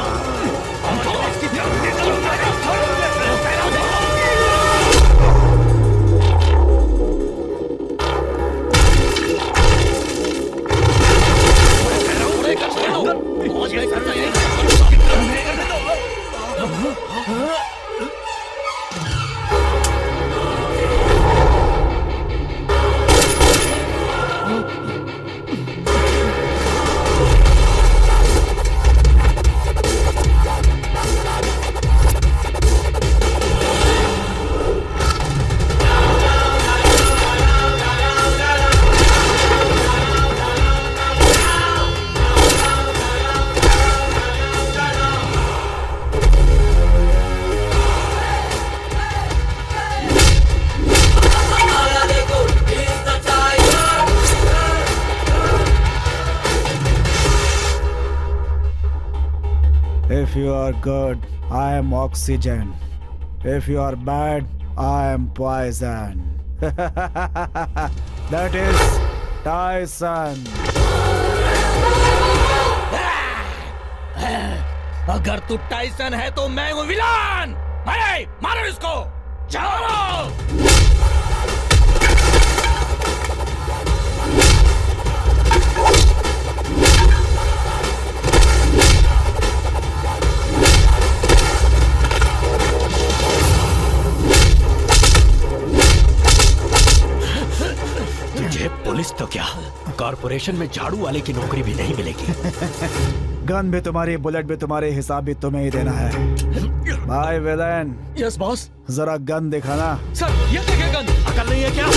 you are good, I am oxygen. If you are bad, I am poison. That is Tyson. अगर तू टाइसन है तो मैं हूँ विलन। मारो इसको, जाओ। तुझे पुलिस तो क्या, कॉर्पोरेशन में झाड़ू वाले की नौकरी भी नहीं मिलेगी। गन भी तुम्हारी, बुलेट भी तुम्हारी, हिसाब भी तुम्हें ही देना है। भाई विलेन। Yes boss. जरा गन दिखाना। सर ये देखिए गन। अकल नहीं है क्या?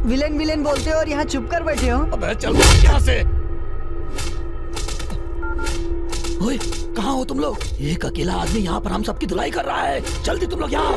विलेन विलेन बोलते हो और यहाँ छुप कर बैठे हो। अबे चल भाग यहाँ से। ओए कहाँ हो तुम लोग? एक अकेला आदमी यहाँ पर हम सबकी धुलाई कर रहा है। जल्दी तुम लोग यहाँ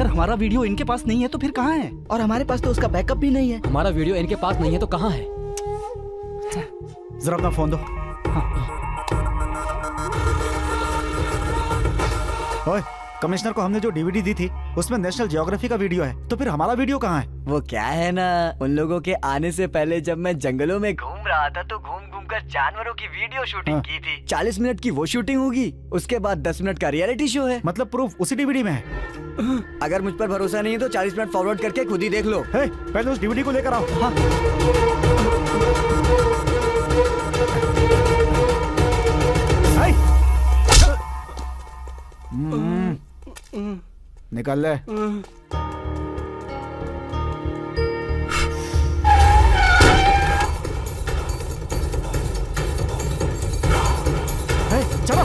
हमारा वीडियो इनके पास नहीं है तो फिर कहाँ है? और हमारे पास तो उसका बैकअप भी नहीं है। हमारा वीडियो इनके पास नहीं है तो कहाँ है? जरा अपना फोन दो। ओए, कमिश्नर को हमने जो डीवीडी दी थी उसमें नेशनल जियोग्राफी का वीडियो है, तो फिर हमारा वीडियो कहाँ है? वो क्या है ना, उन लोगों के आने से पहले जब मैं जंगलों में घूम रहा था तो घूम घूम कर जानवरों की वीडियो शूटिंग की थी। 40 मिनट की वो शूटिंग होगी, उसके बाद 10 मिनट का रियलिटी शो है। मतलब प्रूफ उसी डीवीडी में है? अगर मुझ पर भरोसा नहीं है तो 40 मिनट फॉरवर्ड करके खुद ही देख लो। पहले उस डीवीडी को लेकर आओ। हाँ। निकाल ले। चलो।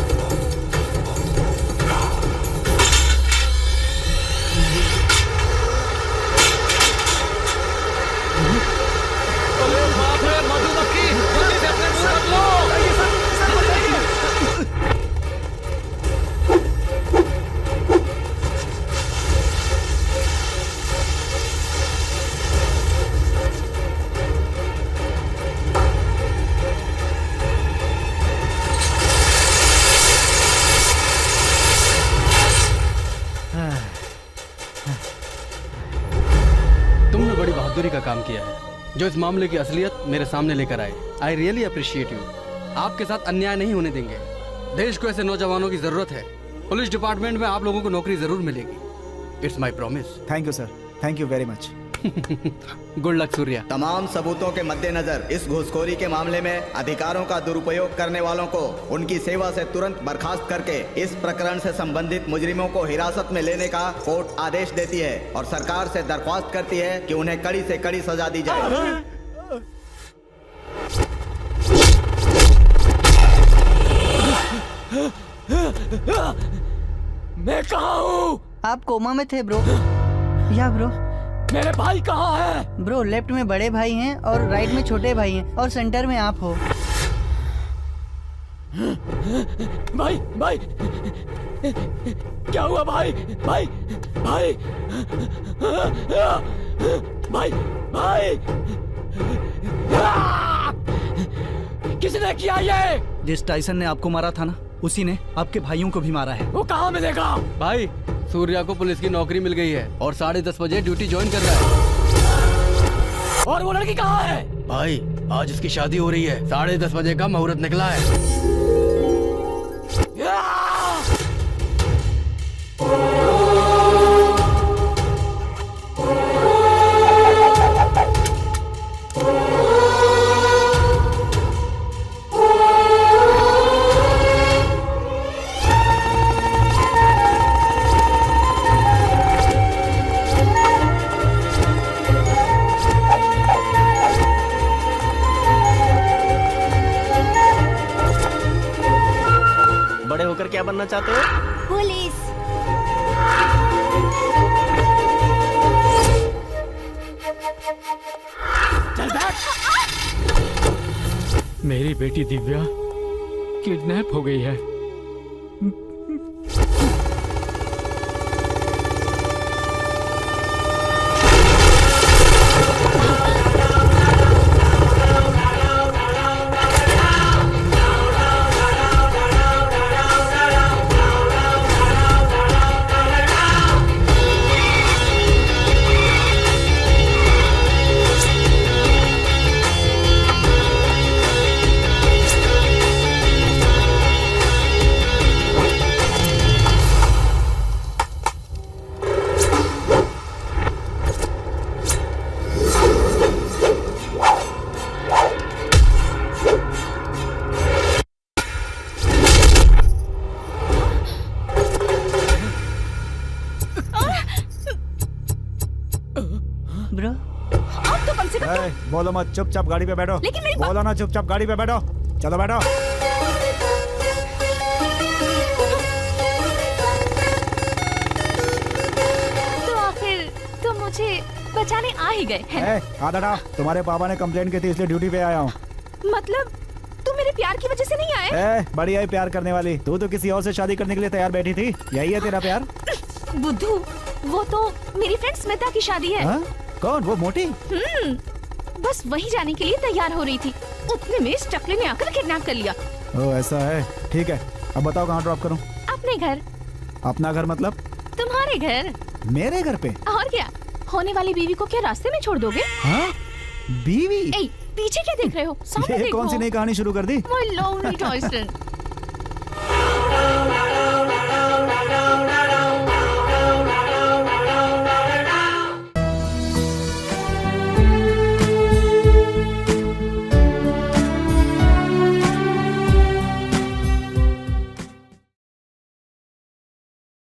तुमने बड़ी बहादुरी का काम किया है, जो इस मामले की असलियत मेरे सामने लेकर आए। I really appreciate you. आपके साथ अन्याय नहीं होने देंगे। देश को ऐसे नौजवानों की जरूरत है। पुलिस डिपार्टमेंट में आप लोगों को नौकरी जरूर मिलेगी। It's my promise. Thank you sir, thank you very much. Good luck Surya. तमाम सबूतों के मद्देनजर इस घूसखोरी के मामले में अधिकारों का दुरुपयोग करने वालों को उनकी सेवा से तुरंत बर्खास्त करके इस प्रकरण से संबंधित मुजरिमों को हिरासत में लेने का कोर्ट आदेश देती है और सरकार से दरख्वास्त करती है कि उन्हें कड़ी से कड़ी सजा दी जाए। मैं कहाँ हूँ? आप कोमा में थे ब्रो। या ब्रो मेरे भाई कहाँ है? ब्रो लेफ्ट में बड़े भाई हैं और राइट में छोटे भाई हैं और सेंटर में आप हो। भाई भाई क्या हुआ भाई? भाई भाई भाई भाई किसने किया ये? जिस टाइसन ने आपको मारा था ना, उसी ने आपके भाइयों को भी मारा है। वो कहाँ मिलेगा? भाई सूर्या को पुलिस की नौकरी मिल गई है और 10:30 बजे ड्यूटी ज्वाइन कर रहा है। और वो लड़की कहाँ है? भाई आज उसकी शादी हो रही है, 10:30 बजे का मुहूर्त निकला है। बड़े होकर क्या बनना चाहते हो? पुलिस। चल बैठ। मेरी बेटी दिव्या किडनैप हो गई है। ब्रो आप तो कम से कम बोलो मत, चुपचाप गाड़ी पे बैठो। लेकिन मेरी बोलो ना, चुपचाप गाड़ी पे बैठो। चलो बैठो। तो आखिर तुम मुझे बचाने आ ही गए हैं। आधा डा, तुम्हारे पापा ने कंप्लेंट की थी इसलिए ड्यूटी पे आया हूँ। मतलब तुम मेरे प्यार की वजह से नहीं आए? बढ़िया ही प्यार करने वाली, तू तो किसी और से शादी करने के लिए तैयार बैठी थी। यही है तेरा प्यार? बुद्धू, वो तो मेरी फ्रेंड स्मिता की शादी है। कौन? वो मोटी? बस वही जाने के लिए तैयार हो रही थी, उतने में इस टकले ने आकर किडनैप कर लिया। ओ ऐसा है, ठीक है। अब बताओ कहाँ ड्रॉप करूँ? अपने घर। अपना घर मतलब? तुम्हारे घर। मेरे घर पे? और क्या, होने वाली बीवी को क्या रास्ते में छोड़ दोगे? हाँ? बीवी? पीछे क्या देख रहे हो? सामने ये देखो। कौन सी नई कहानी शुरू कर दी? My lonely Tyson।